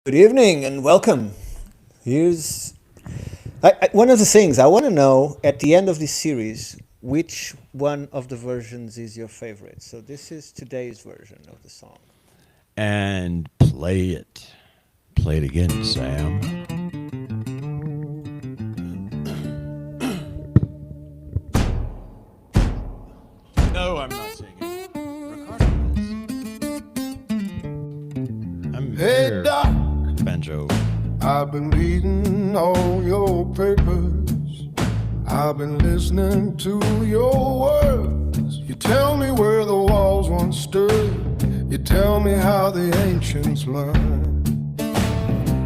Good evening and welcome. Here's one of the things I want to know at the end of this series which one of the versions is your favorite. So, this is today's version of the song. And play it. Play it again, Sam. No, I'm not singing. Ricardo is. I'm Hey, here. Doc, Banjo. I've been reading all your papers. I've been listening to your words. You tell me where the walls once stood. You tell me how the ancients learned.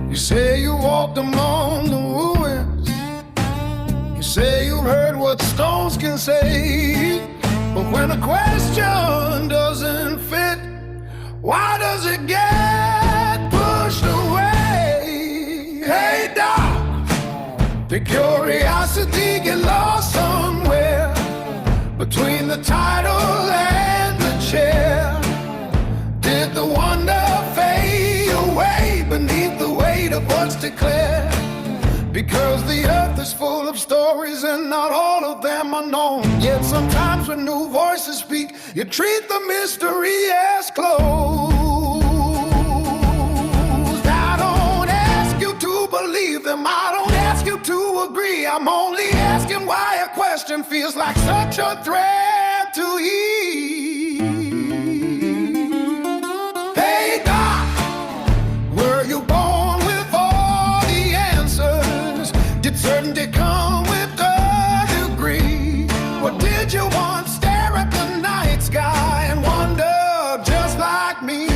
You say you walked among the ruins. You say you heard what stones can say. But when a question doesn't fit, why does it get pushed away? Hey, Doc, did curiosity get lost somewhere between the title and the chair? Did the wonder fade away beneath the weight of what's declared? Because the earth is full of stories and not all of them are known. Yet sometimes when new voices speak, you treat the mystery as closed. I don't ask you to believe them, I don't ask you to agree. I'm only asking why a question feels like such a threat to ease. Hey, Doc, were you born with all the answers? Did certainty come with a degree? Or did you once stare at the night sky and wonder just like me?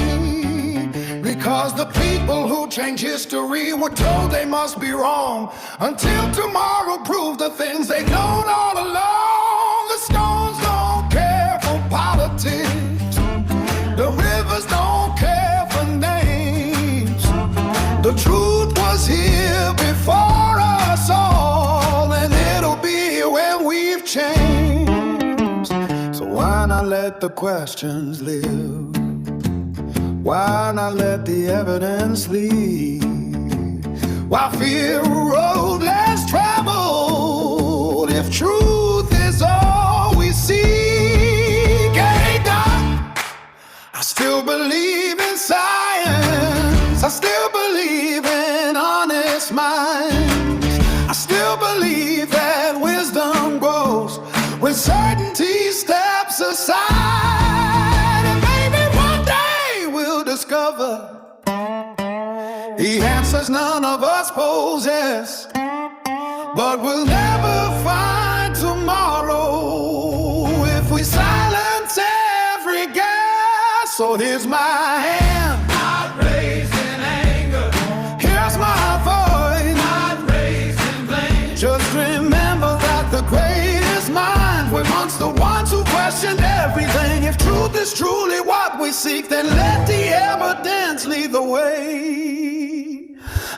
Because the people who change history were told they must be wrong until tomorrow proved the things they'd known all along. The stones don't care for politics. The rivers don't care for names. The truth was here before us all, and it'll be here when we've changed. So why not let the questions live? Why not let the evidence lead? Why fear a road less traveled if truth is all we seek? Hey, Doc, I still believe in science. I still believe in honest minds. I still believe that wisdom grows when certainty steps aside. And maybe one day we'll discover the answers none of us possess. But we'll never find tomorrow if we silence every guess. So here's my hand, not raised in anger. Here's my voice, not raised in blame. Just remember that the greatest minds were once the ones who questioned everything. If truth is truly what we seek, then let the evidence lead the way.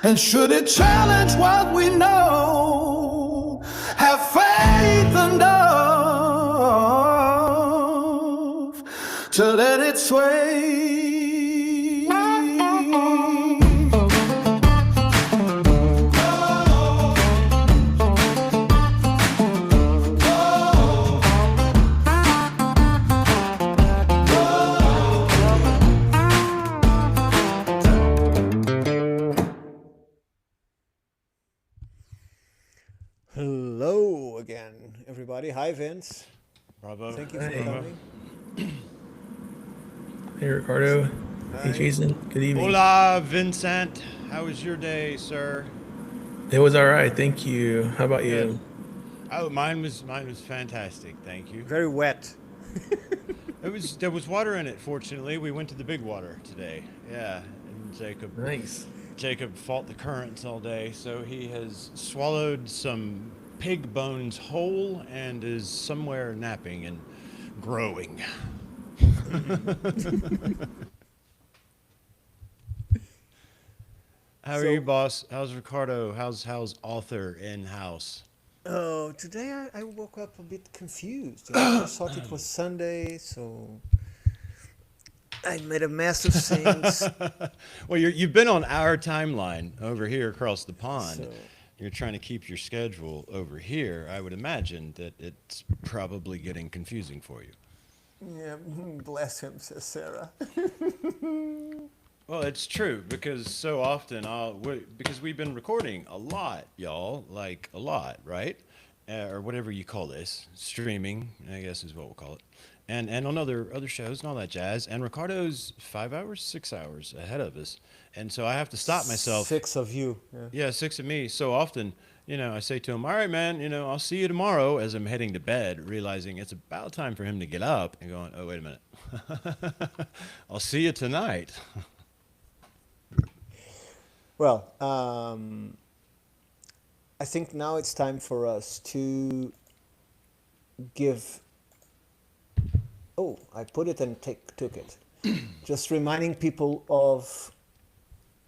And should it challenge what we know, have faith enough to let it sway. Hello again, everybody. Hi, Vince. Bravo. Thank you for Hey. coming. Hey Ricardo. Hey Hi. Jason. Good evening. Hola, Vincent. How was your day, sir? It was all right. Thank you. How about Good. you? Oh, mine was fantastic. Thank you. Very wet. There was water in it. Fortunately, we went to the big water today. Yeah, and Nice. Jacob fought the currents all day, so he has swallowed some pig bones whole and is somewhere napping and growing. How are you, So, boss? How's Ricardo? How's Author in house? oh, today I woke up a bit confused. I thought it was Sunday, so I made a mess of things. Well, you've been on our timeline over here across the pond. So You're trying to keep your schedule over here. I would imagine that it's probably getting confusing for you. yeah, bless him, says Sarah. Well, it's true because so often because we've been recording a lot, y'all, like a lot, right? Or whatever you call this, streaming, I guess is what we'll call it, and on other shows and all that jazz. And Ricardo's 5 hours, 6 hours ahead of us, and so I have to stop myself. Six of you. Yeah. Yeah, six of me. So often, I say to him, "All right, man, I'll see you tomorrow." As I'm heading to bed, realizing it's about time for him to get up and going, "Oh, wait a minute, I'll see you tonight." Well, I think now it's time for us to give. Oh, I put it and took it. Just reminding people of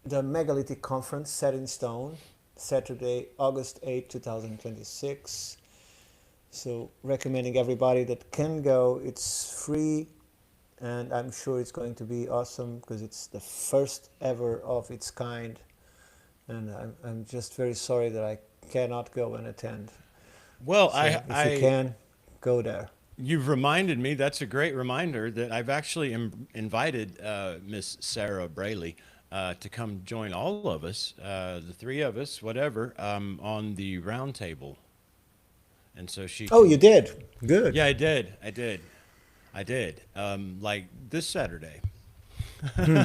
the megalithic conference set in stone, Saturday, August 8, 2026. So recommending everybody that can go. It's free, and I'm sure it's going to be awesome because it's the first ever of its kind. And I'm just very sorry that I cannot go and attend. Well, So if you can, go there. you've reminded me. That's a great reminder that I've actually invited Miss Sarah Braley to come join all of us, the three of us, whatever, on the round table. And so she Oh, can. you did? Good. Yeah, I did. Like this Saturday. And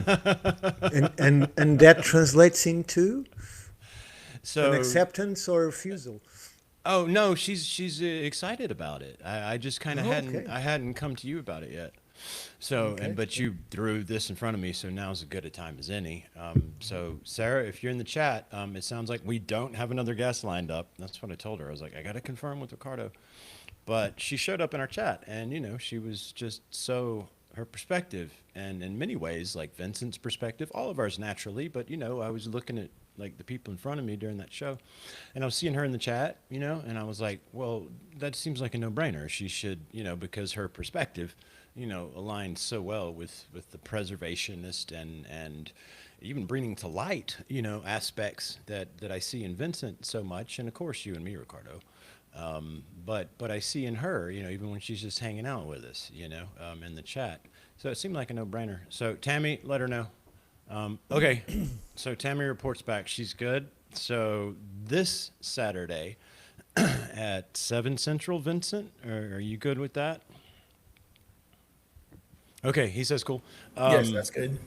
that translates into an So acceptance or refusal. Oh no, she's excited about it. I just kind of Oh, hadn't okay. I hadn't come to you about it yet. So Okay. but you threw this in front of me, so now's as good a time as any. So Sarah, if you're in the chat, it sounds like we don't have another guest lined up. That's what I told her. I was like, I got to confirm with Ricardo. But she showed up in our chat, and she was just so her perspective, and in many ways, like Vincent's perspective, all of ours naturally. But I was looking at like the people in front of me during that show, and I was seeing her in the chat, and I was like, well, that seems like a no-brainer. She should, because her perspective, aligns so well with the preservationist and even bringing to light, aspects that I see in Vincent so much, and of course you and me, Ricardo. But I see in her, even when she's just hanging out with us, in the chat. So it seemed like a no-brainer. So Tammy, let her know. Okay, so Tammy reports back. She's good. So this Saturday at 7 Central, Vincent, are you good with that? Okay, he says cool. Yes, that's good.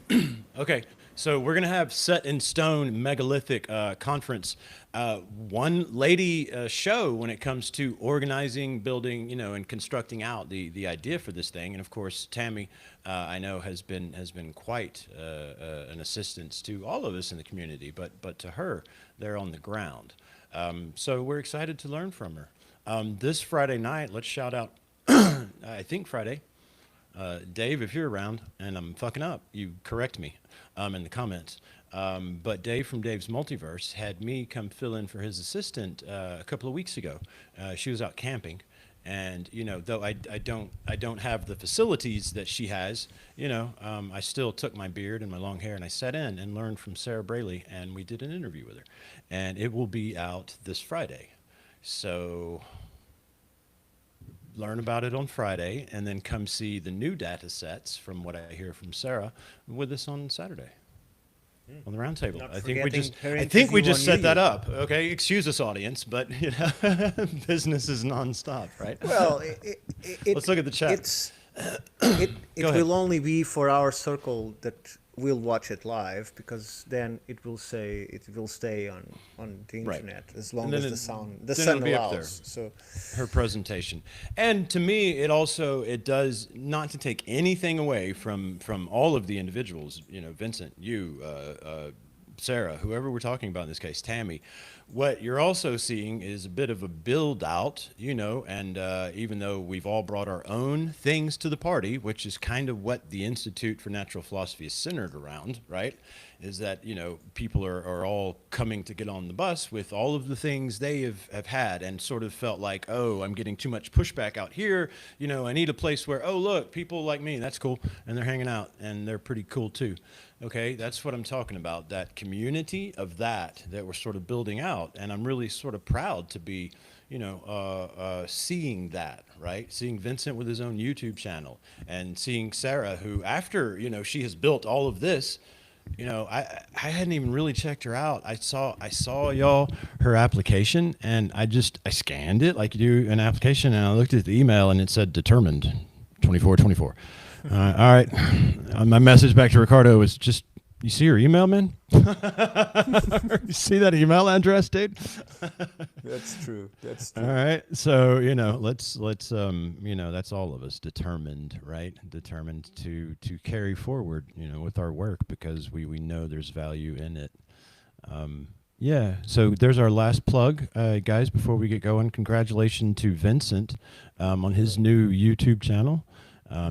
Okay, so we're gonna have set in stone megalithic conference, one lady show when it comes to organizing, building, and constructing out the idea for this thing. And of course, Tammy, I know has been quite an assistance to all of us in the community, but to her, they're on the ground. So we're excited to learn from her. This Friday night, let's shout out. I think Friday. Dave, if you're around and I'm fucking up, you correct me in the comments. But Dave from Dave's Multiverse had me come fill in for his assistant a couple of weeks ago. She was out camping, and though I don't have the facilities that she has, I still took my beard and my long hair and I sat in and learned from Sarah Braley, and we did an interview with her, and it will be out this Friday. So learn about it on Friday, and then come see the new data sets from what I hear from Sarah with us on Saturday on the roundtable. Not I think we forgetting just her I think we interview just on set that YouTube. up. Okay, excuse us, audience, but business is nonstop, right? Well, Let's look at the chat. It's it Go ahead. will only be for our circle that will watch it live, because then it will stay on the Right. internet as long And then as the then sun it'll be up there. allows. So Her presentation. And to me, it does, not to take anything away from all of the individuals, Vincent, you, Sarah, whoever we're talking about in this case, Tammy. What you're also seeing is a bit of a build out, and even though we've all brought our own things to the party, which is kind of what the Institute for Natural Philosophy is centered around, right? is that, people are all coming to get on the bus with all of the things they have had and sort of felt like, oh, I'm getting too much pushback out here. I need a place where, oh, look, people like me, that's cool. And they're hanging out and they're pretty cool too. Okay, that's what I'm talking about, that community of that we're sort of building out. And I'm really sort of proud to be, seeing that, right? Seeing Vincent with his own YouTube channel and seeing Sarah, who after, she has built all of this, I hadn't even really checked her out. I saw y'all her application, and I scanned it like you do an application, and I looked at the email and it said determined 2424. All right. My message back to Ricardo was just, you see your email, man? You see that email address, dude? That's true. That's All true. right. So, let's that's all of us determined, right? Determined to carry forward, with our work, because we know there's value in it. Yeah. So there's our last plug, guys, before we get going. Congratulations to Vincent on his new YouTube channel.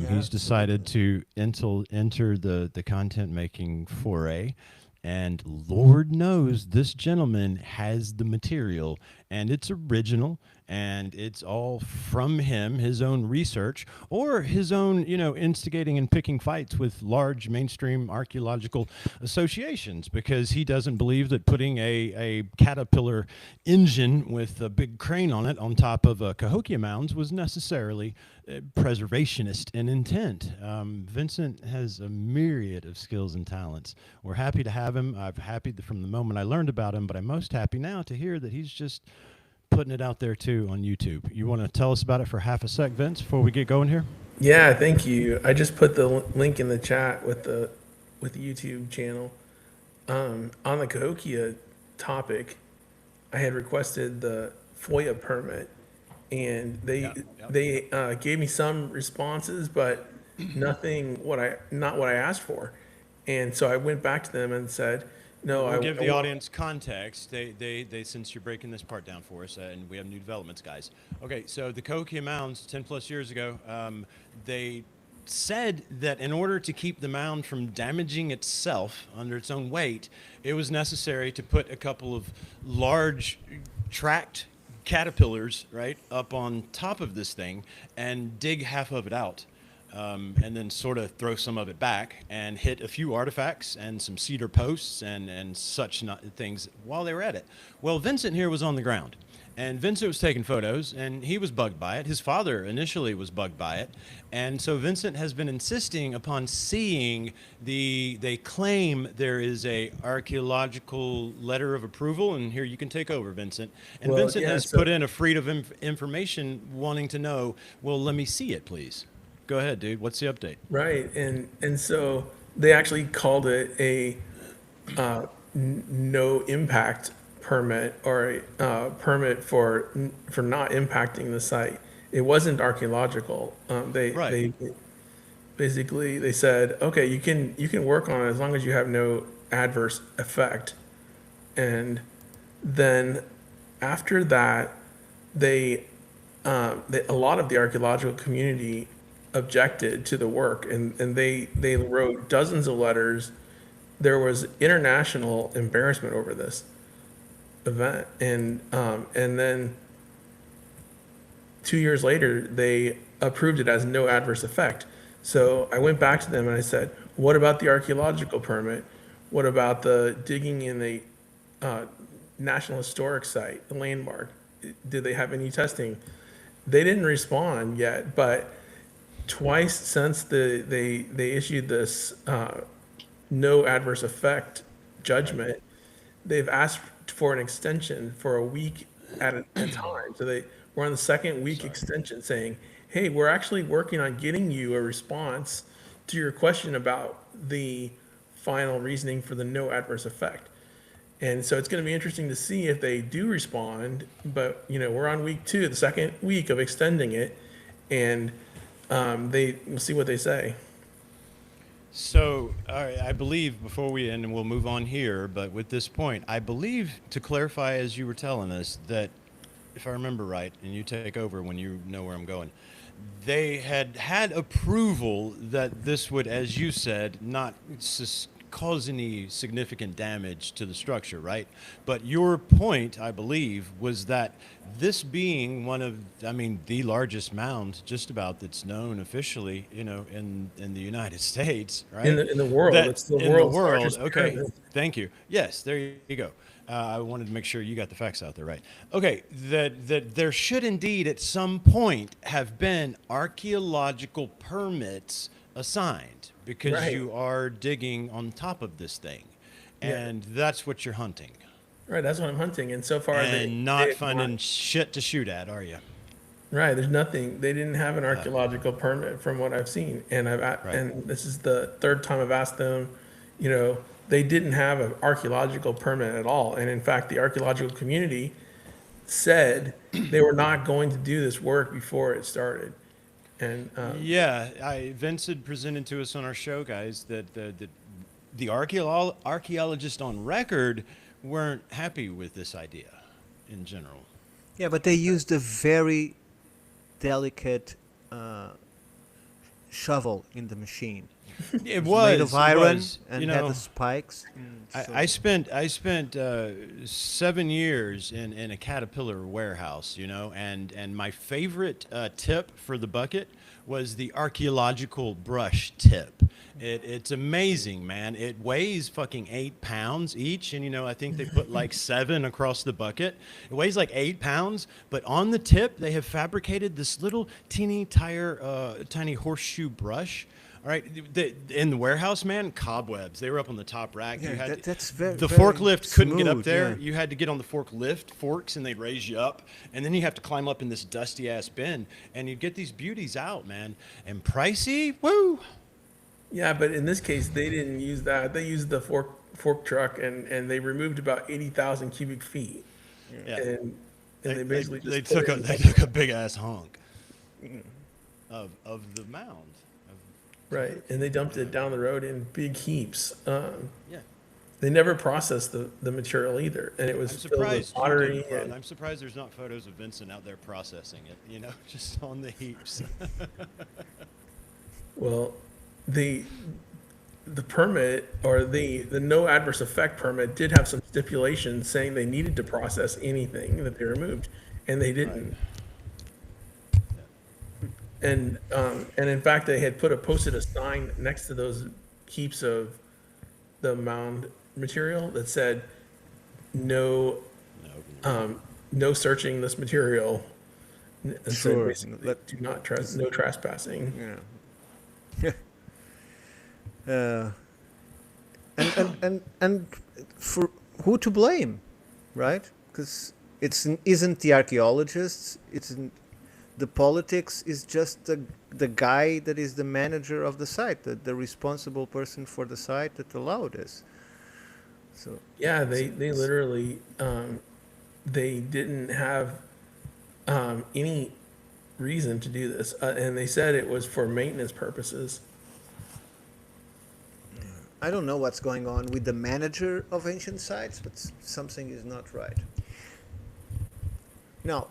He's decided to enter the content making foray, and Lord knows this gentleman has the material, and it's original, and it's all from him, his own research, or his own, instigating and picking fights with large mainstream archaeological associations, because he doesn't believe that putting a caterpillar engine with a big crane on it on top of Cahokia mounds was necessarily preservationist in intent. Vincent has a myriad of skills and talents. We're happy to have him. I'm happy from the moment I learned about him, but I'm most happy now to hear that he's just putting it out there too on YouTube. You want to tell us about it for half a sec, Vince, before we get going here? Yeah, thank you. I just put the link in the chat with the YouTube channel. On the Cahokia topic, I had requested the FOIA permit, and they gave me some responses, but nothing not what I asked for. And so I went back to them and said, no, We'll I give the audience context. They since you're breaking this part down for us, and we have new developments, guys. Okay, so the Cahokia Mounds, 10 plus years ago, they said that in order to keep the mound from damaging itself under its own weight, it was necessary to put a couple of large tracked caterpillars, right, up on top of this thing and dig half of it out. And then sort of throw some of it back and hit a few artifacts and some cedar posts and such things while they were at it. Well, Vincent here was on the ground, and Vincent was taking photos, and he was bugged by it. His father initially was bugged by it. And so Vincent has been insisting upon seeing they claim there is a archaeological letter of approval, and here you can take over, Vincent. And Well, Vincent yeah, has so- put in a freedom of information wanting to know, well, let me see it, please. Go ahead, dude. What's the update? Right, and so they actually called it a no impact permit, or a permit for not impacting the site. It wasn't archaeological. They basically they said, okay, you can work on it as long as you have no adverse effect. And then after that, a lot of the archaeological community objected to the work, and they wrote dozens of letters. There was international embarrassment over this event, and then 2 years later they approved it as no adverse effect. So I went back to them and I said, what about the archaeological permit? What about the digging in the National Historic Site, the landmark? Did they have any testing? They didn't respond yet, but twice since they issued this no adverse effect judgment, they've asked for an extension for a week at a time. So we're on the second week extension, saying, hey, we're actually working on getting you a response to your question about the final reasoning for the no adverse effect. And so it's going to be interesting to see if they do respond. But we're on week 2, the second week of extending it, and we'll see what they say. So, all right, I believe before we end, and we'll move on here, but with this point, I believe, to clarify as you were telling us, that if I remember right, and you take over when you know where I'm going, they had approval that this would, as you said, not cause any significant damage to the structure, right? But your point, I believe, was that this being one of, I mean, the largest mound just about that's known officially, in the United States, In right? the world. That It's the in the world's world, largest okay, pyramid. thank you. Yes, there you go. I wanted to make sure you got the facts out there right. Okay, that there should indeed at some point have been archaeological permits assigned because Right. you are digging on top of this thing, Yeah. and that's what you're hunting, Right. That's what I'm hunting. And so far, and they not have not. finding shit to shoot at, are you? Right. There's nothing. They didn't have an Uh, archaeological permit from what I've seen, and right. and this is the third time I've asked them. You know, they didn't have an archaeological permit at all, and in fact, the archaeological community said they were not going to do this work before it started. And Yeah, Vince had presented to us on our show, guys, that the archaeologists on record weren't happy with this idea in general. Yeah, but they used a very delicate uh, shovel in the machine. It It was made of was, it iron was, and had the spikes. I spent 7 years in a Caterpillar warehouse, and my favorite tip for the bucket was the archaeological brush tip. It's amazing, man. It weighs fucking 8 pounds each, and I think they put like seven across the bucket. It weighs like 8 pounds, but on the tip they have fabricated this little tiny horseshoe brush. All right, in the warehouse, man, cobwebs. They were up on the top rack. Yeah, that's The very forklift couldn't get up smooth, there. yeah. You had to get on the forklift forks, and they'd raise you up, and then you have to climb up in this dusty ass bin, and you'd get these beauties out, man. And pricey, woo. yeah, but in this case, they didn't use that. They used the fork truck, and they removed about 80,000 cubic feet, Yeah, and they basically they just put took it a in. they took a big ass hunk of the mound. Right, and they dumped it down the road in big heaps. Yeah. They never processed the material either, and it was I'm filled with surprised you pottery. didn't, Ron. And, I'm surprised there's not photos of Vincent out there processing it, just on the heaps. well, the permit or the no adverse effect permit did have some stipulations saying they needed to process anything that they removed, and they didn't. And in fact, they had posted a sign next to those heaps of the mound material that said, "No, no searching this material." And said Sure. basically, do not no trespassing. Yeah. uh, and for who to blame, right? Because isn't the archaeologists, the politics, is just the guy that is the manager of the site, the responsible person for the site that allowed this. So Yeah, they literally they didn't have any reason to do this, and they said it was for maintenance purposes. I don't know what's going on with the manager of ancient sites, but something is not right. Now,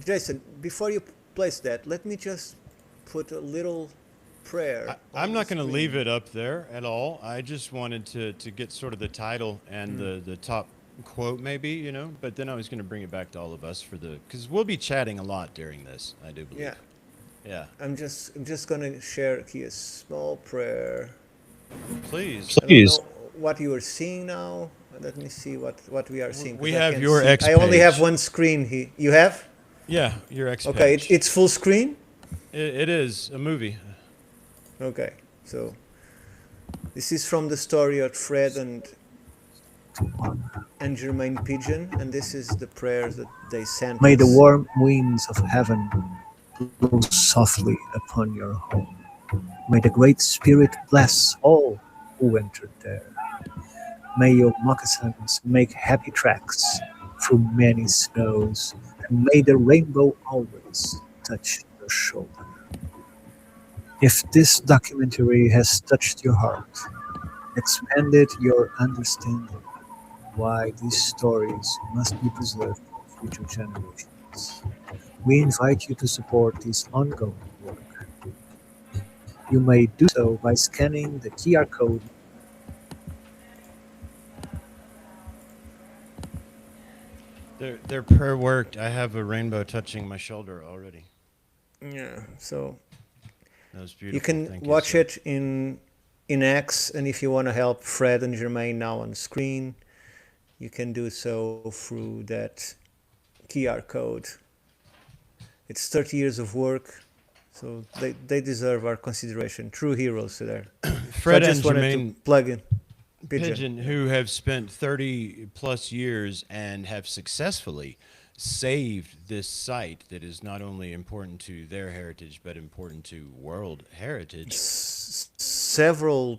Jason, before you place that, let me just put a little prayer. I'm not going to leave it up there at all. I just wanted to get sort of the title and the top quote, maybe, but then I was going to bring it back to all of us because we'll be chatting a lot during this, I do believe. Yeah, Yeah. I'm just going to share here a small prayer. Please. I don't know what you are seeing now. Let me see what we are seeing. We 'cause I have can't your see. X I only have page. one screen here. You have? Yeah, your X Okay, page. it's full screen? It is a movie. Okay, so this is from the story of Fred and Jermaine Pigeon, and this is the prayer that they sent May the us. warm winds of heaven blow softly upon your home. May the Great Spirit bless all who entered there. May your moccasins make happy tracks through many snows, and may the rainbow always touch your shoulder. If this documentary has touched your heart, expanded your understanding why these stories must be preserved for future generations, we invite you to support this ongoing work. You may do so by scanning the QR code Their prayer worked. I have a rainbow touching my shoulder already. Yeah. So That was you beautiful. can Thank you, watch sir. it in X, and if you want to help Fred and Jermaine now on screen, you can do so through that QR code. It's 30 years of work, so they deserve our consideration. True heroes there. So I Fred and just wanted to Jermaine plug in Pigeon. Pigeon, Yeah. who have spent 30 plus years and have successfully saved this site that is not only important to their heritage but important to world heritage. Several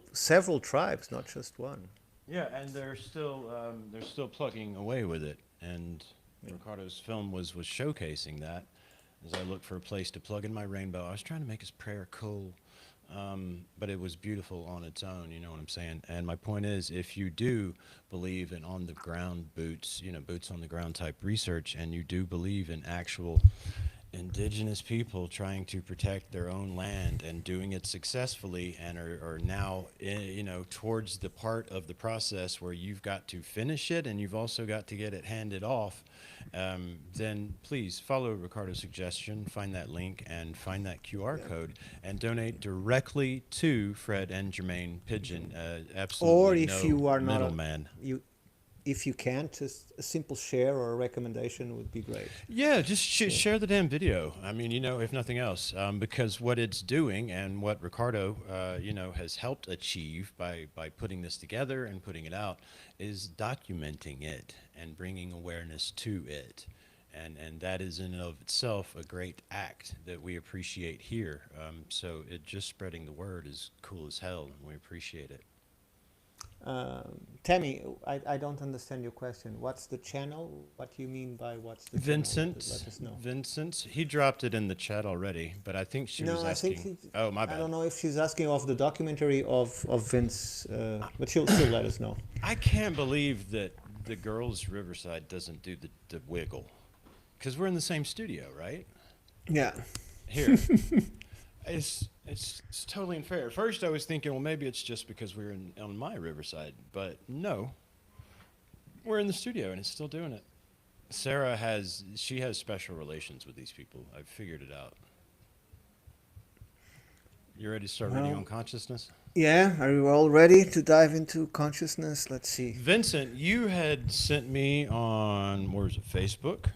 tribes, not just one. Yeah, and they're still plugging away with it. And Ricardo's film was showcasing that. As I looked for a place to plug in my rainbow, I was trying to make his prayer cool, but it was beautiful on its own. You know what I'm saying? And my point is, if you do believe in on the ground boots, boots on the ground type research, and you do believe in actual indigenous people trying to protect their own land and doing it successfully and are now towards the part of the process where you've got to finish it and you've also got to get it handed off, then please follow Ricardo's suggestion, find that link and find that QR code and donate directly to Fred and Jermaine Pigeon. Or Absolutely if no you are not middleman. you, if you can't, just a simple share or a recommendation would be great. Yeah, just share the damn video. I mean, if nothing else, because what it's doing and what Ricardo, has helped achieve by putting this together and putting it out is documenting it and bringing awareness to it. And that is in and of itself a great act that we appreciate here. So it just spreading the word is cool as hell, and we appreciate it. Tammy, I don't understand your question. What's the channel? What do you mean by what's the channel? Let us know. Vincent, he dropped it in the chat already, but I think she was No, I think asking. Oh, my I bad. don't know if she's asking of the documentary of Vince, but she'll let us know. I can't believe that the girls Riverside doesn't do the wiggle, because we're in the same studio, right? Yeah. Here, it's totally unfair. At first, I was thinking, well, maybe it's just because we're on my Riverside, but no, we're in the studio and it's still doing it. Sarah has special relations with these people. I've figured it out. You ready to start reading on consciousness? Yeah, are you all ready to dive into consciousness? Let's see. Vincent, you had sent me on, where is it, Facebook,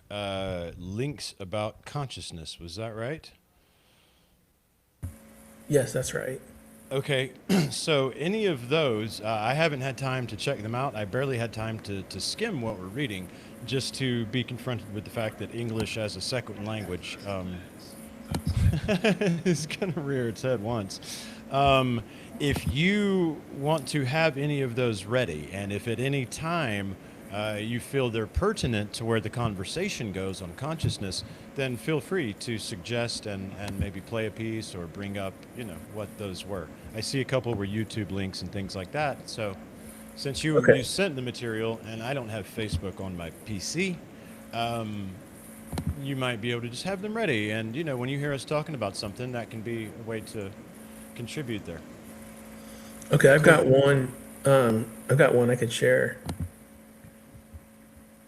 links about consciousness. Was that right? Yes, that's right. Okay, so any of those, I haven't had time to check them out. I barely had time to skim what we're reading, just to be confronted with the fact that English as a second language is going to rear its head once. If you want to have any of those ready, and if at any time you feel they're pertinent to where the conversation goes on consciousness, then feel free to suggest and maybe play a piece or bring up, what those were. I see a couple were YouTube links and things like that. So since you Okay. sent the material and I don't have Facebook on my PC, you might be able to just have them ready. And, when you hear us talking about something, that can be a way to contribute there. Okay, I've got one. I've got one I could share.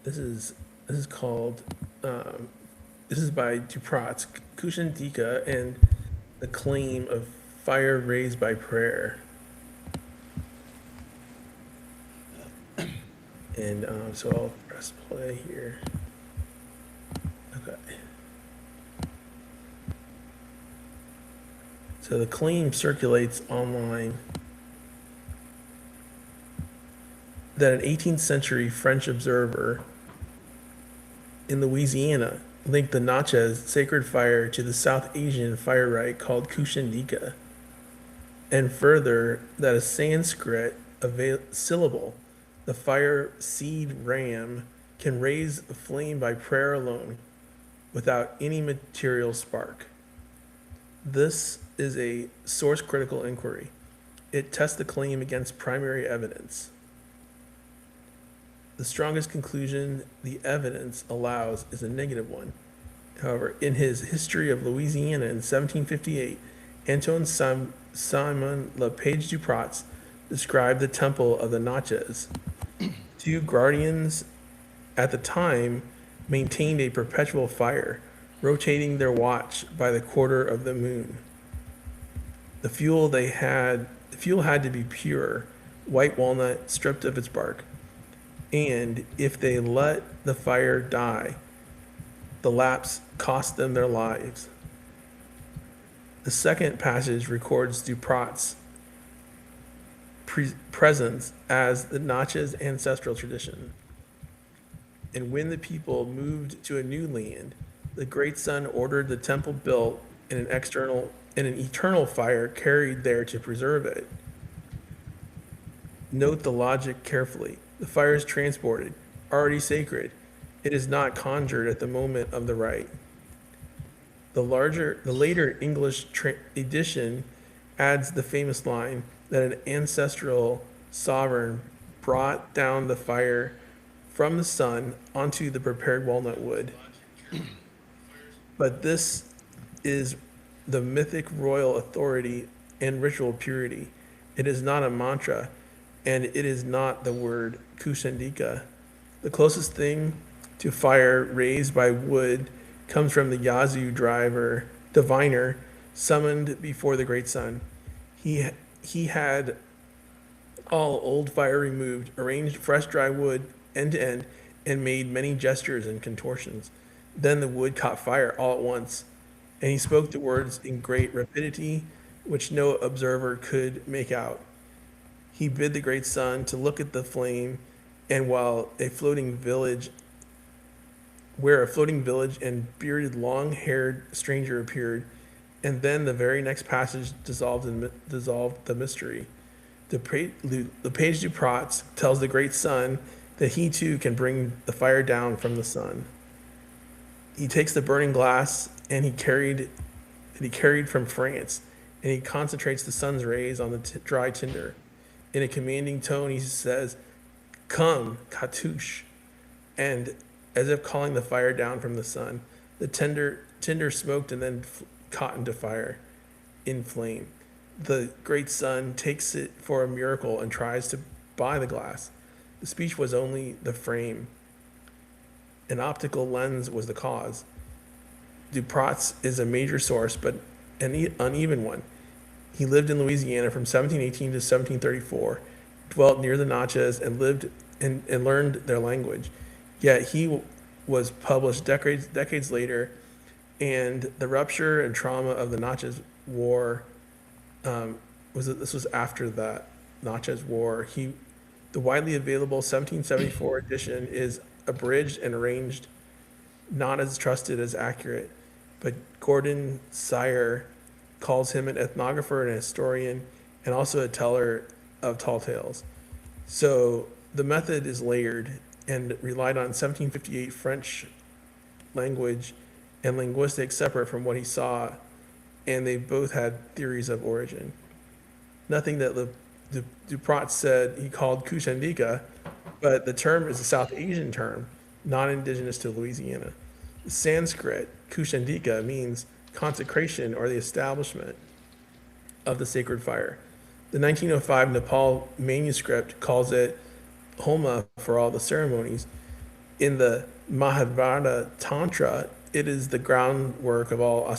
This is called. This is by Duprat's Kushandika and the claim of fire raised by prayer. And so I'll press play here. Okay. So the claim circulates online that an 18th century French observer in Louisiana linked the Natchez sacred fire to the South Asian fire rite called Kushandika, and further that a Sanskrit syllable, the fire seed ram, can raise a flame by prayer alone without any material spark. This is a source critical inquiry. It tests the claim against primary evidence. The strongest conclusion the evidence allows is a negative one. However, in his History of Louisiana in 1758, Antoine Simon Lepage Duprat described the temple of the Natchez. Two guardians at the time maintained a perpetual fire, rotating their watch by the quarter of the moon. The fuel had to be pure, white walnut stripped of its bark. And if they let the fire die, the lapse cost them their lives. The second passage records Duprat's presence as the Natchez ancestral tradition. And when the people moved to a new land, the great sun ordered the temple built and an eternal fire carried there to preserve it. Note the logic carefully. The fire is transported, already sacred. It is not conjured at the moment of the rite. The later English edition adds the famous line that an ancestral sovereign brought down the fire from the sun onto the prepared walnut wood. But this is the mythic royal authority and ritual purity. It is not a mantra, and it is not the word kushandika. The closest thing to fire raised by wood comes from the Yazoo diviner summoned before the great sun. He had all old fire removed, arranged fresh dry wood end to end, and made many gestures and contortions. Then the wood caught fire all at once, and he spoke the words in great rapidity, which no observer could make out. He bid the great sun to look at the flame, and where a floating village and bearded, long-haired stranger appeared, and then the very next passage dissolved the mystery. The page du Prat tells the great sun that he too can bring the fire down from the sun. He takes the burning glass and he carried from France, and he concentrates the sun's rays on the dry tinder. In a commanding tone, he says, "Come, Katouche," and as if calling the fire down from the sun, the tinder smoked and then caught into fire, in flame. The great sun takes it for a miracle and tries to buy the glass. The speech was only the frame. An optical lens was the cause. Duprat's is a major source, but an uneven one. He lived in Louisiana from 1718 to 1734, dwelt near the Natchez, and lived and learned their language. Yet he was published decades later, and the rupture and trauma of the Natchez War this was after that Natchez War. The widely available 1774 edition is abridged and arranged, not as trusted as accurate, but Gordon Sire calls him an ethnographer and a historian, and also a teller of tall tales. So the method is layered and relied on 1758 French language and linguistics separate from what he saw, and they both had theories of origin. Nothing that Duprat said he called Kushandika, but the term is a South Asian term, not indigenous to Louisiana. Sanskrit, Kushandika, means consecration or the establishment of the sacred fire. The 1905 Nepal manuscript calls it Homa for all the ceremonies. In the Mahabharata Tantra, it is the groundwork of all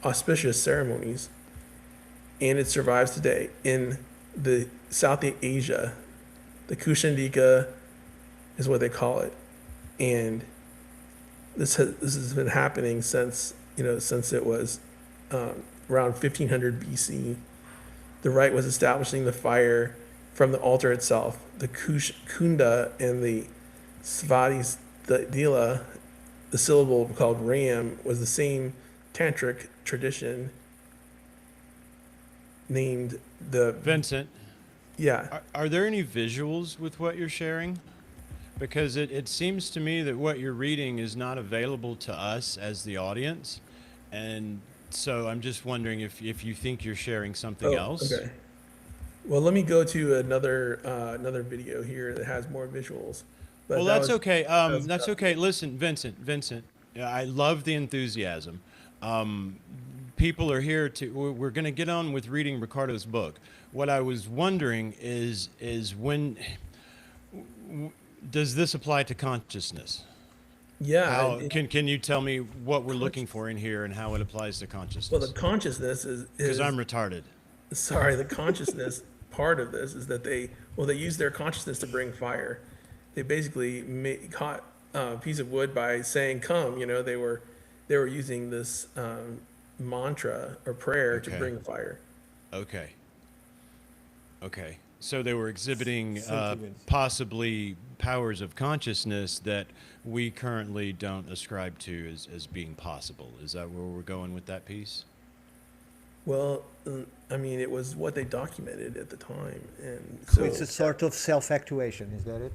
auspicious ceremonies, and it survives today. In the South Asia, the Kushandika is what they call it, and this has been happening since it was around 1500 BC. The rite was establishing the fire from the altar itself. The Kunda and the Svadhisthila, the syllable called Ram, was the same tantric tradition named the Vincent, yeah. are there any visuals with what you're sharing? Because it seems to me that what you're reading is not available to us as the audience. And so I'm just wondering if you think you're sharing something else. Okay. Well, let me go to another video here that has more visuals. But Well, that that's was- okay. was That's tough. okay. Listen, Vincent, I love the enthusiasm. People are here we're going to get on with reading Ricardo's book. What I was wondering is when does this apply to consciousness? Yeah. How can you tell me what we're looking for in here and how it applies to Well, the consciousness? consciousness Because is I'm retarded. sorry, the consciousness part of this is that they use their consciousness to bring fire. They basically caught a piece of wood by saying "come." They were using this mantra or prayer to Okay. bring fire. Okay. Okay. So they were exhibiting Sentiments. possibly powers of consciousness that we currently don't ascribe to as being possible. Is that where we're going with that piece? Well, I mean, it was what they documented at the time, and So so it's a sort of self-actuation, is that it?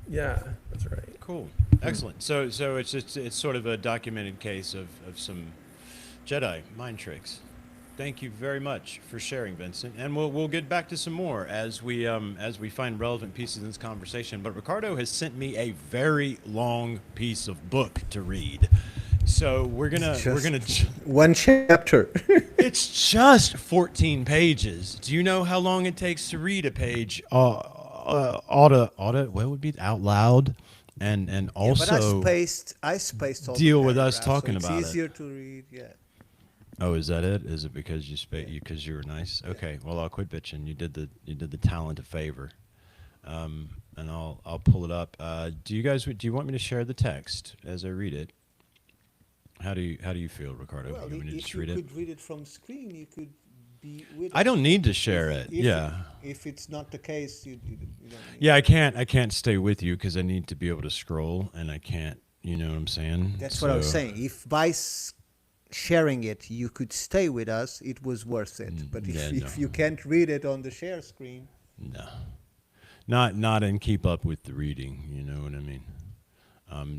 yeah, that's right. Cool. Excellent. So it's sort of a documented case of some Jedi mind tricks. Thank you very much for sharing, Vincent. And we'll get back to some more as we find relevant pieces in this conversation. But Ricardo has sent me a very long piece of book to read. So we're gonna One chapter. it's just 14 pages. Do you know how long it takes to read a page what would be out loud and Yeah, but also I spaced all deal the with us paragraphs, talking so it's about it. easier to read. Yeah. Oh, is that it? Is it because because you were nice? Okay, well I'll quit bitching. You did the talent a favor, and I'll pull it up. Do you want me to share the text as I read it? How do you feel, Ricardo? Well, You want me to if just you read it? could read it from screen, you could be with I us. don't need to share it. If, Yeah. if it's not the case, you don't need. Yeah, I can't stay with you because I need to be able to scroll, and I can't. You know what I'm saying? That's what I was So, saying. If by sharing it you could stay with us, it was worth it. But yeah, if no. you can't read it on the share screen, No, not in keep up with the reading. You know what I mean?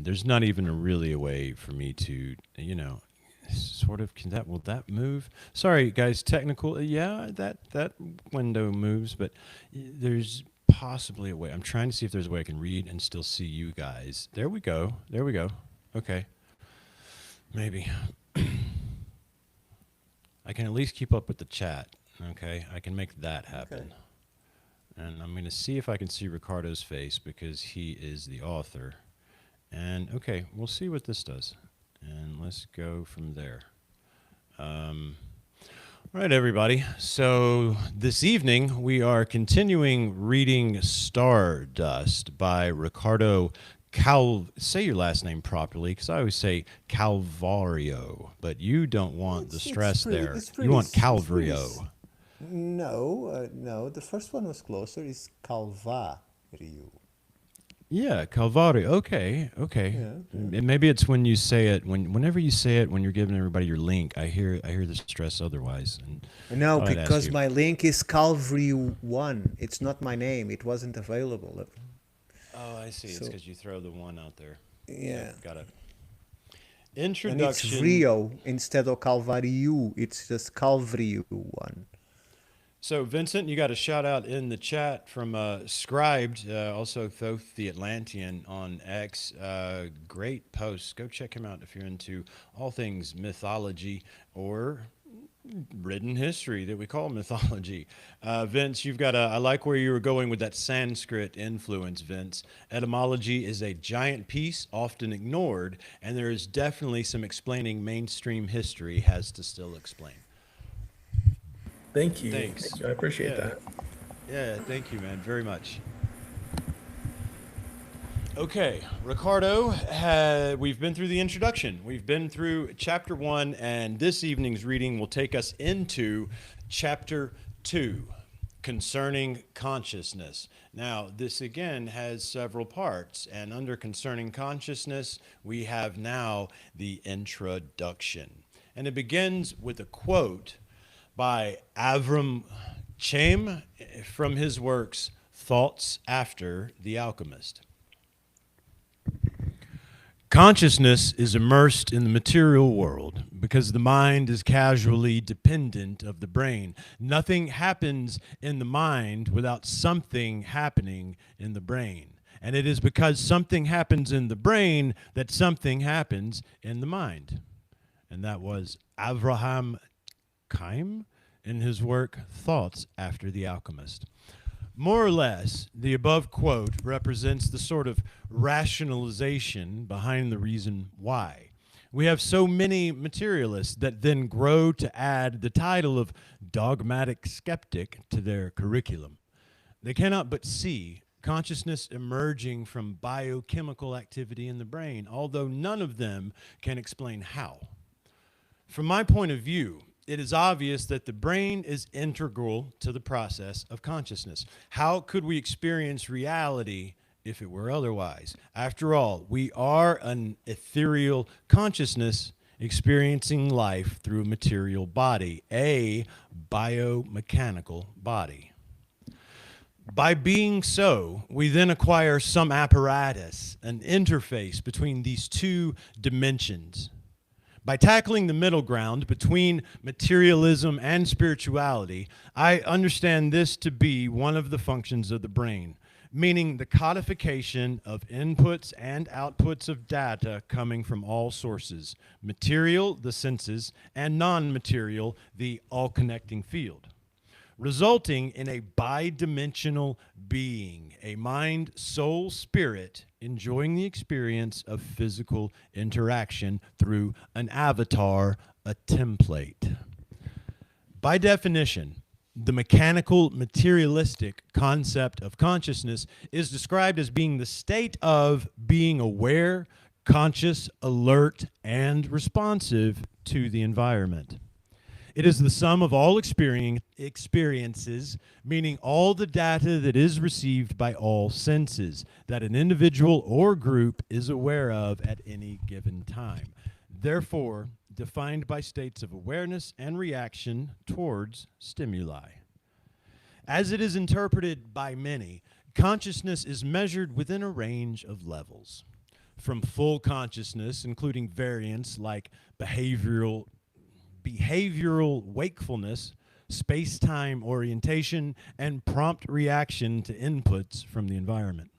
There's not even really a way for me to, sort of. Will that move? Sorry, guys. Technical. Yeah, that window moves, but there's possibly a way. I'm trying to see if there's a way I can read and still see you guys. There we go. There we go. Okay, maybe. I can at least keep up with the chat. Okay, I can make that happen. And I'm going to see if I can see Ricardo's face because he is the author. And okay, we'll see what this does. And let's go from there. All right, everybody. So this evening we are continuing reading Stardust by Ricardo Say your last name properly, because I always say Calvario, but you don't want the It's stress pretty- there. it's You pretty want s- it's pretty Calvario. no. The first one was closer. It's Calvario. Yeah, Calvario. Okay, okay. Yeah, Maybe it's when you say it whenever you say it when you're giving everybody your link. I hear the stress otherwise. And No, thought I'd ask because you. my link is Calvary 1. It's not my name. It wasn't available. Oh, I see. It's So because you throw the one out there. yeah. Got it. And it's Introduction. Rio instead of Calvario. It's just Calvary 1. So, Vincent, you got a shout out in the chat from Scribed, also Thoth the Atlantean on X. Great post. Go check him out if you're into all things mythology or written history that we call mythology. Vince, you've got I like where you were going with that Sanskrit influence, Vince. Etymology is a giant piece, often ignored, and there is definitely some explaining mainstream history has to still explain. Thank you. Thanks. Thank you. I appreciate Yeah. that. Yeah, thank you, man, very much. Okay, Ricardo, we've been through the introduction. We've been through chapter 1, and this evening's reading will take us into chapter 2, concerning consciousness. Now, this again has several parts, and under concerning consciousness, we have now the introduction. And it begins with a quote by Avram Chaim from his works Thoughts After the Alchemist. Consciousness is immersed in the material world because the mind is casually dependent of the brain. Nothing happens in the mind without something happening in the brain. And it is because something happens in the brain that something happens in the mind. And that was Avraham Chaim in his work Thoughts After the Alchemist. More or less, the above quote represents the sort of rationalization behind the reason why. We have so many materialists that then grow to add the title of dogmatic skeptic to their curriculum. They cannot but see consciousness emerging from biochemical activity in the brain, although none of them can explain how. From my point of view, it is obvious that the brain is integral to the process of consciousness. How could we experience reality if it were otherwise? After all, we are an ethereal consciousness experiencing life through a material body, a biomechanical body. By being so, we then acquire some apparatus, an interface between these two dimensions. By tackling the middle ground between materialism and spirituality, I understand this to be one of the functions of the brain, meaning the codification of inputs and outputs of data coming from all sources, material, the senses, and non-material, the all-connecting field, resulting in a bidimensional being, a mind, soul, spirit, enjoying the experience of physical interaction through an avatar, a template. By definition, the mechanical, materialistic concept of consciousness is described as being the state of being aware, conscious, alert, and responsive to the environment. It is the sum of all experiences, meaning all the data that is received by all senses, that an individual or group is aware of at any given time. Therefore, defined by states of awareness and reaction towards stimuli. As it is interpreted by many, consciousness is measured within a range of levels. From full consciousness, including variants like behavioral wakefulness, space-time orientation, and prompt reaction to inputs from the environment,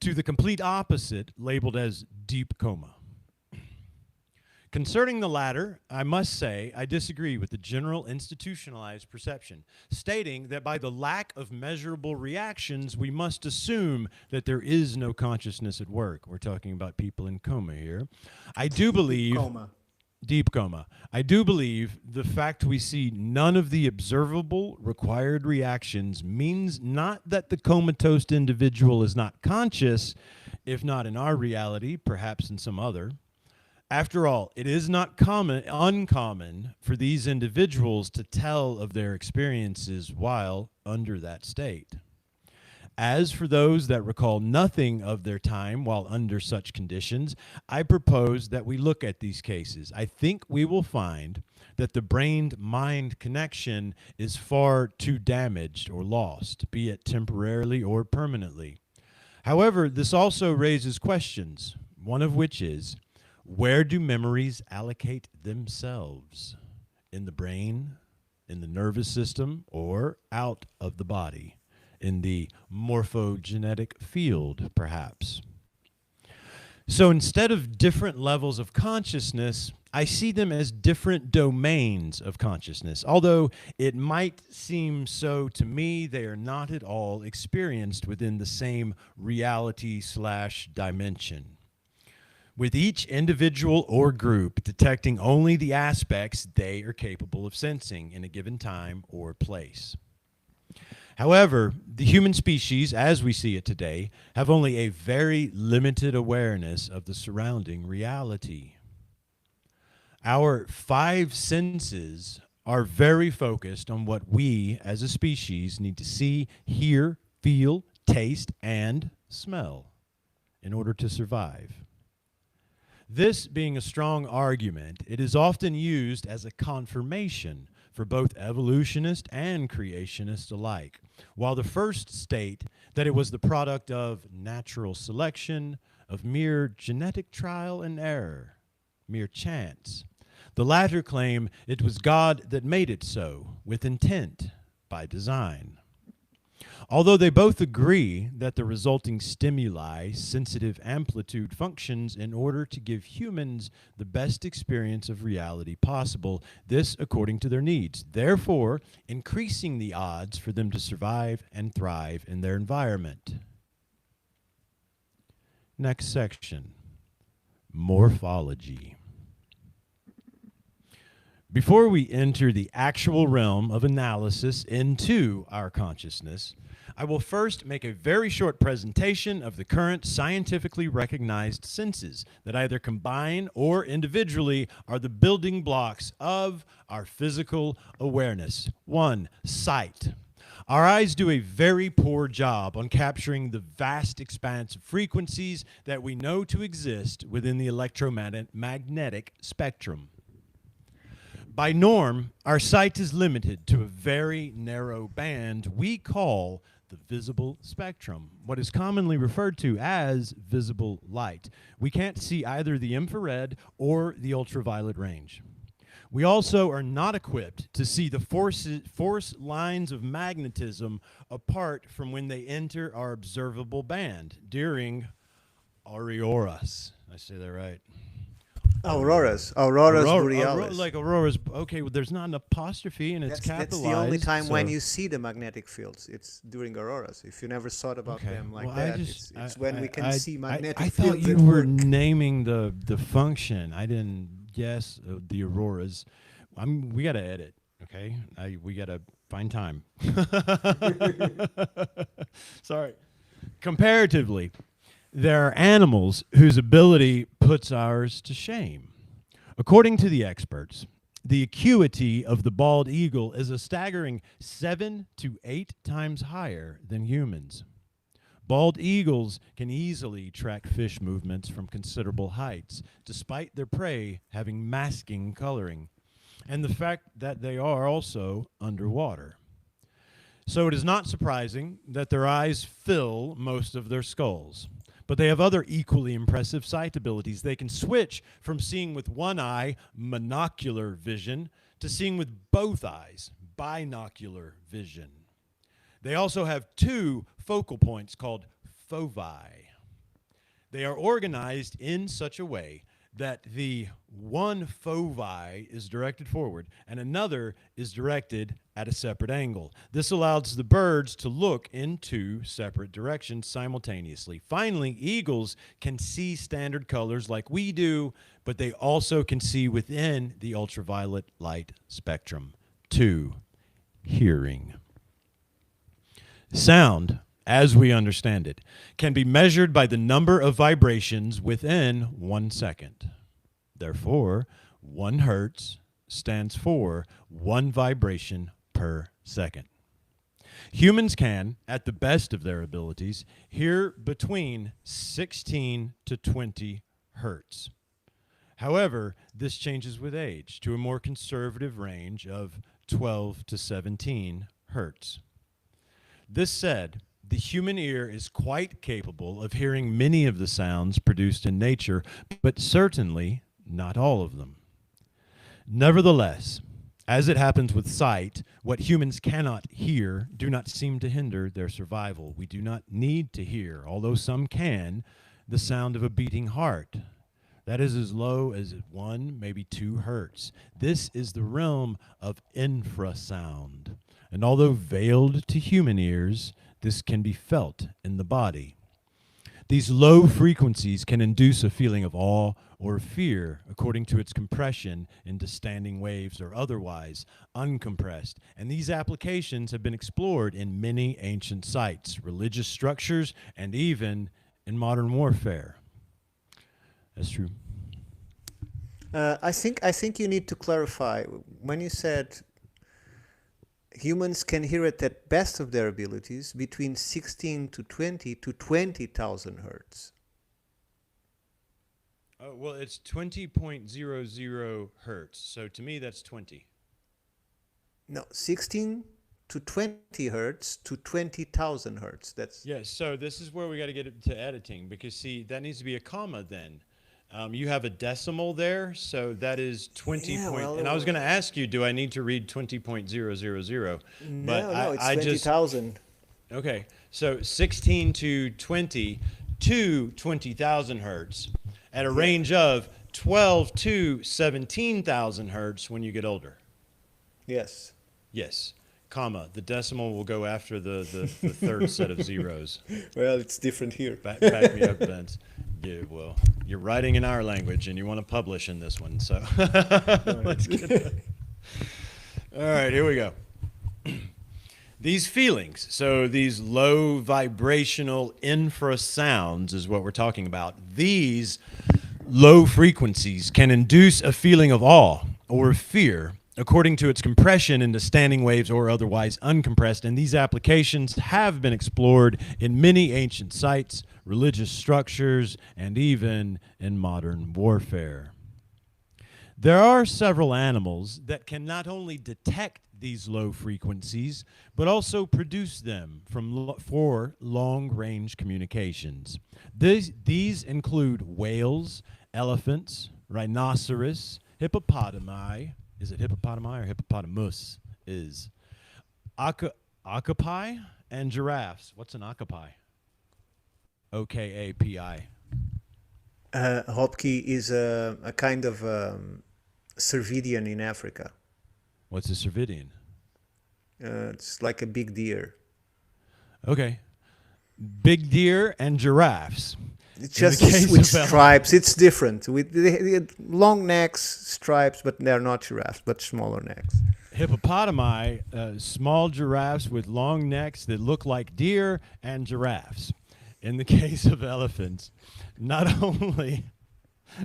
to the complete opposite, labeled as deep coma. Concerning the latter, I must say I disagree with the general institutionalized perception, stating that by the lack of measurable reactions, we must assume that there is no consciousness at work. We're talking about people in coma here. I do believe... Deep coma. I do believe the fact we see none of the observable required reactions means not that the comatose individual is not conscious, if not in our reality, perhaps in some other. After all, it is not uncommon for these individuals to tell of their experiences while under that state. As for those that recall nothing of their time while under such conditions, I propose that we look at these cases. I think we will find that the brain-mind connection is far too damaged or lost, be it temporarily or permanently. However, this also raises questions, one of which is, where do memories allocate themselves? In the brain, in the nervous system, or out of the body? In the morphogenetic field, perhaps. So instead of different levels of consciousness, I see them as different domains of consciousness. Although it might seem so to me, they are not at all experienced within the same reality/dimension. With each individual or group detecting only the aspects they are capable of sensing in a given time or place. However, the human species, as we see it today, have only a very limited awareness of the surrounding reality. Our five senses are very focused on what we, as a species, need to see, hear, feel, taste, and smell in order to survive. This being a strong argument, it is often used as a confirmation for both evolutionists and creationists alike. While the first state that it was the product of natural selection, of mere genetic trial and error, mere chance. The latter claim it was God that made it so, with intent, by design. Although they both agree that the resulting stimuli sensitive amplitude functions in order to give humans the best experience of reality possible, this according to their needs, therefore increasing the odds for them to survive and thrive in their environment. Next section, morphology. Before we enter the actual realm of analysis into our consciousness, I will first make a very short presentation of the current scientifically recognized senses that either combine or individually are the building blocks of our physical awareness. 1. Sight. Our eyes do a very poor job on capturing the vast expanse of frequencies that we know to exist within the electromagnetic spectrum. By norm, our sight is limited to a very narrow band we call the visible spectrum, what is commonly referred to as visible light. We can't see either the infrared or the ultraviolet range. We also are not equipped to see the force lines of magnetism apart from when they enter our observable band during auroras. I say that right. Auroras borealis. Like auroras. Okay, well, there's not an apostrophe and it's That's capitalized. the only time so when you see the magnetic fields. It's during auroras. If you never thought about them like that, it's when we can see magnetic I fields. thought you at were work. naming the function. I didn't guess the auroras. We got to edit, okay? We got to find time. Sorry. Comparatively, there are animals whose ability puts ours to shame. According to the experts, the acuity of the bald eagle is a staggering 7 to 8 times higher than humans. Bald eagles can easily track fish movements from considerable heights, despite their prey having masking coloring, and the fact that they are also underwater. So it is not surprising that their eyes fill most of their skulls. But they have other equally impressive sight abilities. They can switch from seeing with one eye, monocular vision, to seeing with both eyes, binocular vision. They also have 2 focal points called foci. They are organized in such a way that the one foci is directed forward and another is directed at a separate angle. This allows the birds to look in 2 separate directions simultaneously. Finally, eagles can see standard colors like we do, but they also can see within the ultraviolet light spectrum. 2, hearing. Sound, as we understand it, can be measured by the number of vibrations within 1 second. Therefore, 1 hertz stands for 1 vibration per second. Humans can, at the best of their abilities, hear between 16 to 20 hertz. However, this changes with age to a more conservative range of 12 to 17 hertz. This said, the human ear is quite capable of hearing many of the sounds produced in nature, but certainly not all of them. Nevertheless, as it happens with sight, what humans cannot hear do not seem to hinder their survival. We do not need to hear, although some can, the sound of a beating heart. That is as low as 1, maybe 2 hertz. This is the realm of infrasound. And although veiled to human ears, this can be felt in the body. These low frequencies can induce a feeling of awe or fear according to its compression into standing waves or otherwise uncompressed. And these applications have been explored in many ancient sites, religious structures, and even in modern warfare. That's true. I think you need to clarify when you said humans can hear it at best of their abilities between 16 to 20,000 hertz. Oh, well, it's 20.00 hertz. So to me, that's 20. No, 16 to 20 hertz to 20,000 hertz. That's So this is where we got to get into editing because, see, that needs to be a comma then. You have a decimal there, so that is 20 Yeah, well, and I was going to ask you, do I need to read 20.000? No, it's 20,000. Okay, so 16 to 20 to 20,000 hertz at a range of 12 to 17,000 hertz when you get older. Yes. Yes, comma. The decimal will go after the third set of zeros. Well, it's different here. Back me up, Vince. Yeah, well, you're writing in our language and you want to publish in this one, so let's get that. All right, here we go. These feelings, so these low vibrational infrasounds is what we're talking about. These low frequencies can induce a feeling of awe or fear according to its compression into standing waves or otherwise uncompressed. And these applications have been explored in many ancient sites, religious structures, and even in modern warfare. There are several animals that can not only detect these low frequencies, but also produce them for long-range communications. These include whales, elephants, rhinoceros, hippopotami. Is it hippopotami or hippopotamus? Octopi and giraffes. What's an octopi? OKAPI. Hopki is a kind of cervidian in Africa. What's a cervidian? It's like a big deer. Okay. Big deer and giraffes. It's just with stripes. It's different. With long necks, stripes, but they're not giraffes, but smaller necks. Hippopotami, small giraffes with long necks that look like deer and giraffes. In the case of elephants, not only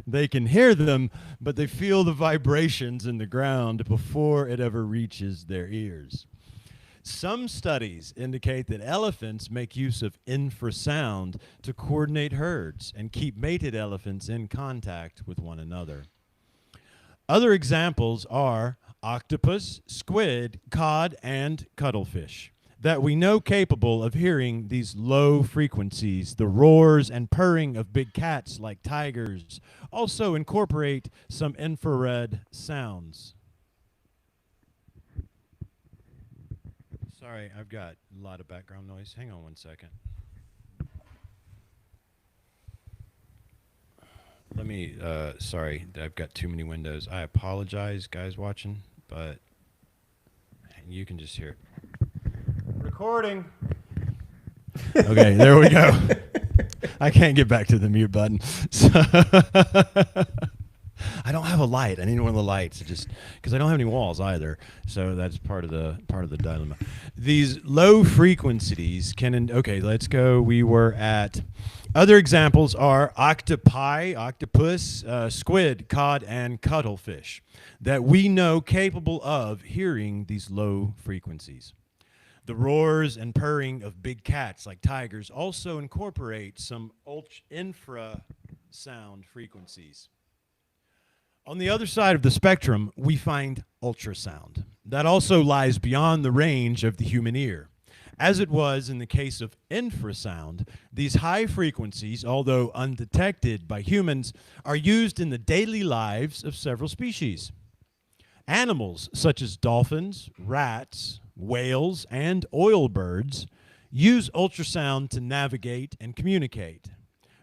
they can hear them, but they feel the vibrations in the ground before it ever reaches their ears. Some studies indicate that elephants make use of infrasound to coordinate herds and keep mated elephants in contact with one another. Other examples are octopus, squid, cod, and cuttlefish that we know capable of hearing these low frequencies. The roars and purring of big cats like tigers also incorporate some infrared sounds. Sorry, I've got a lot of background noise. Hang on one second. Let me, sorry, I've got too many windows. I apologize, guys watching, but you can just hear it. Recording. Okay, there we go. I can't get back to the mute button. So I don't have a light. I need one of the lights, just because I don't have any walls either. So that's part of the dilemma. These low frequencies can. Okay, let's go. We were at. Other examples are octopi, octopus, squid, cod, and cuttlefish that we know capable of hearing these low frequencies. The roars and purring of big cats like tigers also incorporate some infrasound frequencies. On the other side of the spectrum, we find ultrasound. That also lies beyond the range of the human ear. As it was in the case of infrasound, these high frequencies, although undetected by humans, are used in the daily lives of several species. Animals such as dolphins, rats, whales, and oil birds use ultrasound to navigate and communicate.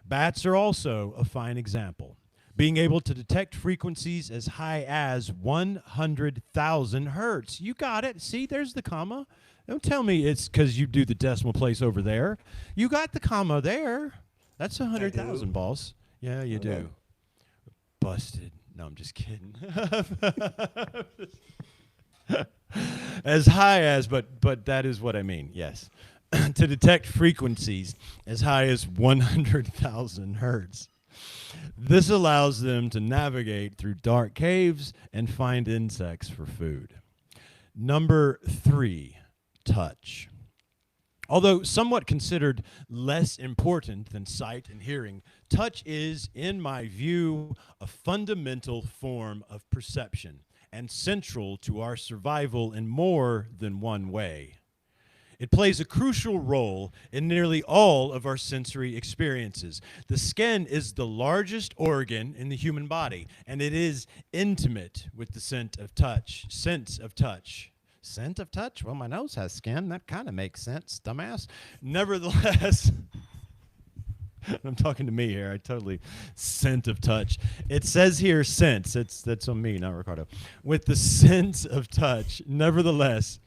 Bats are also a fine example, being able to detect frequencies as high as 100,000 hertz. You got it. See, there's the comma. Don't tell me it's because you do the decimal place over there. You got the comma there. That's 100,000, boss. Yeah, you do. Busted. No, I'm just kidding. As high as, but that is what I mean, yes. To detect frequencies as high as 100,000 hertz. This allows them to navigate through dark caves and find insects for food. Number 3, touch. Although somewhat considered less important than sight and hearing, touch is, in my view, a fundamental form of perception and central to our survival in more than one way. It plays a crucial role in nearly all of our sensory experiences. The skin is the largest organ in the human body, and it is intimate with the sense of touch. Scent of touch? Well, my nose has skin. That kind of makes sense, dumbass. Nevertheless, I'm talking to me here. I totally scent of touch. It says here sense. That's on me, not Ricardo. With the sense of touch, nevertheless,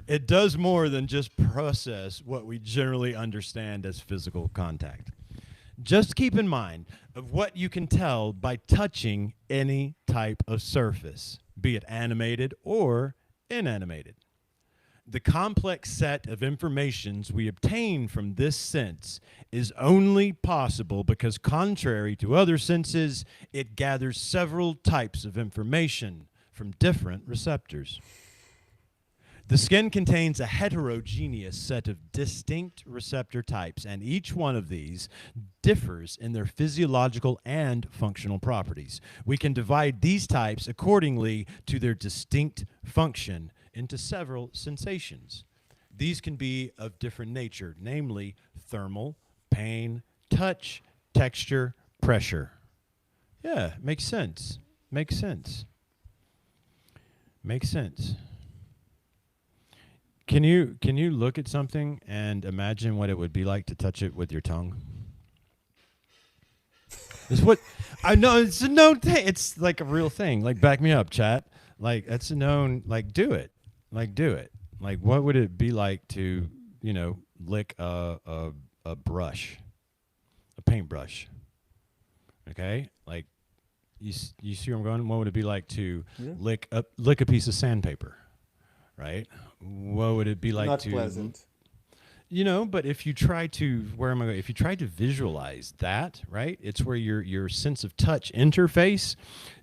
it does more than just process what we generally understand as physical contact. Just keep in mind of what you can tell by touching any type of surface, be it animated or inanimated. The complex set of informations we obtain from this sense is only possible because, contrary to other senses, it gathers several types of information from different receptors. The skin contains a heterogeneous set of distinct receptor types, and each one of these differs in their physiological and functional properties. We can divide these types accordingly to their distinct function into several sensations. These can be of different nature, namely thermal, pain, touch, texture, pressure. Yeah, makes sense. Makes sense. Makes sense. Can you look at something and imagine what it would be like to touch it with your tongue? It's what I know. It's a known thing. It's like a real thing. Like, back me up, chat. Like, that's a known. Like, do it. Like, do it. Like, what would it be like to, lick a brush, a paintbrush? Okay, like, you see where I'm going. What would it be like to lick a piece of sandpaper? Right? What would it be like Not to? pleasant. But if you try to, where am I going? If you try to visualize that, right? It's where your sense of touch interface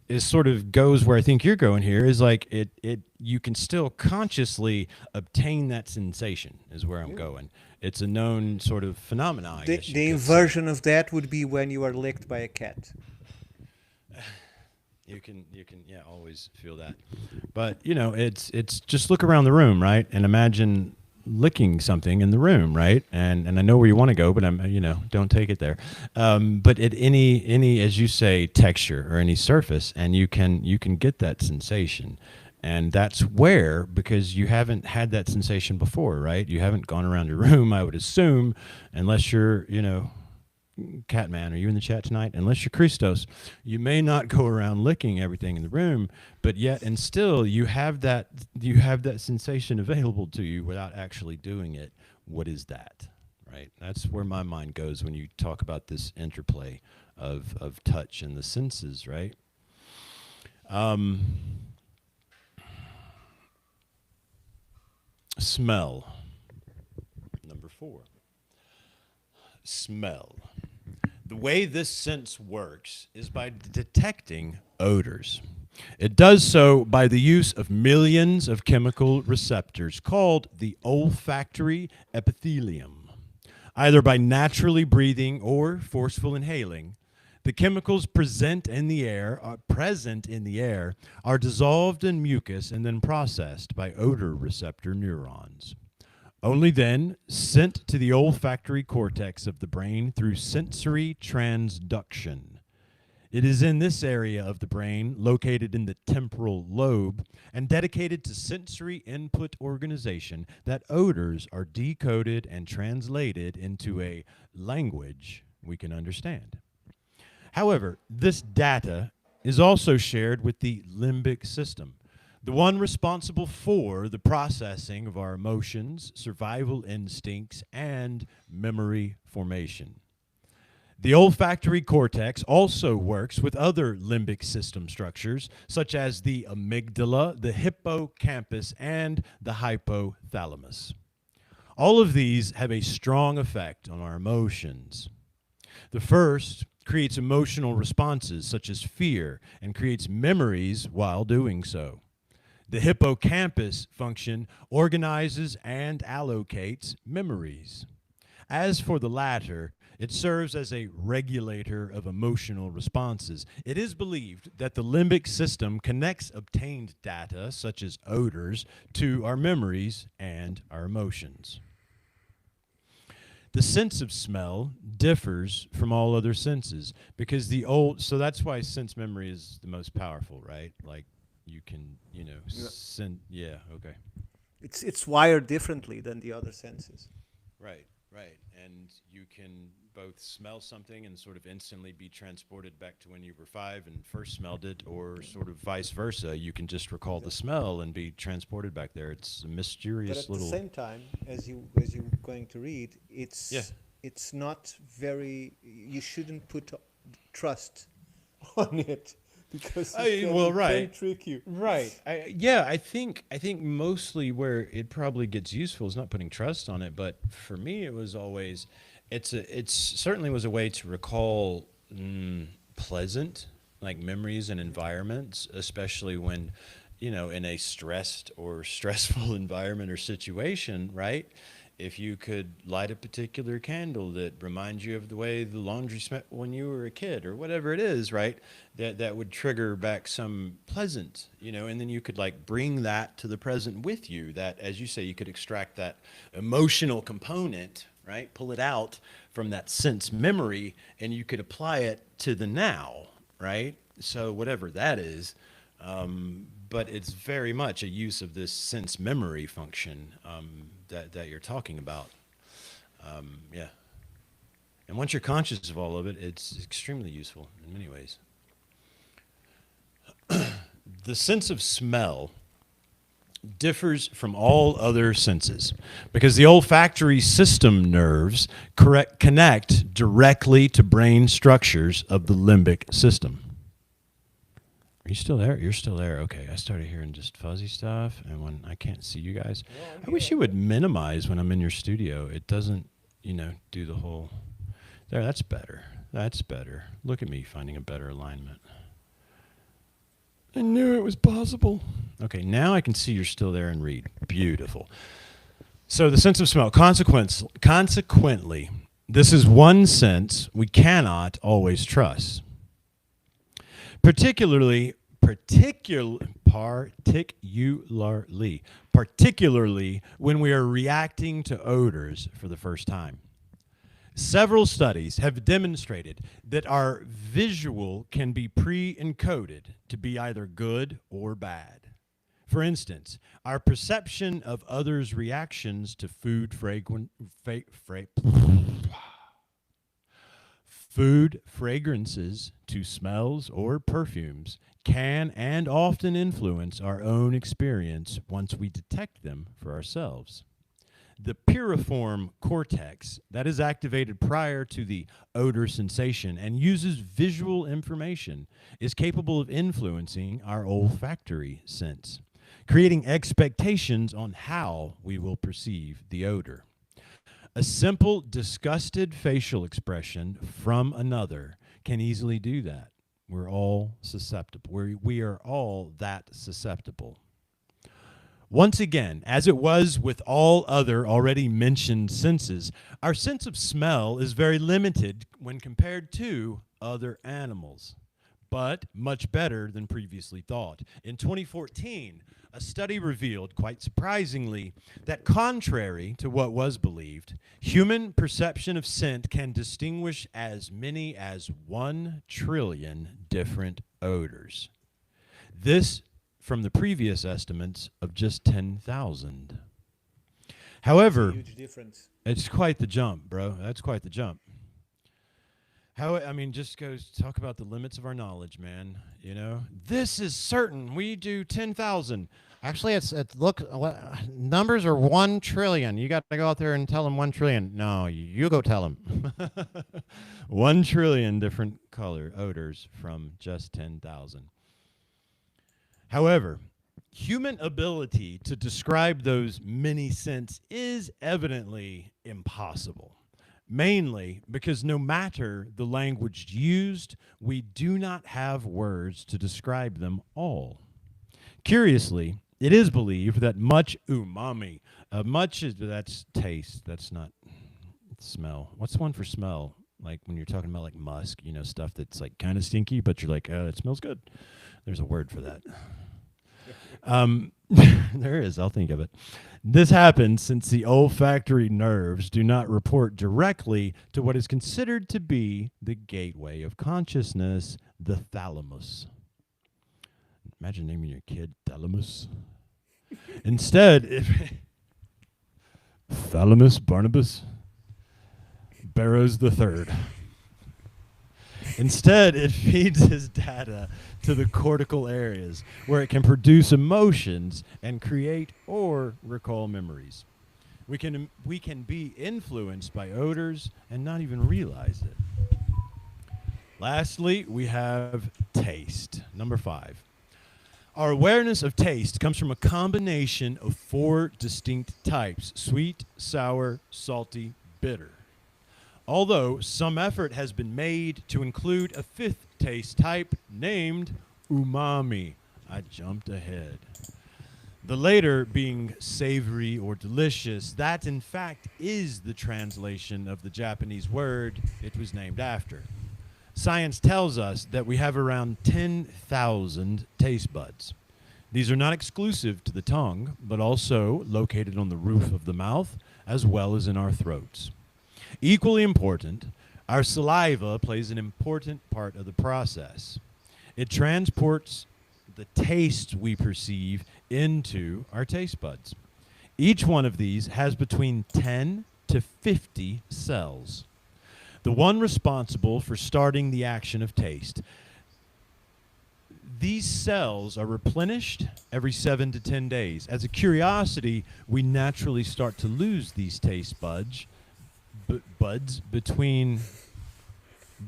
is sort of goes where I think you're going here, is like it you can still consciously obtain that sensation, is where I'm going. It's a known sort of phenomenon. I guess The inversion of that would be when you are licked by a cat. You can always feel that. But it's just look around the room, right? And imagine licking something in the room, right? And I know where you want to go, but I'm don't take it there. But at any as you say, texture or any surface, and you can get that sensation. And that's where, because you haven't had that sensation before, right? You haven't gone around your room, I would assume, unless you're, Catman, are you in the chat tonight? Unless you're Christos, you may not go around licking everything in the room, but yet and still you have that sensation available to you without actually doing it. What is that? Right? That's where my mind goes when you talk about this interplay of touch and the senses, right? Smell. Number 4. Smell. The way this sense works is by detecting odors. It does so by the use of millions of chemical receptors called the olfactory epithelium. Either by naturally breathing or forceful inhaling, the chemicals present in the air are dissolved in mucus and then processed by odor receptor neurons. Only then sent to the olfactory cortex of the brain through sensory transduction. It is in this area of the brain, located in the temporal lobe and dedicated to sensory input organization, that odors are decoded and translated into a language we can understand. However, this data is also shared with the limbic system, the one responsible for the processing of our emotions, survival instincts, and memory formation. The olfactory cortex also works with other limbic system structures, such as the amygdala, the hippocampus, and the hypothalamus. All of these have a strong effect on our emotions. The first creates emotional responses, such as fear, and creates memories while doing so. The hippocampus function organizes and allocates memories. As for the latter, it serves as a regulator of emotional responses. It is believed that the limbic system connects obtained data, such as odors, to our memories and our emotions. The sense of smell differs from all other senses because so that's why sense memory is the most powerful, right? Like, you can, okay. It's wired differently than the other senses. Right, right. And you can both smell something and sort of instantly be transported back to when you were 5 and first smelled it, or sort of vice versa. You can just recall the smell and be transported back there. It's a But mysterious at the little. same time, as you going to read, Yeah. it's not very. You shouldn't put trust on it because Well, it can right. trick you. Right. Yeah, I think mostly where it probably gets useful is not putting trust on it, but for me it was always it's certainly was a way to recall pleasant like memories and environments, especially when in a stressed or stressful environment or situation, right? If you could light a particular candle that reminds you of the way the laundry smelled when you were a kid or whatever it is, right? That would trigger back some pleasant, and then you could like bring that to the present with you. That, as you say, you could extract that emotional component, right? Pull it out from that sense memory and you could apply it to the now, right? So whatever that is, but it's very much a use of this sense memory function that you're talking about. Yeah. And once you're conscious of all of it, it's extremely useful in many ways. The sense of smell differs from all other senses because the olfactory system nerves connect directly to brain structures of the limbic system. Are you still there? You're still there. Okay. I started hearing just fuzzy stuff, and when I can't see you guys, I wish you would minimize when I'm in your studio. It doesn't, do the whole. There, that's better. That's better. Look at me finding a better alignment. I knew it was possible. Okay, now I can see you're still there and read. Beautiful. So the sense of smell. Consequently, this is one sense we cannot always trust. Particularly when we are reacting to odors for the first time. Several studies have demonstrated that our visual can be pre-encoded to be either good or bad. For instance, our perception of others' reactions to food fragrances, to smells or perfumes can and often influence our own experience once we detect them for ourselves. The piriform cortex that is activated prior to the odor sensation and uses visual information is capable of influencing our olfactory sense, creating expectations on how we will perceive the odor. A simple disgusted facial expression from another can easily do that. We're all susceptible. We are all that susceptible. Once again, as it was with all other already mentioned senses, our sense of smell is very limited when compared to other animals, but much better than previously thought. In 2014, a study revealed, quite surprisingly, that contrary to what was believed, human perception of scent can distinguish as many as 1 trillion different odors. This from the previous estimates of just 10,000. However, Huge difference. it's quite the jump, bro. That's quite the jump. Just goes talk about the limits of our knowledge, man. This is certain. We do 10,000. Actually, it's look. Numbers are 1 trillion. You got to go out there and tell them 1 trillion. No, you go tell them. 1 trillion different color odors from just 10,000. However, human ability to describe those many scents is evidently impossible. Mainly because no matter the language used, we do not have words to describe them all. Curiously, it is believed that much umami, that's taste, that's not smell. What's the one for smell? Like when you're talking about like musk, stuff that's like kind of stinky, but you're like, it smells good. There's a word for that. There is, I'll think of it. This happens since the olfactory nerves do not report directly to what is considered to be the gateway of consciousness, the thalamus. Imagine naming your kid Thalamus. Instead, if Thalamus Barnabas Barrows the Third. Instead, it feeds his data to the cortical areas where it can produce emotions and create or recall memories. We can be influenced by odors and not even realize it. Lastly, we have taste, number 5. Our awareness of taste comes from a combination of 4 distinct types: sweet, sour, salty, bitter. Although some effort has been made to include a 5th taste type named umami. I jumped ahead. The later being savory or delicious, that in fact is the translation of the Japanese word it was named after. Science tells us that we have around 10,000 taste buds. These are not exclusive to the tongue, but also located on the roof of the mouth as well as in our throats. Equally important, our saliva plays an important part of the process. It transports the taste we perceive into our taste buds. Each one of these has between 10 to 50 cells. The one responsible for starting the action of taste. These cells are replenished every 7 to 10 days. As a curiosity, we naturally start to lose these taste buds between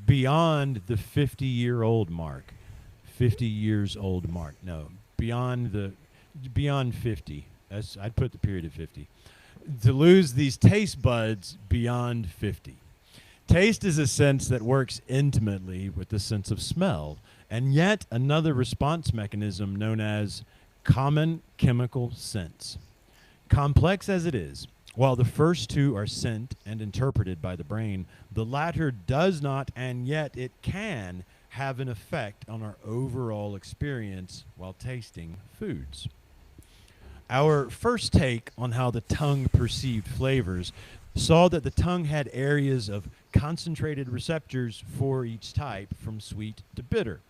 beyond the 50-year-old mark. 50 years old mark. No, beyond 50. I'd put the period at 50. To lose these taste buds beyond 50. Taste is a sense that works intimately with the sense of smell, and yet another response mechanism known as common chemical sense. Complex as it is, while the first 2 are sent and interpreted by the brain, the latter does not, and yet it can have an effect on our overall experience while tasting foods. Our first take on how the tongue perceived flavors saw that the tongue had areas of concentrated receptors for each type, from sweet to bitter.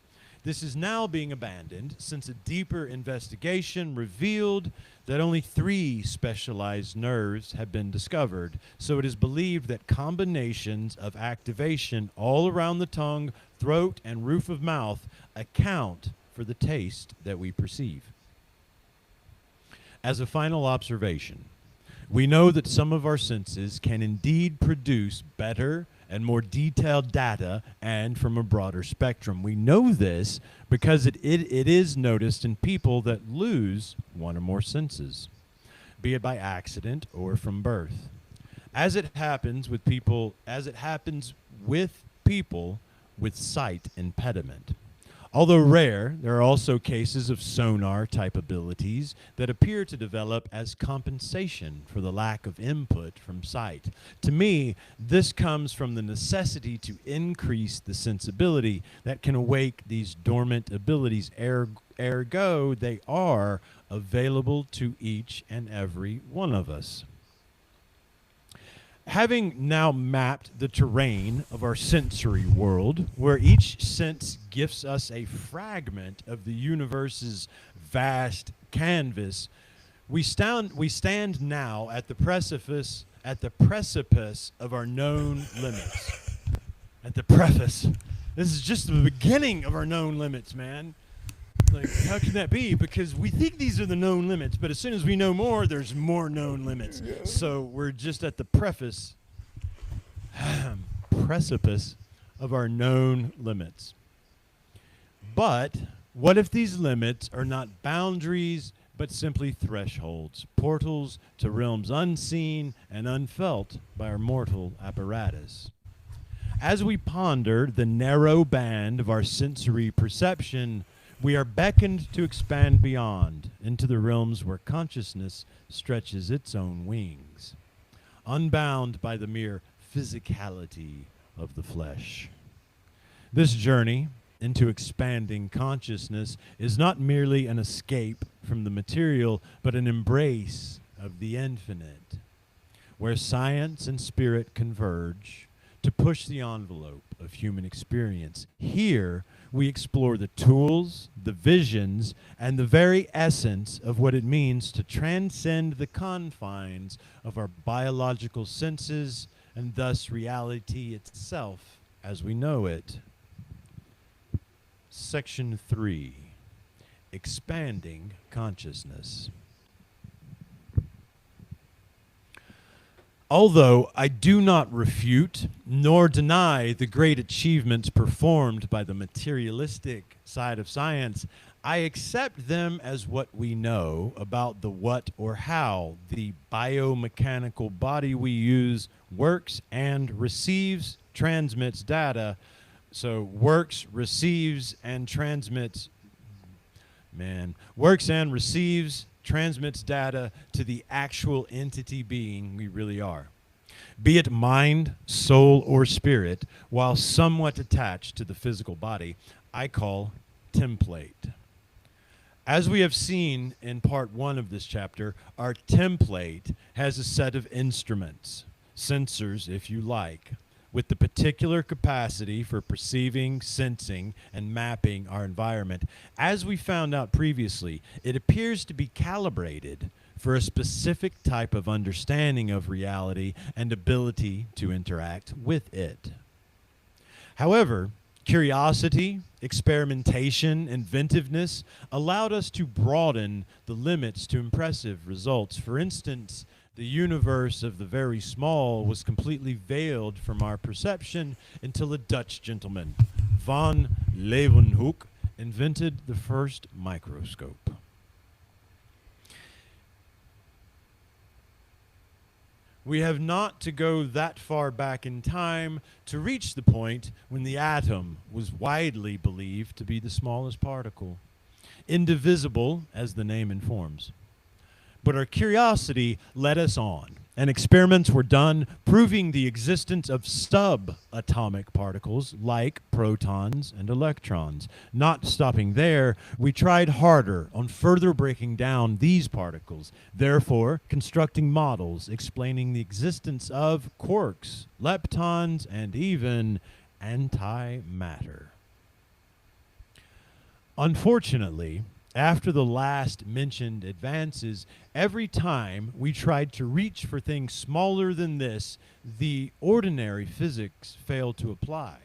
This is now being abandoned since a deeper investigation revealed that only 3 specialized nerves have been discovered, so it is believed that combinations of activation all around the tongue, throat, and roof of mouth account for the taste that we perceive. As a final observation, we know that some of our senses can indeed produce better and more detailed data and from a broader spectrum. We know this because it is noticed in people that lose one or more senses, be it by accident or from birth. As it happens with people with sight impediment. Although rare, there are also cases of sonar-type abilities that appear to develop as compensation for the lack of input from sight. To me, this comes from the necessity to increase the sensibility that can awake these dormant abilities. Ergo, they are available to each and every one of us. Having now mapped the terrain of our sensory world, where each sense gifts us a fragment of the universe's vast canvas, we stand now at the precipice of our known limits. At the preface. This is just the beginning of our known limits, man. Like, how can that be? Because we think these are the known limits, but as soon as we know more, there's more known limits. So we're just at the precipice of our known limits. But what if these limits are not boundaries, but simply thresholds, portals to realms unseen and unfelt by our mortal apparatus? As we ponder the narrow band of our sensory perception, we are beckoned to expand beyond into the realms where consciousness stretches its own wings, unbound by the mere physicality of the flesh. This journey into expanding consciousness is not merely an escape from the material, but an embrace of the infinite, where science and spirit converge to push the envelope of human experience. Here, we explore the tools, the visions, and the very essence of what it means to transcend the confines of our biological senses and thus reality itself as we know it. Section 3, Expanding Consciousness. Although I do not refute nor deny the great achievements performed by the materialistic side of science, I accept them as what we know about the what or how the biomechanical body we use works and receives, transmits data. So works, receives, and transmits, works and receives, transmits data to the actual entity being we really are, be it mind, soul, or spirit, while somewhat attached to the physical body, I call template. As we have seen in part 1 of this chapter, our template has a set of instruments, sensors if you like, with the particular capacity for perceiving, sensing, and mapping our environment. As we found out previously, it appears to be calibrated for a specific type of understanding of reality and ability to interact with it. However, curiosity, experimentation, inventiveness allowed us to broaden the limits to impressive results. For instance, the universe of the very small was completely veiled from our perception until a Dutch gentleman, von Leeuwenhoek, invented the first microscope. We have not to go that far back in time to reach the point when the atom was widely believed to be the smallest particle, indivisible as the name informs. But our curiosity led us on, and experiments were done proving the existence of subatomic particles like protons and electrons. Not stopping there, we tried harder on further breaking down these particles, therefore constructing models explaining the existence of quarks, leptons, and even antimatter. Unfortunately, after the last mentioned advances, every time we tried to reach for things smaller than this, the ordinary physics failed to apply.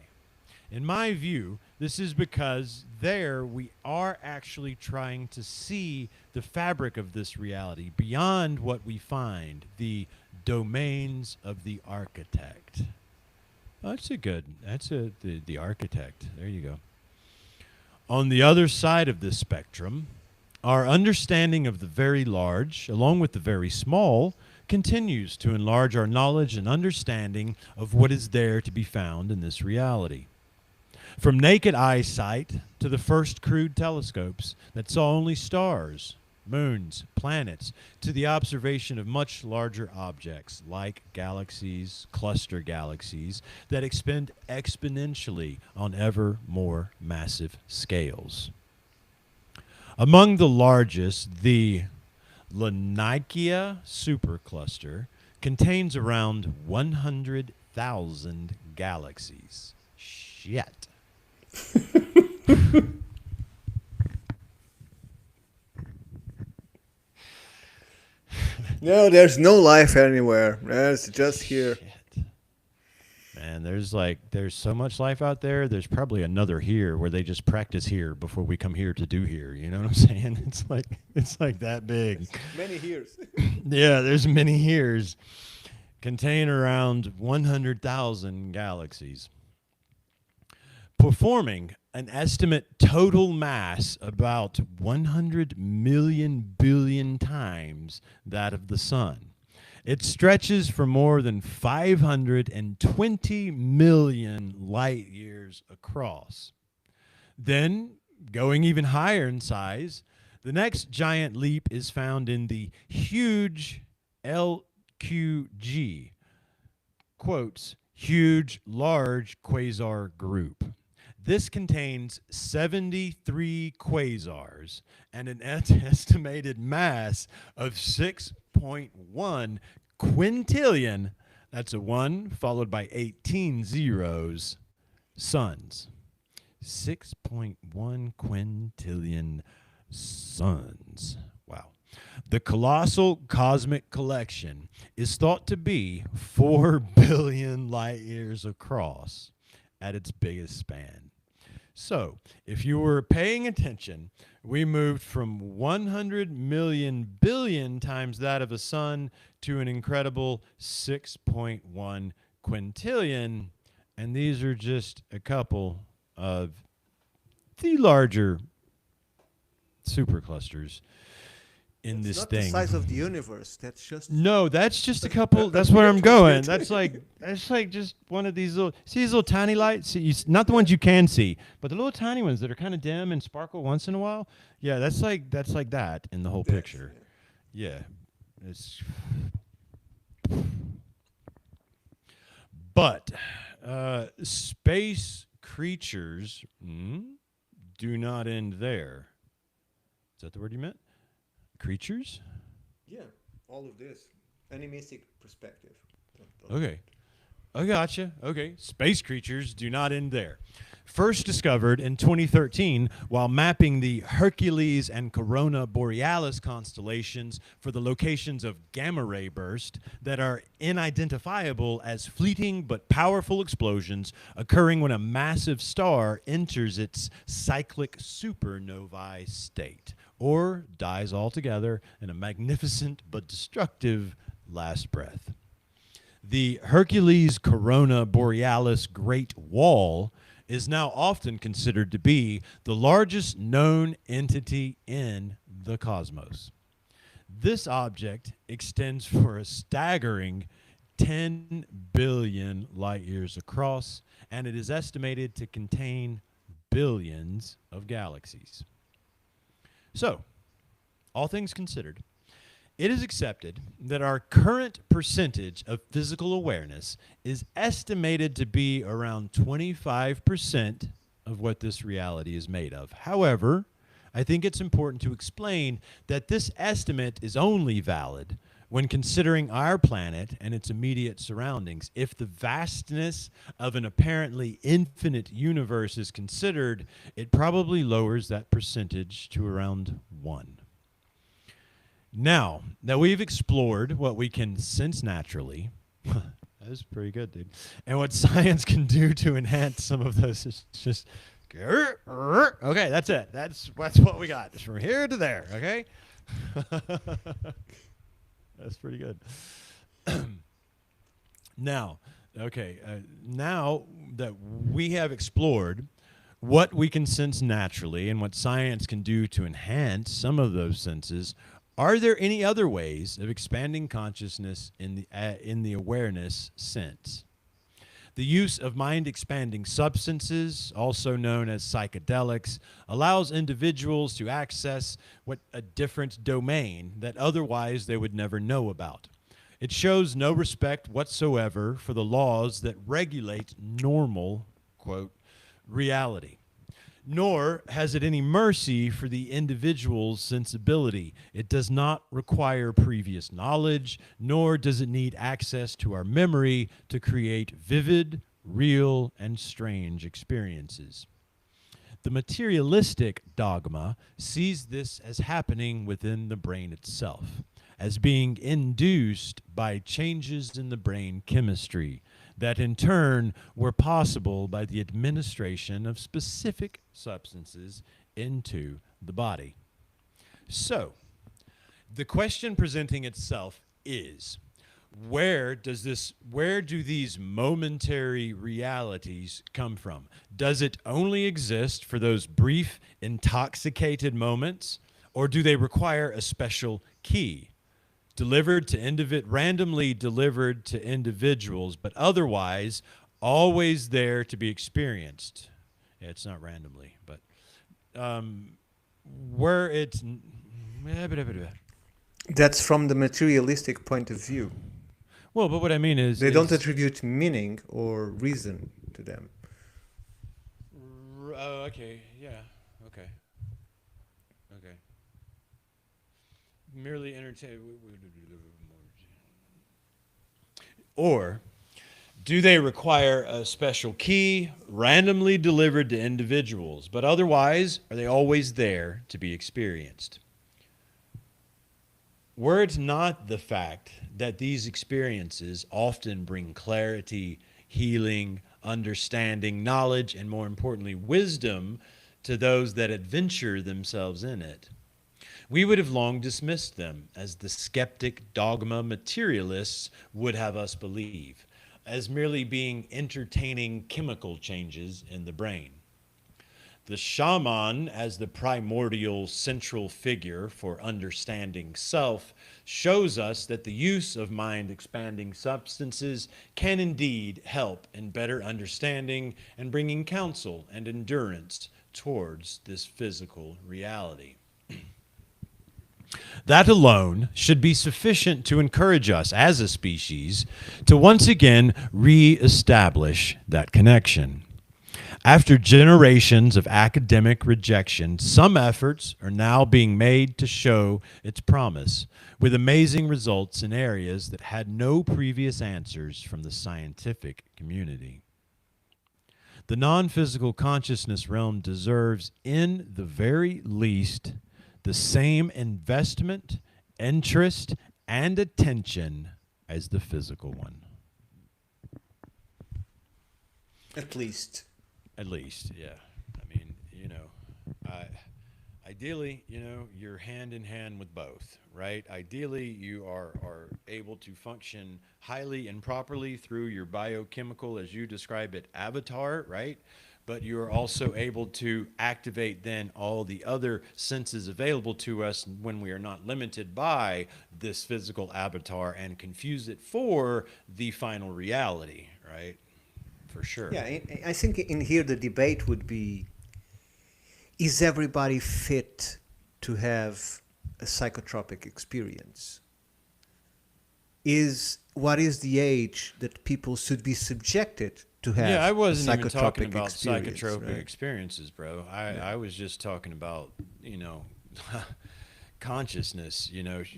In my view, this is because there we are actually trying to see the fabric of this reality beyond what we find, the domains of the architect. Oh, the architect. There you go. On the other side of this spectrum, our understanding of the very large, along with the very small, continues to enlarge our knowledge and understanding of what is there to be found in this reality. From naked eyesight to the first crude telescopes that saw only stars, moons, planets, to the observation of much larger objects like galaxies, cluster galaxies, that expand exponentially on ever more massive scales. Among the largest, the Laniakea supercluster contains around 100,000 galaxies. Shit. No, there's no life anywhere. It's just here. Shit. Man, there's so much life out there. There's probably another here where they just practice here before we come here to do here. You know what I'm saying? It's like that big. Many years. Yeah, there's many heres. Contain around 100,000 galaxies, performing an estimate total mass about 100 million billion times that of the sun. It stretches for more than 520 million light years across. Then, going even higher in size, the next giant leap is found in the huge LQG, quotes, huge, large quasar group. This contains 73 quasars and an estimated mass of 6.1 quintillion, that's a 1 followed by 18 zeros, suns. 6.1 quintillion suns. Wow. The colossal cosmic collection is thought to be 4 billion light years across at its biggest span. So, if you were paying attention, we moved from 100 million billion times that of a sun to an incredible 6.1 quintillion, and these are just a couple of the larger superclusters in It's this not the thing. size of the universe. That's just No, that's just a couple. That's where I'm going. That's like just one of these little. See these little tiny lights. See, not the ones you can see, but the little tiny ones that are kind of dim and sparkle once in a while. Yeah, that's like that in the whole picture. Yeah, it's. But space creatures do not end there. Is that the word you meant? Creatures? yeah, all of this animistic perspective. Okay. I gotcha. Okay. Space creatures do not end there. First discovered in 2013 while mapping the Hercules and Corona Borealis constellations for the locations of gamma ray bursts that are unidentifiable as fleeting but powerful explosions occurring when a massive star enters its cyclic supernovae state or dies altogether in a magnificent but destructive last breath. The Hercules Corona Borealis Great Wall is now often considered to be the largest known entity in the cosmos. This object extends for a staggering 10 billion light years across, and it is estimated to contain billions of galaxies. So, all things considered, it is accepted that our current percentage of physical awareness is estimated to be around 25% of what this reality is made of. However, I think it's important to explain that this estimate is only valid when considering our planet and its immediate surroundings. If the vastness of an apparently infinite universe is considered, it probably lowers that percentage to around 1. Now that we've explored what we can sense naturally, that is pretty good, dude, and what science can do to enhance some of those, it's just, okay, that's it. That's what we got. Just from here to there, okay? That's pretty good. Now, okay, now that we have explored what we can sense naturally and what science can do to enhance some of those senses, are there any other ways of expanding consciousness in the awareness sense? The use of mind-expanding substances, also known as psychedelics, allows individuals to access a different domain that otherwise they would never know about. It shows no respect whatsoever for the laws that regulate normal, quote, reality. Nor has it any mercy for the individual's sensibility. It does not require previous knowledge, nor does it need access to our memory to create vivid, real, and strange experiences. The materialistic dogma sees this as happening within the brain itself, as being induced by changes in the brain chemistry that in turn were possible by the administration of specific substances into the body. So, the question presenting itself is, where do these momentary realities come from? Does it only exist for those brief, intoxicated moments, or do they require a special key? Randomly delivered to individuals, but otherwise always there to be experienced. Yeah, it's not randomly, but where it's That's from the materialistic point of view. well, but what I mean is They don't attribute meaning or reason to them. Oh, okay, yeah, okay. Merely entertain. Or Do they require a special key randomly delivered to individuals, but otherwise, are they always there to be experienced? Were it not the fact that these experiences often bring clarity, healing, understanding, knowledge, and more importantly, wisdom to those that adventure themselves in it, we would have long dismissed them as the skeptic dogma materialists would have us believe, as merely being entertaining chemical changes in the brain. The shaman, as the primordial central figure for understanding self, shows us that the use of mind expanding substances can indeed help in better understanding and bringing counsel and endurance towards this physical reality. That alone should be sufficient to encourage us as a species to once again re-establish that connection. After generations of academic rejection, some efforts are now being made to show its promise, with amazing results in areas that had no previous answers from the scientific community. The non-physical consciousness realm deserves, in the very least, the same investment, interest, and attention as the physical one. At least. At least, yeah. I mean, ideally, you're hand in hand with both, right? Ideally, you are able to function highly and properly through your biochemical, as you describe it, avatar, right? But you're also able to activate then all the other senses available to us when we are not limited by this physical avatar and confuse it for the final reality, right? For sure. Yeah, I think in here the debate would be, is everybody fit to have a psychotropic experience? What is the age that people should be subjected to have? Yeah, I wasn't even psychotropic talking about experience, psychotropic right? experiences, bro. I was just talking about, consciousness.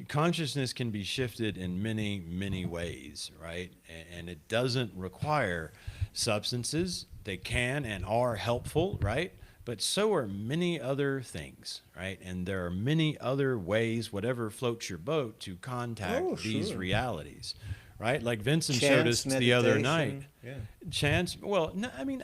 Consciousness can be shifted in many, many ways, right? And it doesn't require substances. They can and are helpful, right? But so are many other things, right? And there are many other ways, whatever floats your boat, to contact these sure. realities, right? Like Vincent Chance, showed us the other night. meditation, yeah. Chance, well, no, I mean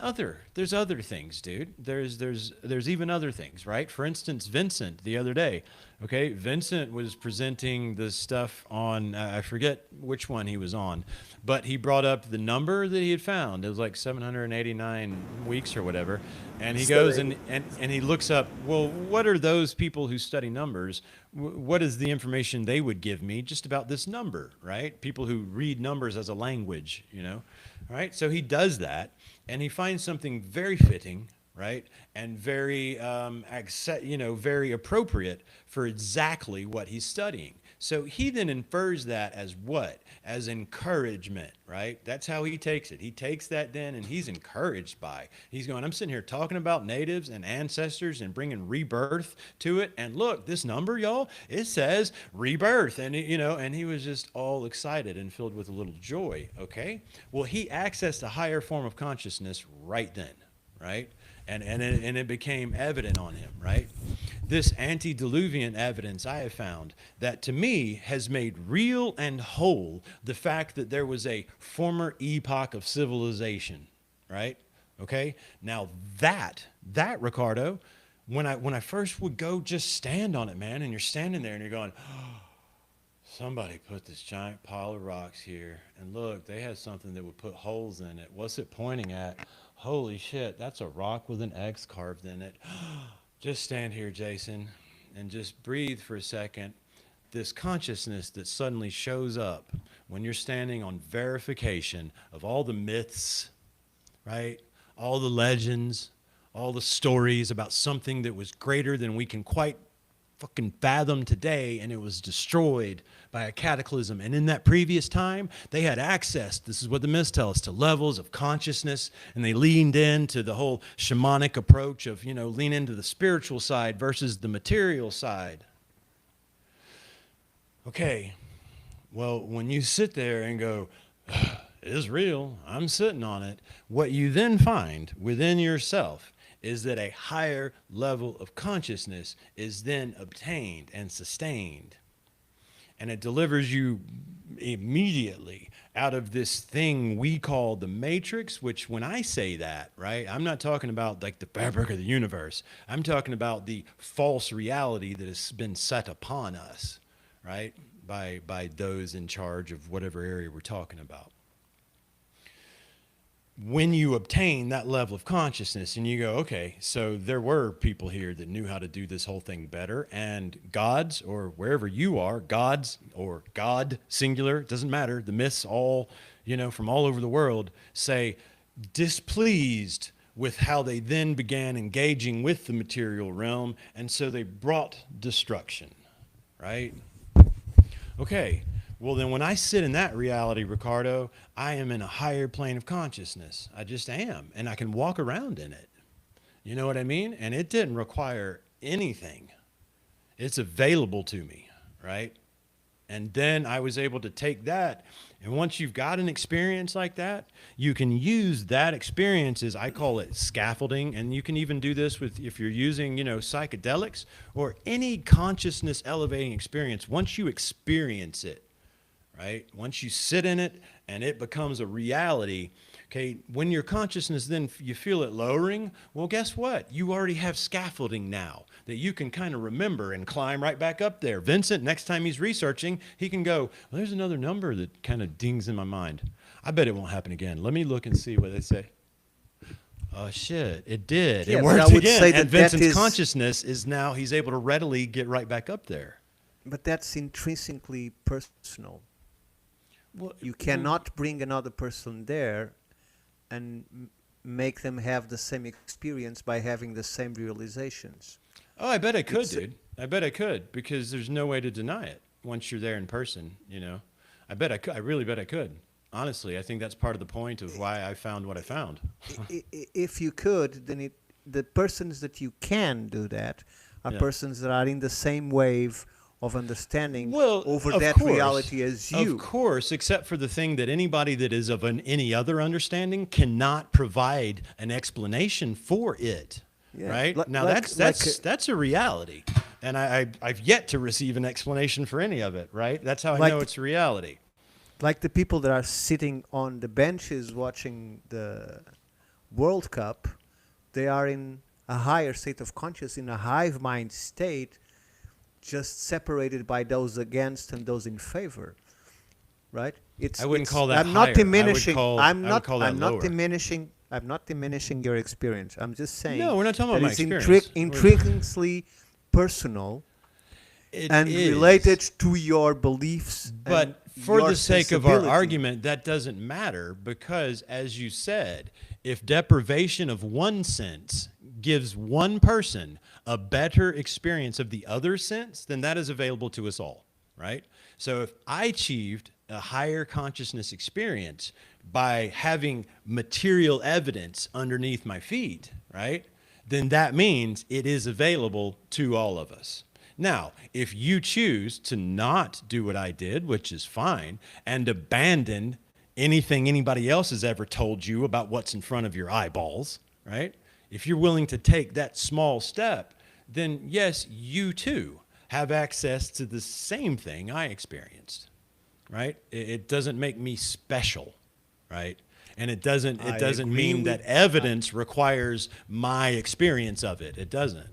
there's other things, dude. There's even other things, right? For instance, Vincent the other day, okay? Vincent was presenting the stuff on, I forget which one he was on, but he brought up the number that he had found. It was like 789 weeks or whatever. And he goes and he looks up, well, what are those people who study numbers? What is the information they would give me just about this number, right? People who read numbers as a language, right? So he does that, and he finds something very fitting, right, and very, very appropriate for exactly what he's studying. So he then infers that as what? As encouragement, right? That's how he takes it. He takes that then, and he's encouraged by. He's going, I'm sitting here talking about natives and ancestors and bringing rebirth to it. And look, this number, y'all, it says rebirth. And, and he was just all excited and filled with a little joy, okay? Well, he accessed a higher form of consciousness right then, right? And it became evident on him, right? This antediluvian evidence I have found that to me has made real and whole the fact that there was a former epoch of civilization, right? Okay? Now that Ricardo, when I first would go just stand on it, man, and you're standing there and you're going, oh, somebody put this giant pile of rocks here, and look, they had something that would put holes in it. What's it pointing at? Holy shit, that's a rock with an X carved in it. Just stand here, Jason, and just breathe for a second. This consciousness that suddenly shows up when you're standing on verification of all the myths, right? All the legends, all the stories about something that was greater than we can quite fucking fathom today, and it was destroyed by a cataclysm. And in that previous time, they had access, this is what the myths tell us, to levels of consciousness, and they leaned into the whole shamanic approach of, lean into the spiritual side versus the material side. Okay, well, when you sit there and go, is real. I'm sitting on it. What you then find within yourself is that a higher level of consciousness is then obtained and sustained. And it delivers you immediately out of this thing we call the matrix, which when I say that, right, I'm not talking about like the fabric of the universe. I'm talking about the false reality that has been set upon us, right, by those in charge of whatever area we're talking about. When you obtain that level of consciousness and you go, okay, so there were people here that knew how to do this whole thing better, and gods, or wherever you are, gods or God singular, doesn't matter, the myths all, from all over the world say displeased with how they then began engaging with the material realm, and so they brought destruction, right? Okay, well then when I sit in that reality, Ricardo, I am in a higher plane of consciousness. I just am, and I can walk around in it. You know what I mean? And it didn't require anything. It's available to me, right? And then I was able to take that, and once you've got an experience like that, you can use that experience as, I call it, scaffolding, and you can even do this with, if you're using, psychedelics or any consciousness elevating experience. Once you experience it, right? Once you sit in it and it becomes a reality, okay, when your consciousness then you feel it lowering, well, guess what? You already have scaffolding now that you can kind of remember and climb right back up there. Vincent, next time he's researching, he can go, well, there's another number that kind of dings in my mind. I bet it won't happen again. Let me look and see what they say. Oh, shit, it did. Yeah, it but I worked would again. say that And Vincent's that is- consciousness is now, he's able to readily get right back up there. But that's intrinsically personal. Well, You cannot bring another person there and make them have the same experience by having the same realizations. Oh, I bet I could, It's- dude. I bet I could, because there's no way to deny it once you're there in person, I bet I could. I really bet I could. Honestly, I think that's part of the point of why I found what I found. If you could, then the persons that you can do that are Yeah. persons that are in the same wave of understanding Well, over of that course. reality as you. Of course, except for the thing that anybody that is of any other understanding cannot provide an explanation for it. Yeah. Right? Now Like that's a reality. And I've yet to receive an explanation for any of it, right? That's how I Like- know it's a reality. Like the people that are sitting on the benches watching the World Cup, they are in a higher state of consciousness, in a hive mind state, just separated by those against and those in favor, right? I wouldn't call that I'm not higher. diminishing. I would call that I'm not lower. diminishing. I'm not diminishing your experience. I'm just saying. No, we're not talking about that my it's experience. intrinsically personal It and is. related to your beliefs. But and for your the sake of our sensibility. argument, that doesn't matter because, as you said, if deprivation of one sense gives one person a better experience of the other sense, then that is available to us all, right? So if I achieved a higher consciousness experience by having material evidence underneath my feet, right, then that means it is available to all of us. Now, if you choose to not do what I did, which is fine, and abandon anything anybody else has ever told you about what's in front of your eyeballs, right? If you're willing to take that small step, then yes, you too have access to the same thing I experienced, right? It doesn't make me special, right? And it doesn't agree mean with- that evidence requires my experience of it. It doesn't.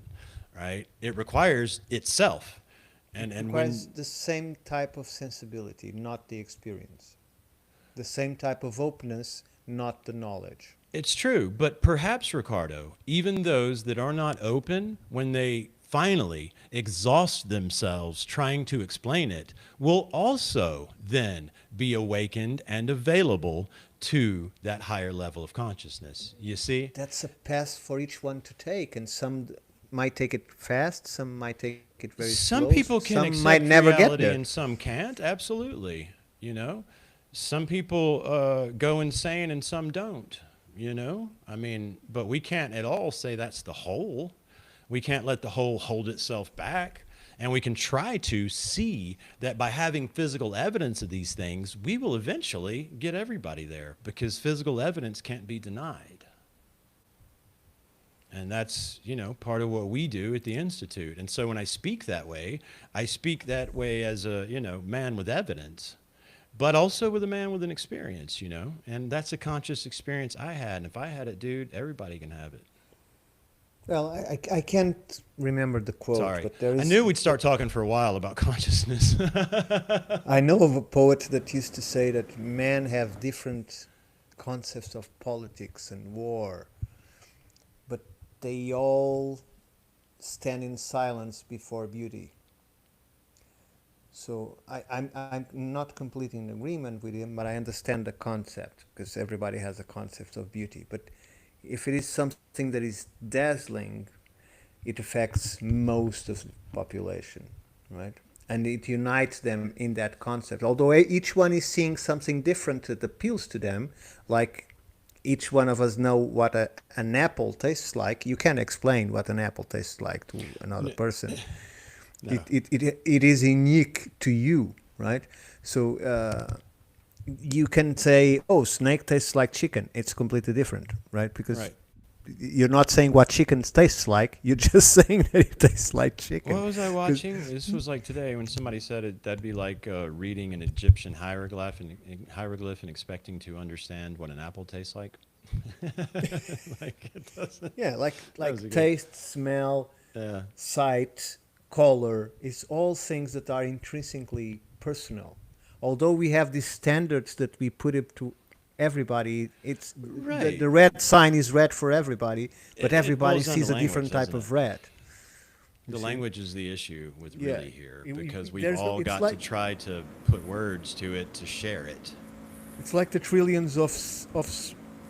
Right? It requires itself. And requires when the same type of sensibility, not the experience. The same type of openness, not the knowledge. it's true, but perhaps, Ricardo, even those that are not open, when they finally exhaust themselves trying to explain it, will also then be awakened and available to that higher level of consciousness. You see? That's a path for each one to take, and some might take it fast, some might take it very Some slow, people can some accept might never get reality there. and some can't. Absolutely. Some people go insane and some don't. I mean, but we can't at all say that's the whole. We can't let the whole hold itself back. And we can try to see that by having physical evidence of these things, we will eventually get everybody there because physical evidence can't be denied. And that's, part of what we do at the Institute. And so when I speak that way, I speak that way as a, man with evidence, but also with a man with an experience, and that's a conscious experience I had. And if I had it, dude, everybody can have it. Well, I can't remember the quote, Sorry. but there is. I knew we'd start talking for a while about consciousness. I know of a poet that used to say that men have different concepts of politics and war, but they all stand in silence before beauty. So I'm not completely in agreement with him, but I understand the concept because everybody has a concept of beauty. But if it is something that is dazzling, it affects most of the population, right? And it unites them in that concept. Although each one is seeing something different that appeals to them, like each one of us know what an apple tastes like. You can't explain what an apple tastes like to another person. No. It is unique to you, right? So you can say, oh, snake tastes like chicken. It's completely different, right? Because you're not saying what chicken tastes like. You're just saying that it tastes like chicken. What was I watching? This was like today when somebody said it. That'd be like reading an Egyptian hieroglyph and expecting to understand what an apple tastes like. Like it doesn't. Yeah, like taste, smell, sight, color. It's all things that are intrinsically personal. Although we have these standards that we put it to everybody, it's the red sign is red for everybody, but everybody sees a different type of red. The language is the issue with really here because we've all got to try to put words to it to share it. It's like the trillions of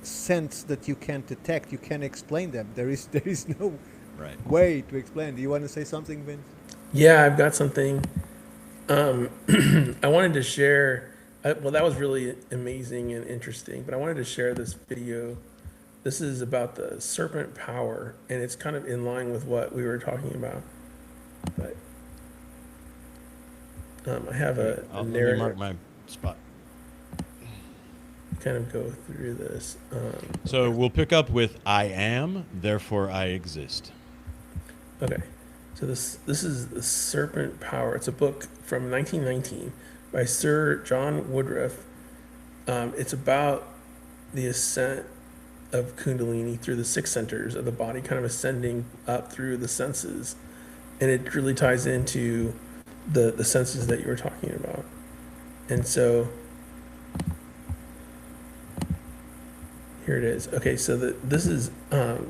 scents that you can't detect. You can't explain them. There is no way to explain. Do you want to say something, Vince? Yeah, I've got something. I wanted to share. Well, that was really amazing and interesting, but I wanted to share this video. This is about the serpent power, and it's kind of in line with what we were talking about. But I have a narrative. Let me mark my spot. Kind of go through this. So we'll pick up with I am, therefore I exist. Okay. So this is The Serpent Power. It's a book from 1919 by Sir John Woodruff. It's about the ascent of Kundalini through the 6 centers of the body, kind of ascending up through the senses. And it really ties into the senses that you were talking about. And so here it is. Okay, so this is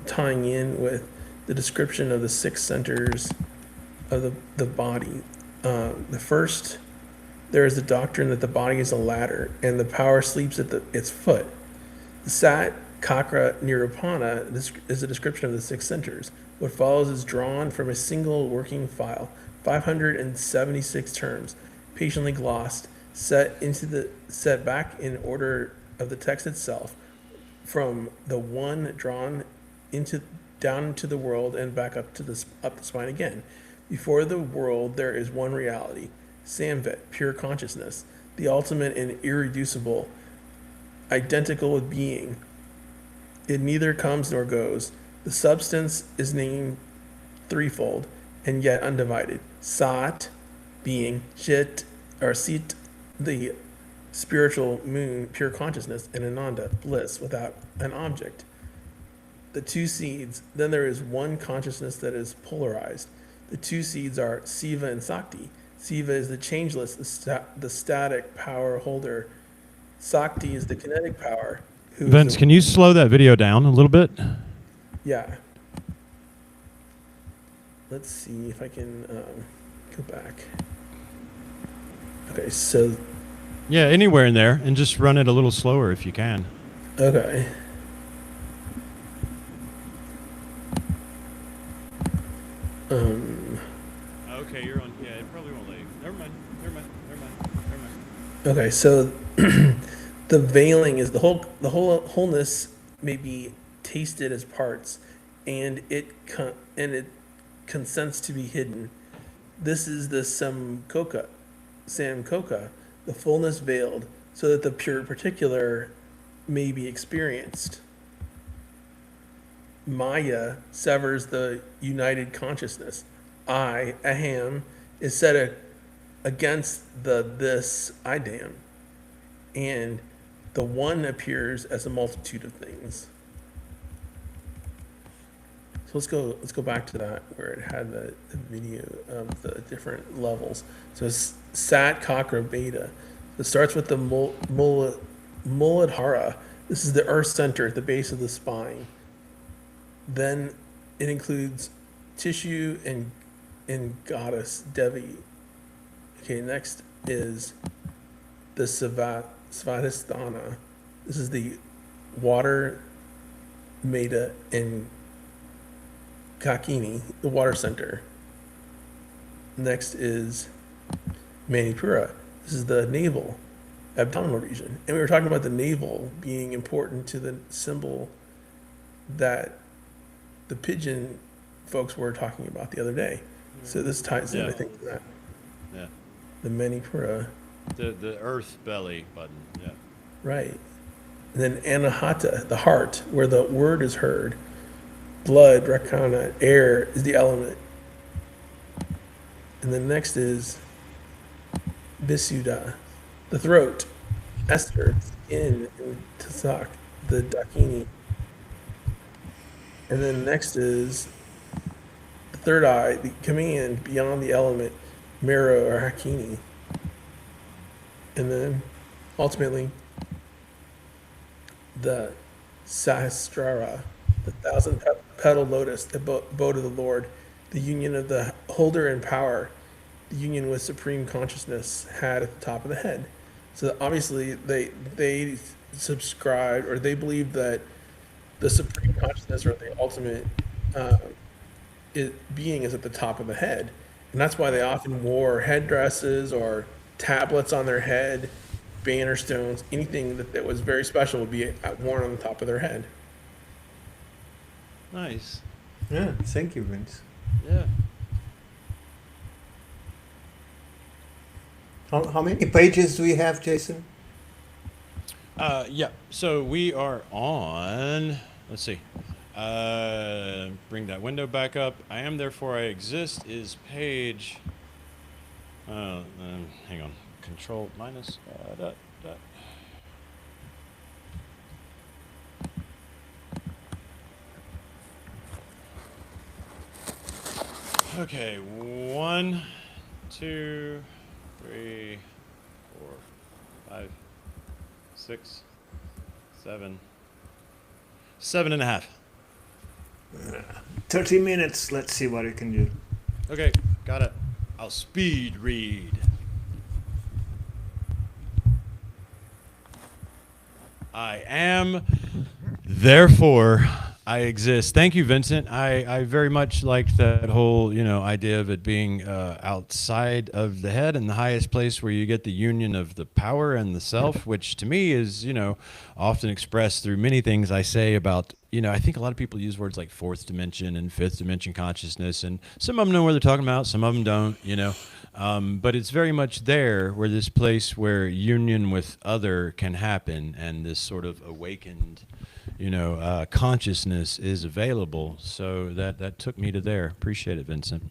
tying in with the description of the 6 centers of the body. The first, there is the doctrine that the body is a ladder and the power sleeps at its foot. The Sat Kakra Nirupana is a description of the 6 centers. What follows is drawn from a single working file, 576 terms, patiently glossed, set back in order of the text itself, from the one drawn down into the world and back up the spine again. Before the world, there is one reality, Samvit, pure consciousness, the ultimate and irreducible, identical with being. It neither comes nor goes. The substance is named threefold and yet undivided. Sat, being, Chit, or Sit, the spiritual moon, pure consciousness, and Ananda, bliss without an object. The 2 seeds, then there is one consciousness that is polarized. The 2 seeds are Siva and Sakti. Siva is the changeless, the static power holder. Sakti is the kinetic power. Vince, can you slow that video down a little bit? Yeah. Let's see if I can go back. Okay, so. Yeah, anywhere in there, and just run it a little slower if you can. Okay. Okay, you're on. Yeah, it probably won't let you. Never mind. Okay, so the veiling is the wholeness may be tasted as parts, and it consents to be hidden. This is the Samkoka, the fullness veiled, so that the pure particular may be experienced. Maya severs the united consciousness. I, aham, is set against the this, I damn. And the one appears as a multitude of things. So let's go back to that where it had the video of the different levels. So it's Sat Kakra Beta. It starts with the Muladhara. This is the earth center at the base of the spine. Then it includes tissue and goddess Devi. Okay, next is the Svadhisthana. This is the water Meda and Kakini, the water center. Next is Manipura. This is the navel, abdominal region. And we were talking about the navel being important to the symbol that the pigeon folks were talking about the other day. So this ties in, I think, to that. Yeah. The Manipura. The earth belly button. Yeah. Right. And then Anahata, the heart, where the word is heard. Blood, Rakana, air is the element. And then next is Visuddha, the throat. Esther, skin, and Tasak, the Dakini. And then next is the third eye, the command beyond the element, Mero or Hakini. And then ultimately the Sahasrara, the thousand petal lotus, the abode of the Lord, the union of the holder and power, the union with supreme consciousness had at the top of the head. So obviously they subscribed, or they believed that the supreme consciousness, or the ultimate being, is at the top of the head. And that's why they often wore headdresses or tablets on their head, banner stones, anything that was very special would be worn on the top of their head. Nice. Yeah, thank you, Vince. Yeah. How many pages do we have, Jason? Yeah. So we are on. Let's see. Bring that window back up. I am, therefore I exist is page. Hang on. Control minus. Dot. Okay. 1, 2, 3, 4, 5, 6, 7. 7.5. 30 minutes. Let's see what you can do. Okay, got it. I'll speed read. I am, therefore I exist. Thank you, Vincent. I very much liked that whole, idea of it being outside of the head and the highest place where you get the union of the power and the self, which to me is, often expressed through many things I say about, I think a lot of people use words like fourth dimension and fifth dimension consciousness, and some of them know what they're talking about, some of them don't, but it's very much there where this place where union with other can happen and this sort of awakened consciousness is available. So that took me to there. Appreciate it, Vincent.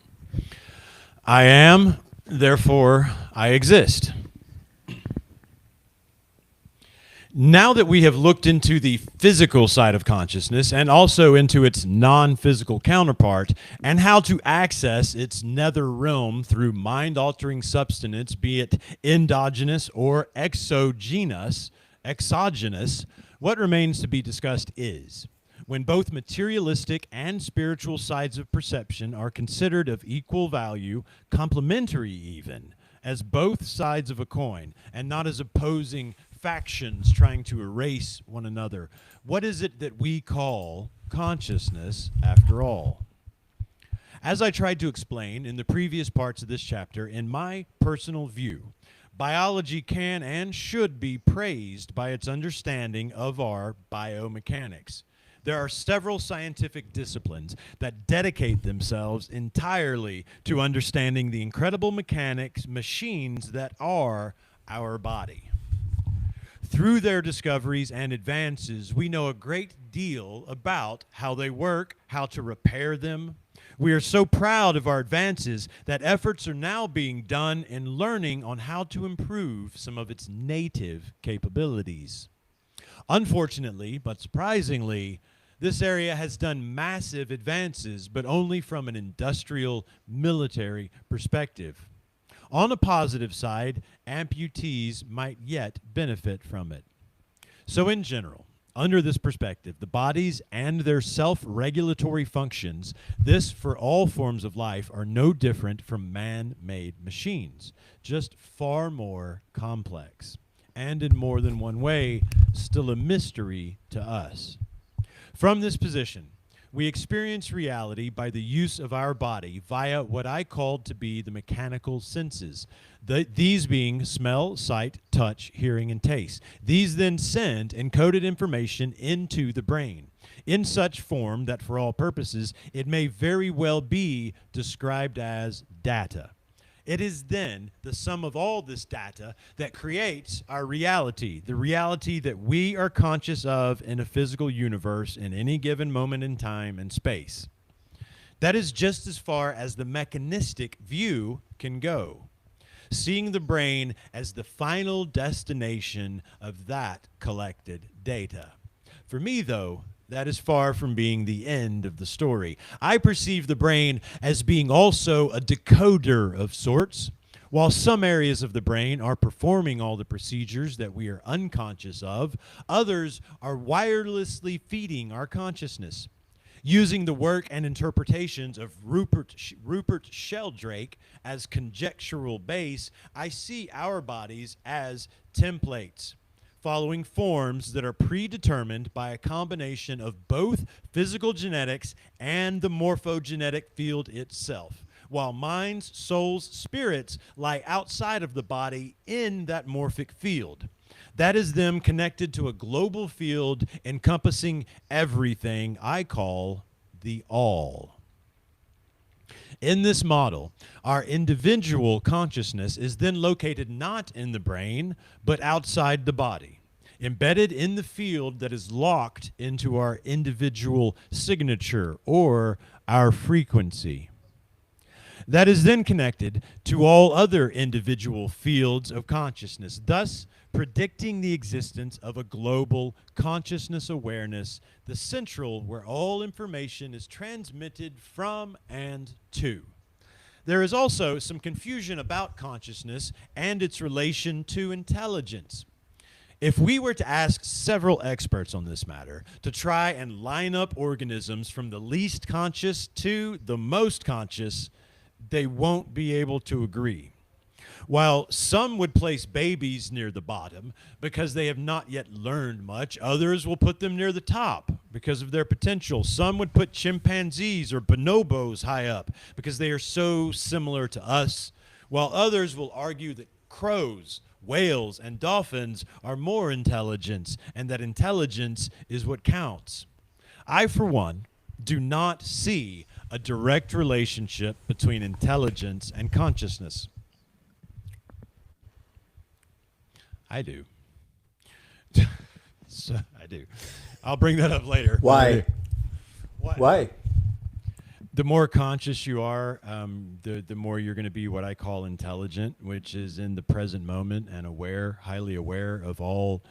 I am, therefore I exist. Now that we have looked into the physical side of consciousness and also into its non-physical counterpart and how to access its nether realm through mind-altering substance, be it endogenous or exogenous, what remains to be discussed is, when both materialistic and spiritual sides of perception are considered of equal value, complementary even, as both sides of a coin, and not as opposing factions trying to erase one another, what is it that we call consciousness after all? As I tried to explain in the previous parts of this chapter, in my personal view, biology can and should be praised by its understanding of our biomechanics. There are several scientific disciplines that dedicate themselves entirely to understanding the incredible mechanics machines that are our body. Through their discoveries and advances, we know a great deal about how they work, how to repair them. We are so proud of our advances that efforts are now being done in learning on how to improve some of its native capabilities. Unfortunately, but surprisingly, this area has done massive advances, but only from an industrial military perspective. On a positive side, amputees might yet benefit from it. So, in general, under this perspective, the bodies and their self regulatory functions, this for all forms of life, are no different from man made machines, just far more complex. And in more than one way, still a mystery to us. From this position, we experience reality by the use of our body via what I called to be the mechanical senses, these being smell, sight, touch, hearing, and taste. These then send encoded information into the brain in such form that for all purposes it may very well be described as data. It is then the sum of all this data that creates our reality, the reality that we are conscious of in a physical universe in any given moment in time and space. That is just as far as the mechanistic view can go, seeing the brain as the final destination of that collected data. For me, though, that is far from being the end of the story. I perceive the brain as being also a decoder of sorts. While some areas of the brain are performing all the procedures that we are unconscious of, others are wirelessly feeding our consciousness. Using the work and interpretations of Rupert Sheldrake as conjectural base, I see our bodies as templates, following forms that are predetermined by a combination of both physical genetics and the morphogenetic field itself, while minds, souls, spirits lie outside of the body in that morphic field. That is them connected to a global field encompassing everything I call the all. In this model, our individual consciousness is then located not in the brain, but outside the body, embedded in the field that is locked into our individual signature or our frequency. That is then connected to all other individual fields of consciousness, thus predicting the existence of a global consciousness awareness, the central where all information is transmitted from and to. There is also some confusion about consciousness and its relation to intelligence. If we were to ask several experts on this matter to try and line up organisms from the least conscious to the most conscious, they won't be able to agree. While some would place babies near the bottom because they have not yet learned much, others will put them near the top because of their potential. Some would put chimpanzees or bonobos high up because they are so similar to us, while others will argue that crows, whales, and dolphins are more intelligent and that intelligence is what counts. I, for one, do not see a direct relationship between intelligence and consciousness. I do. So, I do. I'll bring that up later. Why? What? Why? The more conscious you are, the more you're going to be what I call intelligent, which is in the present moment and aware, highly aware of all,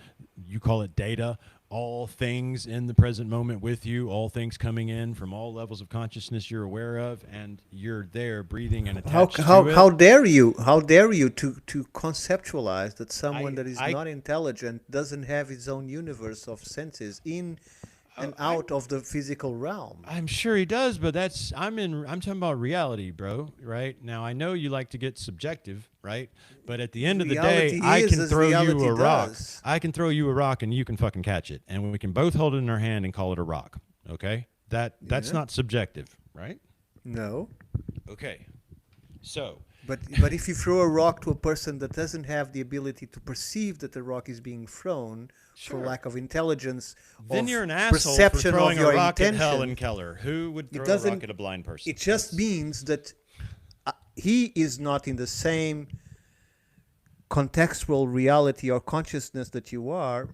you call it data, all things in the present moment with you, all things coming in from all levels of consciousness you're aware of, and you're there breathing and attached to it. How dare you to conceptualize that someone that is I- not intelligent doesn't have his own universe of senses in and out of the physical realm? I'm sure he does, but I'm talking about reality, bro, right? Now, I know you like to get subjective, right? But at the end of the day, Reality I is can as throw you reality a rock. does. I can throw you a rock and you can fucking catch it. And we can both hold it in our hand and call it a rock, okay? That's Yeah. not subjective, right? No. Okay. So, But if you throw a rock to a person that doesn't have the ability to perceive that the rock is being thrown for sure. lack of intelligence, Then of you're an asshole for perception of throwing a your rock at Helen intention, Keller. Who would it throw a rock doesn't. at a blind person? It just means that he is not in the same contextual reality or consciousness that you are,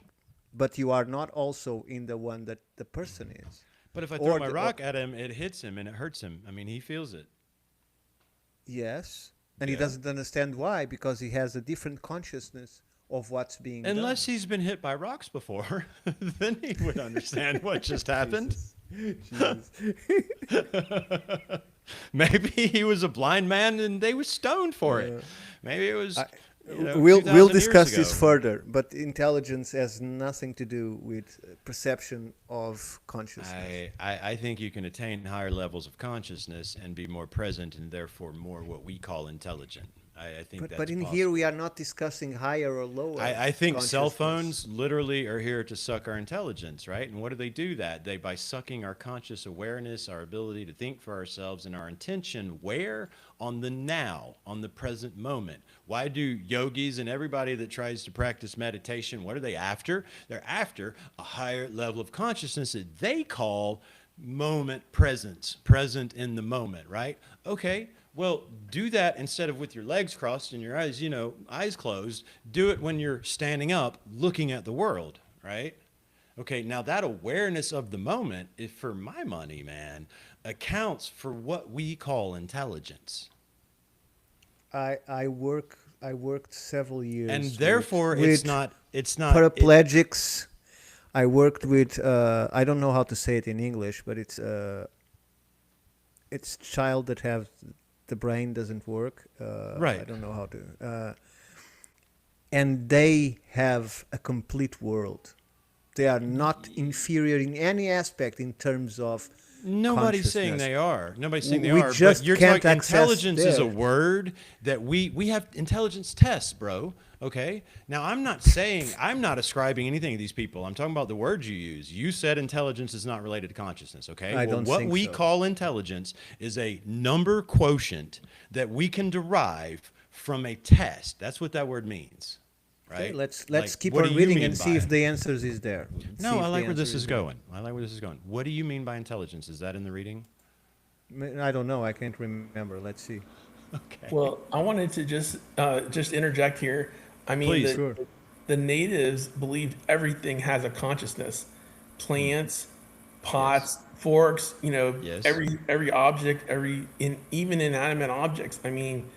but you are not also in the one that the person is. But if I throw Or, my the, or rock at him, it hits him and it hurts him. I mean, he feels it. yes, and he Yeah. doesn't understand why, because he has a different consciousness of what's being Unless done. he's been hit by rocks before, then he would understand what just happened. Jesus. Maybe he was a blind man and they was stoned for it. Maybe it was, We'll 2,000 discuss years this ago. further, but intelligence has nothing to do with perception of consciousness. I think you can attain higher levels of consciousness and be more present and therefore more what we call intelligent. I think But that's but in possible. here we are not discussing higher or lower. I think cell consciousness. phones literally are here to suck our intelligence, right? And what do they do that? They by sucking our conscious awareness, our ability to think for ourselves and our intention where? On the now, on the present moment. Why do yogis and everybody that tries to practice meditation, what are they after? They're after a higher level of consciousness that they call moment presence, present in the moment, right? Okay, well, do that instead of with your legs crossed and your eyes, eyes closed. Do it when you're standing up looking at the world, right? Okay, now that awareness of the moment, if for my money, man, accounts for what we call intelligence. I worked several years And therefore with it's not paraplegics. I worked with I don't know how to say it in English, but it's child that have the brain doesn't work. I right. don't know how to. And they have a complete world. They are not inferior in any aspect in terms of Nobody's saying consciousness. they are. Nobody's saying they We are. just But you're can't talking access intelligence is a there. word that we have intelligence tests, bro. Okay. Now I'm not saying I'm not ascribing anything to these people. I'm talking about the words you use. You said intelligence is not related to consciousness. Okay. I Well, don't what think we so. call intelligence is a number quotient that we can derive from a test. That's what that word means. Okay, Right? let's Like, keep what on do you reading mean and see by if it? the answers is there. No, See I if the like where answer this is there. going. I like where this is going. What do you mean by intelligence? Is that in the reading? I don't know. I can't remember. Let's see. Okay. Well, I wanted to just interject here. I mean, Please. Sure. the natives believed everything has a consciousness. Plants, Yes. pots, forks, Yes. every object, even inanimate objects. I mean,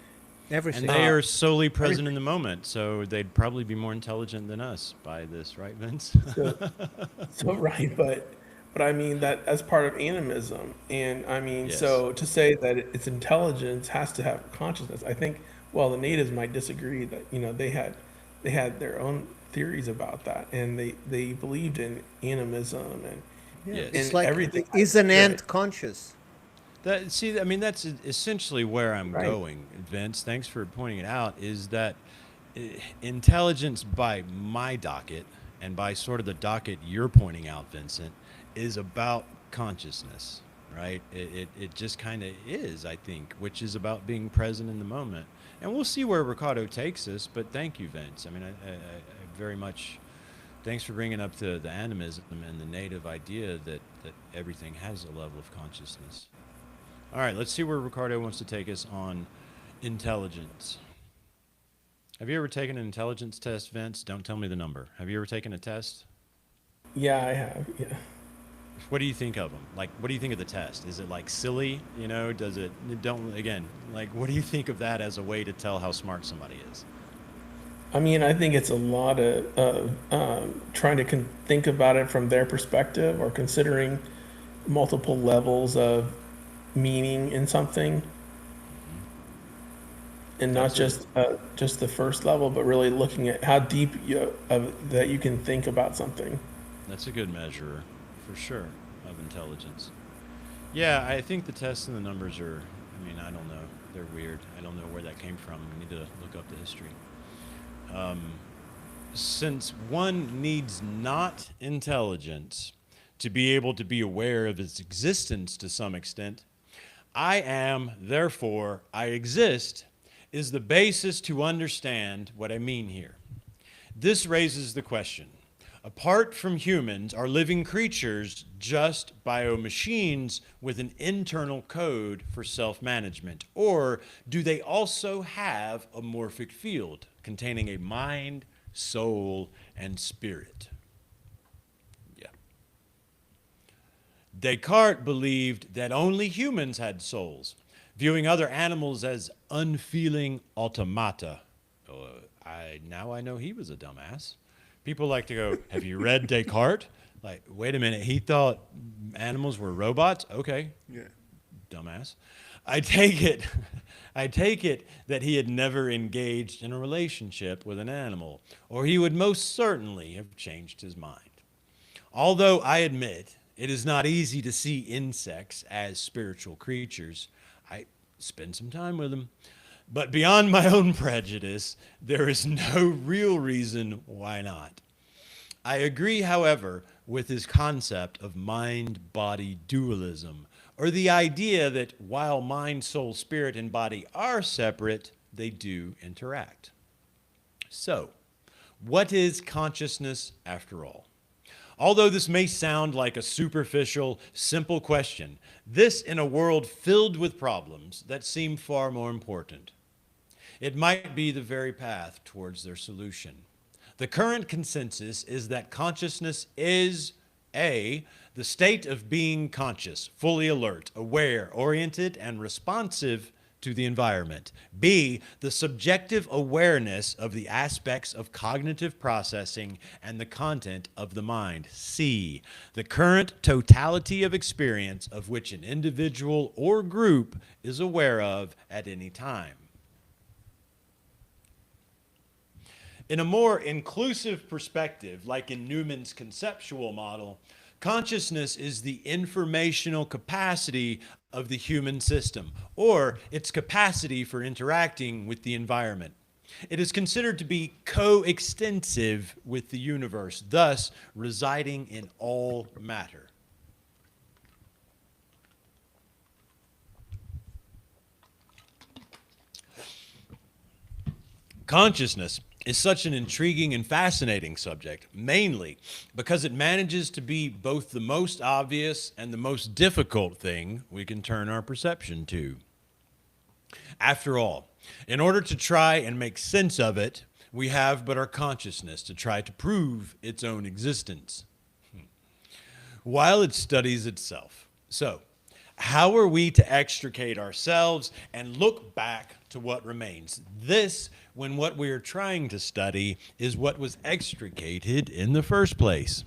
And Everything. they uh, are solely present in everything. the moment, so they'd probably be more intelligent than us by this, right, Vince? So, so right, but I mean that's part of animism, and I mean Yes. so to say that it's intelligence has to have consciousness. I think well the natives might disagree that they had their own theories about that, and they believed in animism and Yeah, it's Yes. and like everything. is an Right, ant conscious? I mean, that's essentially where I'm right. going, Vince. Thanks for pointing it out. Is that intelligence by my docket and by sort of the docket you're pointing out, Vincent, is about consciousness, right? It just kind of is, I think, which is about being present in the moment. And we'll see where Ricardo takes us, but thank you, Vince. I mean, I very much thanks for bringing up the animism and the native idea that everything has a level of consciousness. All right, let's see where Ricardo wants to take us on intelligence. Have you ever taken an intelligence test, Vince? Don't tell me the number. Have you ever taken a test? Yeah, I have. Yeah. What do you think of them? Like, what do you think of the test? Is it like silly? Does it, don't, again, like, what do you think of that as a way to tell how smart somebody is? I mean, I think it's a lot of trying to think about it from their perspective or considering multiple levels of meaning in something, Hmm. and not Absolutely. just the first level, but really looking at how deep that you can think about something. That's a good measure, for sure, of intelligence. Yeah, I think the tests and the numbers are, I mean, I don't know. They're weird. I don't know where that came from. We need to look up the history. Um, since one needs not intelligence to be able to be aware of its existence to some extent, I am, therefore I exist, is the basis to understand what I mean here. This raises the question, apart from humans, are living creatures just biomachines with an internal code for self-management? Or do they also have a morphic field containing a mind, soul, and spirit? Yeah. Descartes believed that only humans had souls, viewing other animals as unfeeling automata. Now I know he was a dumbass. People like to go, have you read Descartes? Like, wait a minute, he thought animals were robots? Okay. Yeah. Dumbass. I take it, I take it that he had never engaged in a relationship with an animal, or he would most certainly have changed his mind. Although I admit it is not easy to see insects as spiritual creatures, I spend some time with them. But beyond my own prejudice, there is no real reason why not. I agree, however, with his concept of mind-body dualism, or the idea that while mind, soul, spirit, and body are separate, they do interact. So, what is consciousness after all? Although this may sound like a superficial, simple question, this in a world filled with problems that seem far more important. It might be the very path towards their solution. The current consensus is that consciousness is A, the state of being conscious, fully alert, aware, oriented, and responsive to the environment. B, the subjective awareness of the aspects of cognitive processing and the content of the mind. C, the current totality of experience of which an individual or group is aware of at any time. In a more inclusive perspective, like in Newman's conceptual model, consciousness is the informational capacity of the human system, or its capacity for interacting with the environment. It is considered to be coextensive with the universe, thus residing in all matter. Consciousness is such an intriguing and fascinating subject, mainly because it manages to be both the most obvious and the most difficult thing we can turn our perception to. After all, in order to try and make sense of it, we have but our consciousness to try to prove its own existence, while it studies itself. So, how are we to extricate ourselves and look back to what remains? This, when what we are trying to study is what was extricated in the first place.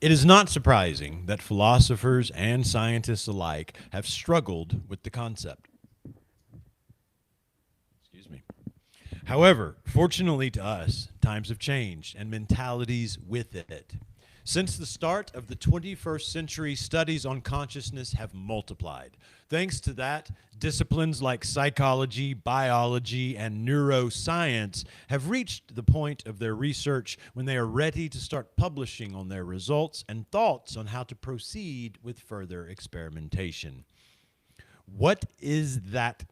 It is not surprising that philosophers and scientists alike have struggled with the concept. Excuse me. However, fortunately to us, times have changed and mentalities with it. Since the start of the 21st century, studies on consciousness have multiplied. Thanks to that, disciplines like psychology, biology, and neuroscience have reached the point of their research when they are ready to start publishing on their results and thoughts on how to proceed with further experimentation. What is that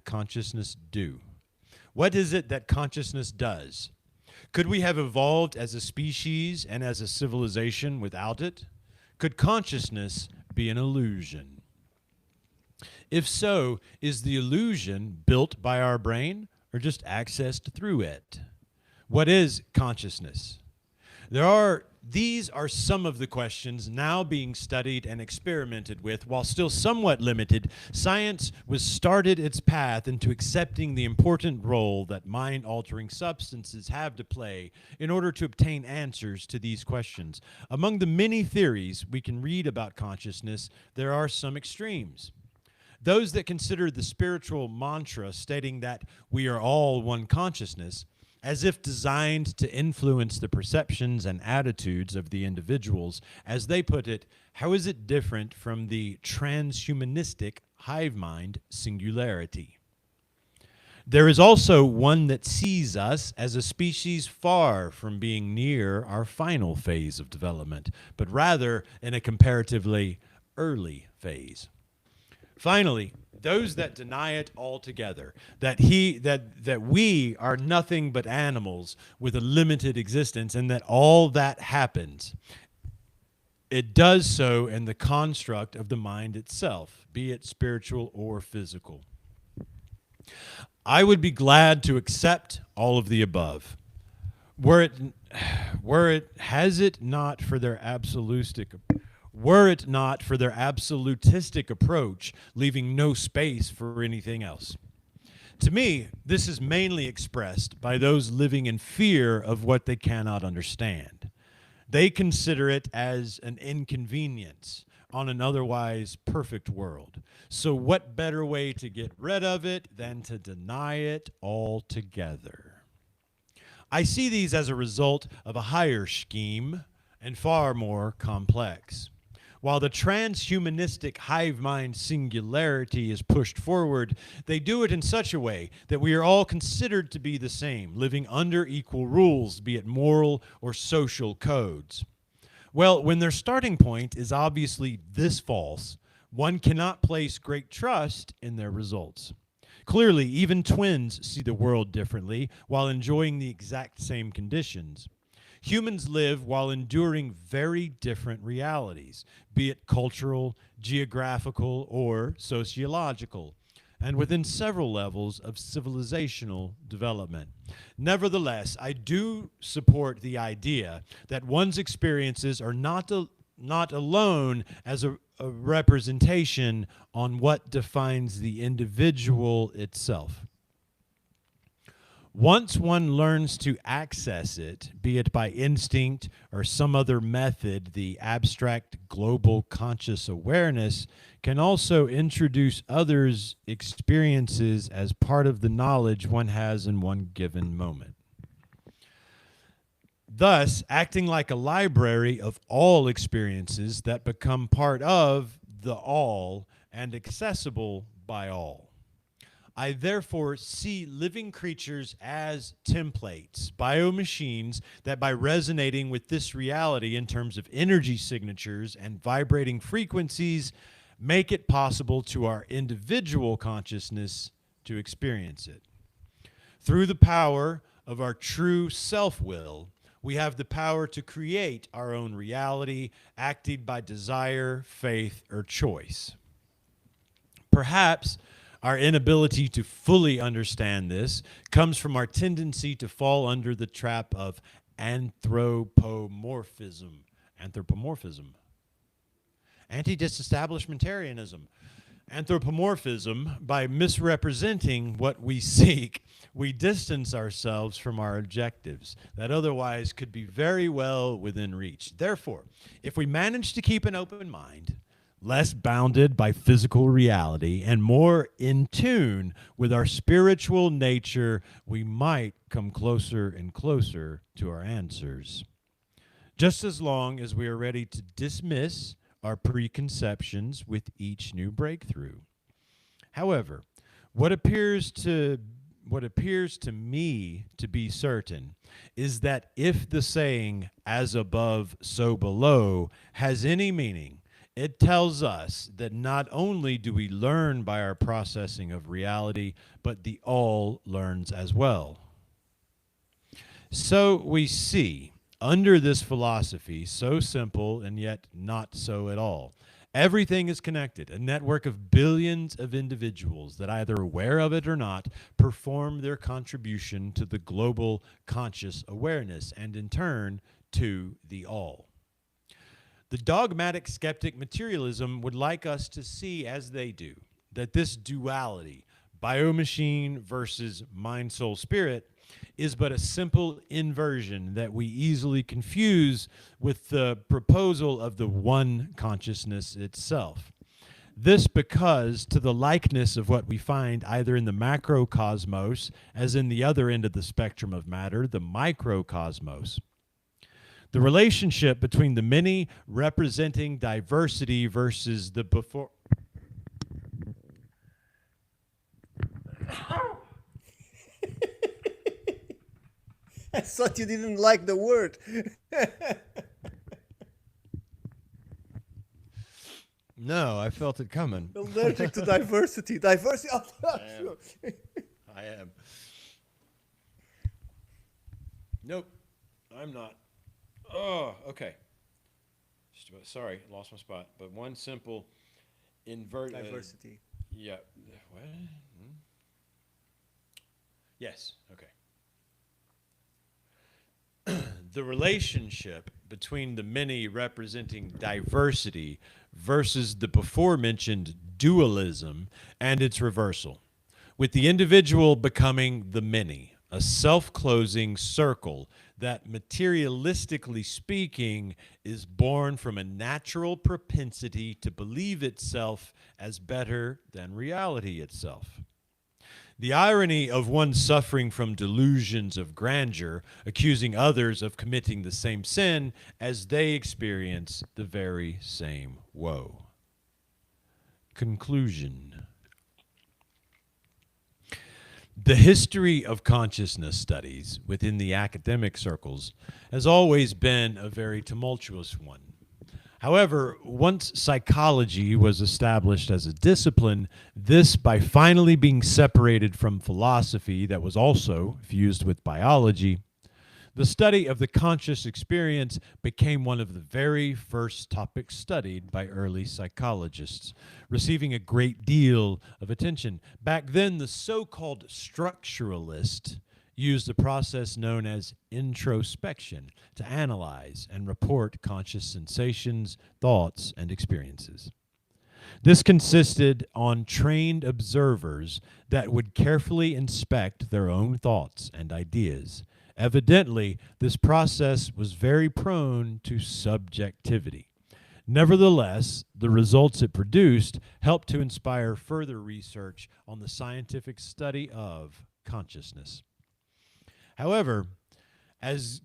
consciousness do? What is it that consciousness does? Could we have evolved as a species and as a civilization without it? Could consciousness be an illusion? If so, is the illusion built by our brain or just accessed through it? What is consciousness? These are some of the questions now being studied and experimented with. While still somewhat limited, science was started its path into accepting the important role that mind-altering substances have to play in order to obtain answers to these questions. Among the many theories we can read about consciousness, there are some extremes. Those that consider the spiritual mantra stating that we are all one consciousness as if designed to influence the perceptions and attitudes of the individuals. As they put it, how is it different from the transhumanistic hive mind singularity? There is also one that sees us as a species far from being near our final phase of development, but rather in a comparatively early phase. Finally, those that deny it altogether, that we are nothing but animals with a limited existence, and that all that happens, it does so in the construct of the mind itself, be it spiritual or physical. I would be glad to accept all of the above, were it has it not for their absolutistic approach, leaving no space for anything else. To me, this is mainly expressed by those living in fear of what they cannot understand. They consider it as an inconvenience on an otherwise perfect world. So what better way to get rid of it than to deny it altogether? I see these as a result of a higher scheme and far more complex. While the transhumanistic hive mind singularity is pushed forward, they do it in such a way that we are all considered to be the same, living under equal rules, be it moral or social codes. Well, when their starting point is obviously this false, one cannot place great trust in their results. Clearly, even twins see the world differently while enjoying the exact same conditions. Humans live while enduring very different realities, be it cultural, geographical, or sociological, and within several levels of civilizational development. Nevertheless, I do support the idea that one's experiences are not alone as a representation on what defines the individual itself. Once one learns to access it, be it by instinct or some other method, the abstract global conscious awareness can also introduce others' experiences as part of the knowledge one has in one given moment. Thus, acting like a library of all experiences that become part of the all and accessible by all. I therefore see living creatures as templates, biomachines that by resonating with this reality in terms of energy signatures and vibrating frequencies, make it possible to our individual consciousness to experience it. Through the power of our true self-will, we have the power to create our own reality, acted by desire, faith, or choice. Perhaps our inability to fully understand this comes from our tendency to fall under the trap of anthropomorphism, anti-disestablishmentarianism. Anthropomorphism, by misrepresenting what we seek, we distance ourselves from our objectives that otherwise could be very well within reach. Therefore, if we manage to keep an open mind, less bounded by physical reality, and more in tune with our spiritual nature, we might come closer and closer to our answers. Just as long as we are ready to dismiss our preconceptions with each new breakthrough. However, what appears to me to be certain is that if the saying, as above, so below, has any meaning, it tells us that not only do we learn by our processing of reality, but the all learns as well. So we see, under this philosophy, so simple and yet not so at all, everything is connected. A network of billions of individuals that, either aware of it or not, perform their contribution to the global conscious awareness and in turn to the all. The dogmatic skeptic materialism would like us to see, as they do, that this duality, biomachine versus mind, soul, spirit, is but a simple inversion that we easily confuse with the proposal of the one consciousness itself. This because, to the likeness of what we find either in the macrocosmos, as in the other end of the spectrum of matter, the microcosmos, the relationship between the many representing diversity versus the before. I thought you didn't like the word. No, I felt it coming. Allergic to diversity. Diversity. Oh, I am. I am. Nope, I'm not. Oh, okay. Sorry, lost my spot. But one simple diversity. Yeah. What? Yes. Okay. The relationship between the many representing diversity versus the before mentioned dualism and its reversal, with the individual becoming the many, a self closing circle that, materialistically speaking, is born from a natural propensity to believe itself as better than reality itself. The irony of one suffering from delusions of grandeur, accusing others of committing the same sin as they experience the very same woe. Conclusion. The history of consciousness studies within the academic circles has always been a very tumultuous one. However, once psychology was established as a discipline, this, by finally being separated from philosophy that was also fused with biology, the study of the conscious experience became one of the very first topics studied by early psychologists, receiving a great deal of attention. Back then, the so-called structuralist used a process known as introspection to analyze and report conscious sensations, thoughts, and experiences. This consisted on trained observers that would carefully inspect their own thoughts and ideas. Evidently, this process was very prone to subjectivity. Nevertheless, the results it produced helped to inspire further research on the scientific study of consciousness. However, as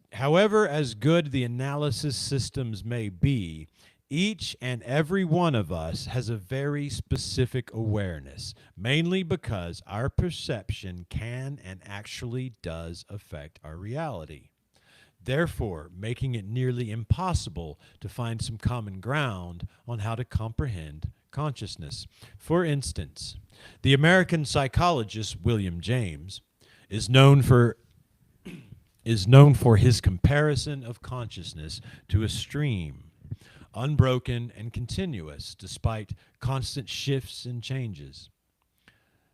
good the analysis systems may be, each and every one of us has a very specific awareness, mainly because our perception can and actually does affect our reality, therefore making it nearly impossible to find some common ground on how to comprehend consciousness. For instance, the American psychologist William James is known for his comparison of consciousness to a stream, unbroken and continuous despite constant shifts and changes.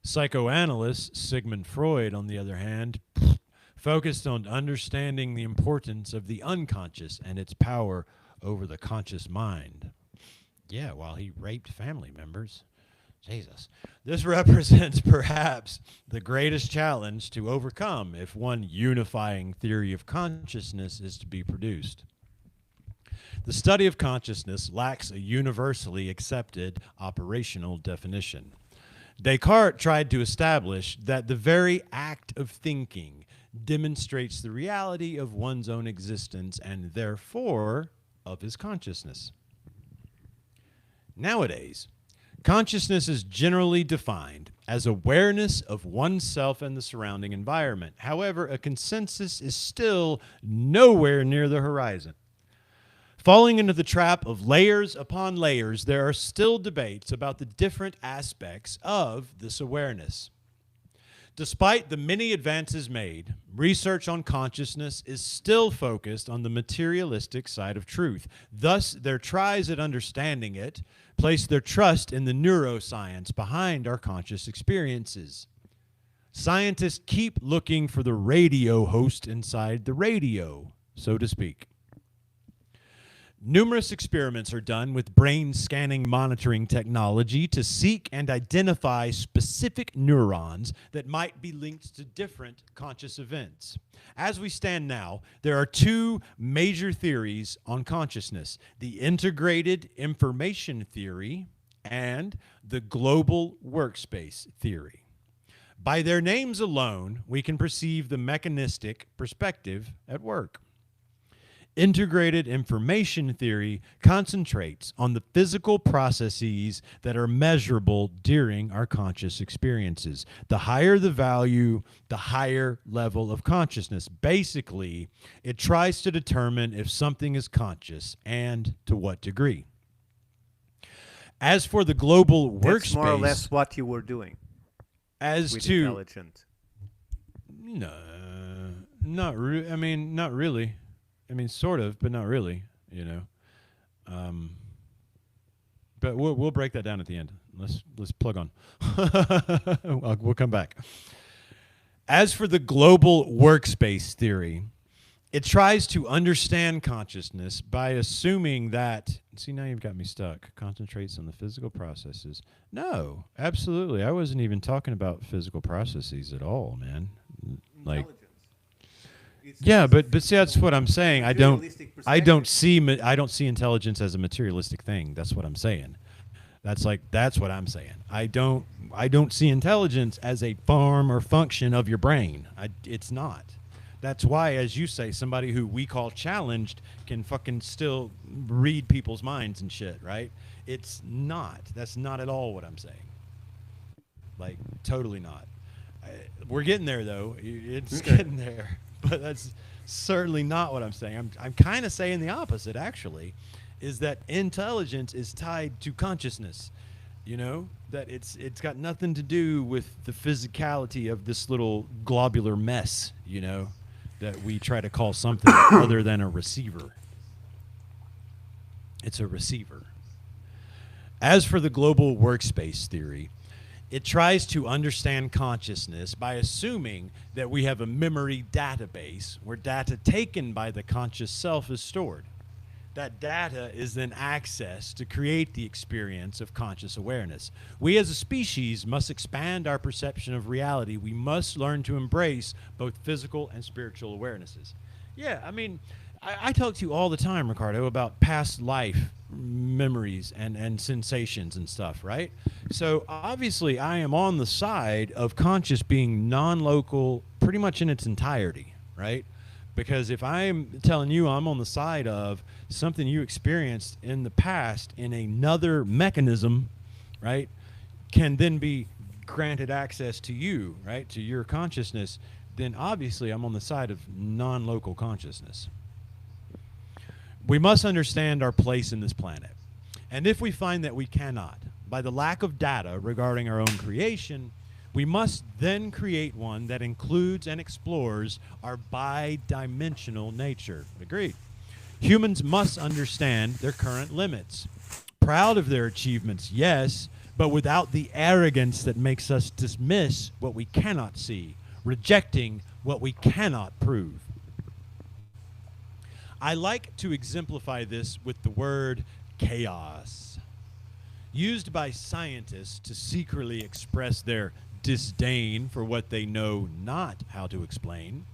Psychoanalyst Sigmund Freud, on the other hand, focused on understanding the importance of the unconscious and its power over the conscious mind. Yeah, while he raped family members. Jesus. This represents perhaps the greatest challenge to overcome if one unifying theory of consciousness is to be produced. The study of consciousness lacks a universally accepted operational definition. Descartes tried to establish that the very act of thinking demonstrates the reality of one's own existence and therefore of his consciousness. Nowadays, consciousness is generally defined as awareness of oneself and the surrounding environment. However, a consensus is still nowhere near the horizon. Falling into the trap of layers upon layers, there are still debates about the different aspects of this awareness. Despite the many advances made, research on consciousness is still focused on the materialistic side of truth. Thus, their tries at understanding it place their trust in the neuroscience behind our conscious experiences. Scientists keep looking for the radio host inside the radio, so to speak. Numerous experiments are done with brain scanning monitoring technology to seek and identify specific neurons that might be linked to different conscious events. As we stand now, there are two major theories on consciousness: the integrated information theory and the global workspace theory. By their names alone, we can perceive the mechanistic perspective at work. Integrated information theory concentrates on the physical processes that are measurable during our conscious experiences. The higher the value, the higher level of consciousness. Basically, it tries to determine if something is conscious and to what degree. As for the global That's more or workspace, less what you were doing as with to intelligent. no, not I mean, not really. I mean, sort of, but not really. You know. But we'll break that down at the end. Let's plug on. We'll come back. As for the global workspace theory, it tries to understand consciousness by assuming that. See, now you've got me stuck. Concentrates on the physical processes. No, absolutely. I wasn't even talking about physical processes at all, man. Like. Yeah, but see, that's what I'm saying. I don't see intelligence as a materialistic thing. That's what I'm saying. That's what I'm saying. I don't see intelligence as a form or function of your brain. It's not. That's why, as you say, somebody who we call challenged can fucking still read people's minds and shit, right? It's not. That's not at all what I'm saying. Like, totally not. We're getting there, though. It's getting there. But that's certainly not what I'm saying. I'm kind of saying the opposite, actually, is that intelligence is tied to consciousness. You know, that it's got nothing to do with the physicality of this little globular mess, you know, that we try to call something other than a receiver. It's a receiver. As for the global workspace theory, it tries to understand consciousness by assuming that we have a memory database where data taken by the conscious self is stored. That data is then accessed to create the experience of conscious awareness. We as a species must expand our perception of reality. We must learn to embrace both physical and spiritual awarenesses. Yeah, I mean, I talk to you all the time, Ricardo, about past life memories and sensations and stuff, right? So obviously I am on the side of conscious being non-local pretty much in its entirety, right? Because if I'm telling you I'm on the side of something you experienced in the past in another mechanism, right, can then be granted access to you, right, to your consciousness, then obviously I'm on the side of non-local consciousness. We must understand our place in this planet. And if we find that we cannot, by the lack of data regarding our own creation, we must then create one that includes and explores our bi-dimensional nature. Agreed. Humans must understand their current limits. Proud of their achievements, yes, but without the arrogance that makes us dismiss what we cannot see, rejecting what we cannot prove. I like to exemplify this with the word chaos, used by scientists to secretly express their disdain for what they know not how to explain.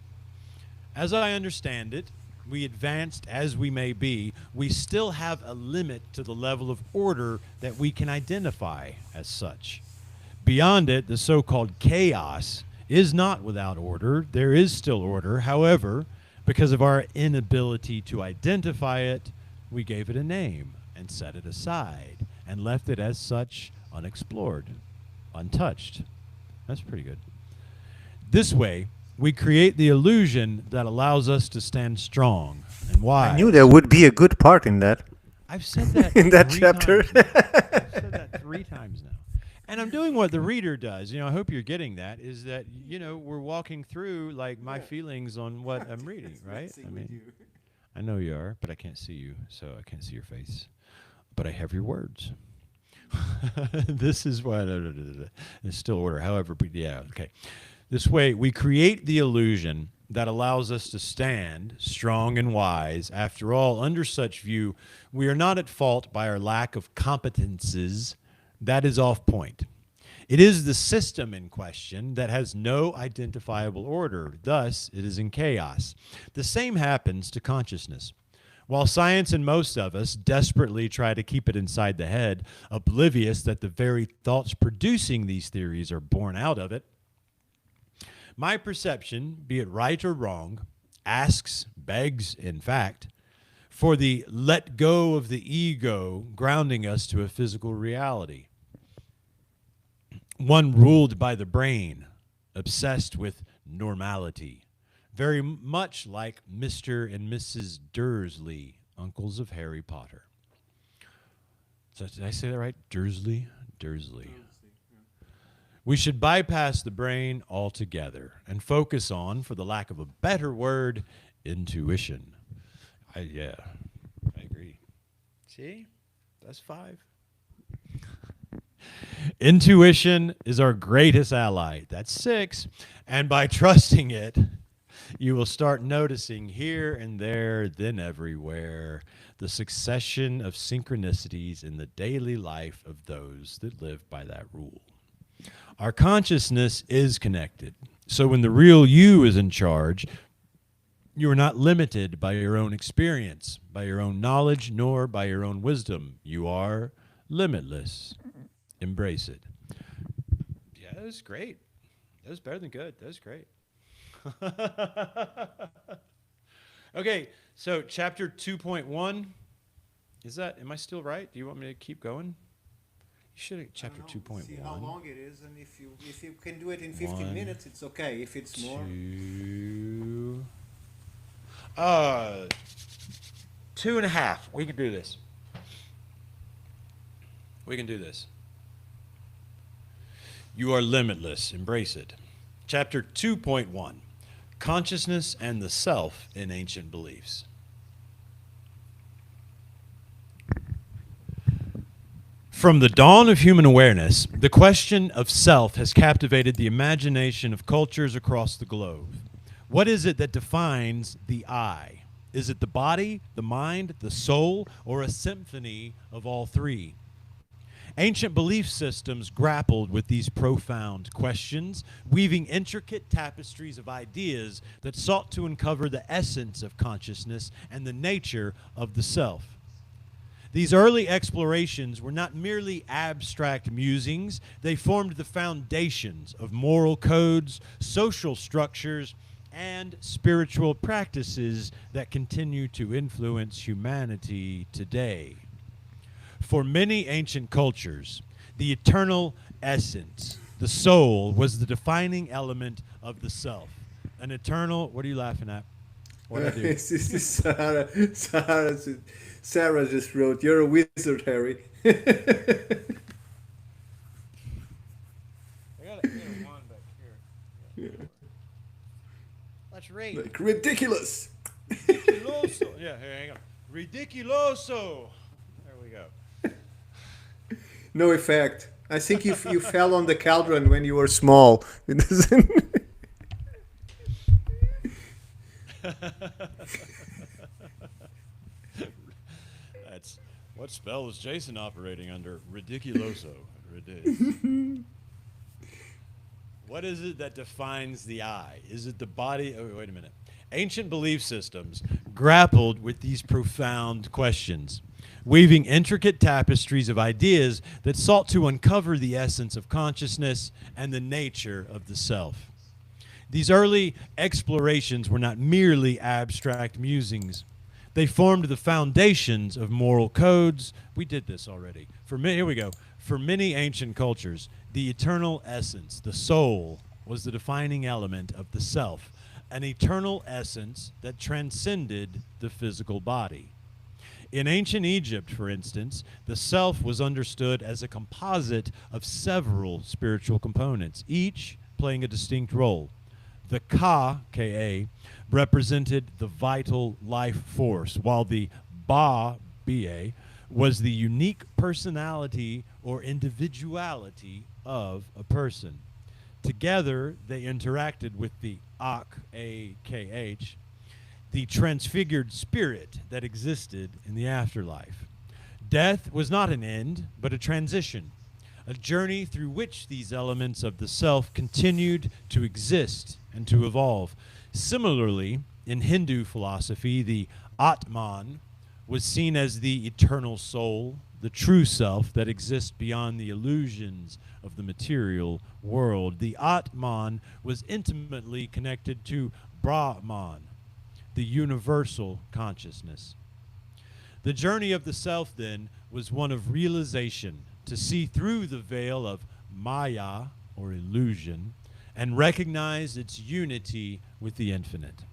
As I understand it, we advanced as we may be, we still have a limit to the level of order that we can identify as such. Beyond it, the so-called chaos is not without order. There is still order. However, because of our inability to identify it, we gave it a name and set it aside and left it as such unexplored, untouched. That's pretty good. This way, we create the illusion that allows us to stand strong and wise. I knew there would be a good part in that. I've said that in that 3 chapter. times now. I've said that 3 times now. And I'm doing what the reader does. You know, I hope you're getting that, is that, you know, we're walking through, like, my feelings on what I'm reading, right? I mean, I know you are, but I can't see you, so I can't see your face. But I have your words. This is why it's still order. However, but yeah, okay. This way, we create the illusion that allows us to stand strong and wise. After all, under such view, we are not at fault by our lack of competences. That is off point. It is the system in question that has no identifiable order. Thus, it is in chaos. The same happens to consciousness. While science and most of us desperately try to keep it inside the head, oblivious that the very thoughts producing these theories are born out of it, my perception, be it right or wrong, asks, begs, in fact, for the let go of the ego, grounding us to a physical reality. One ruled by the brain, obsessed with normality, very much like Mr. and Mrs. Dursley, uncles of Harry Potter. So did I say that right? Dursley? Dursley. We should bypass the brain altogether and focus on, for the lack of a better word, intuition. I agree. See? That's 5. Intuition is our greatest ally. That's 6. And by trusting it, you will start noticing here and there, then everywhere, the succession of synchronicities in the daily life of those that live by that rule. Our consciousness is connected. So when the real you is in charge, you are not limited by your own experience, by your own knowledge, nor by your own wisdom. You are limitless. Embrace it. Yeah, that was great. That was better than good. That was great. Okay, so chapter 2.1. Am I still right? Do you want me to keep going? You should have chapter 2.1. See how long it is, and if you can do it in 15 minutes, it's okay. If it's more, 2.5. We can do this. We can do this. You are limitless. Embrace it. Chapter 2.1. Consciousness and the Self in Ancient Beliefs. From the dawn of human awareness, the question of self has captivated the imagination of cultures across the globe. What is it that defines the I? Is it the body, the mind, the soul, or a symphony of all three? Ancient belief systems grappled with these profound questions, weaving intricate tapestries of ideas that sought to uncover the essence of consciousness and the nature of the self. These early explorations were not merely abstract musings, they formed the foundations of moral codes, social structures, and spiritual practices that continue to influence humanity today. For many ancient cultures, the eternal essence, the soul, was the defining element of the self. An eternal, what are you laughing at? What did I do? this is Sarah just wrote, "You're a wizard, Harry." I got a one back here. Yeah. Let's read. Like, ridiculous. Ridiculoso. Yeah, here, hang on. Ridiculoso. There we go. No effect. I think you fell on the cauldron when you were small. It doesn't. That's what spell is Jason operating under? Ridiculoso. Ridiculous. What is it that defines the I? Is it the body? Oh, wait a minute. Ancient belief systems grappled with these profound questions, weaving intricate tapestries of ideas that sought to uncover the essence of consciousness and the nature of the self. These early explorations were not merely abstract musings. They formed the foundations of moral codes. We did this already. Here we go. For many ancient cultures, the eternal essence, the soul, was the defining element of the self, an eternal essence that transcended the physical body. In ancient Egypt, for instance, the self was understood as a composite of several spiritual components, each playing a distinct role. The Ka, Ka, represented the vital life force, while the Ba, Ba, was the unique personality or individuality of a person. Together, they interacted with the Ak, A-K-H, the transfigured spirit that existed in the afterlife. Death was not an end, but a transition, a journey through which these elements of the self continued to exist and to evolve. Similarly, in Hindu philosophy, the Atman was seen as the eternal soul, the true self that exists beyond the illusions of the material world. The Atman was intimately connected to Brahman, the universal consciousness. The journey of the self, then, was one of realization, to see through the veil of Maya, or illusion, and recognize its unity with the infinite.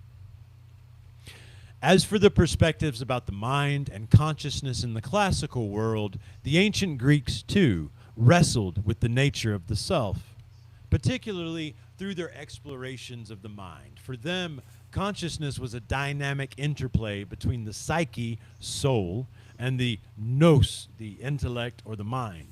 As for the perspectives about the mind and consciousness in the classical world, the ancient Greeks, too, wrestled with the nature of the self, particularly through their explorations of the mind. For them, consciousness was a dynamic interplay between the psyche, soul, and the nous, the intellect or the mind.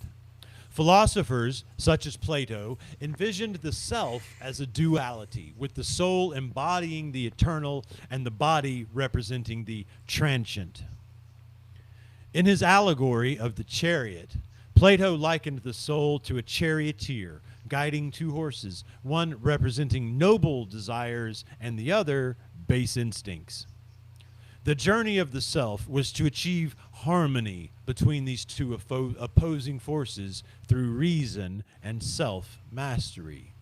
Philosophers, such as Plato, envisioned the self as a duality, with the soul embodying the eternal and the body representing the transient. In his allegory of the chariot, Plato likened the soul to a charioteer guiding two horses, one representing noble desires and the other base instincts. The journey of the self was to achieve harmony between these two opposing forces through reason and self-mastery.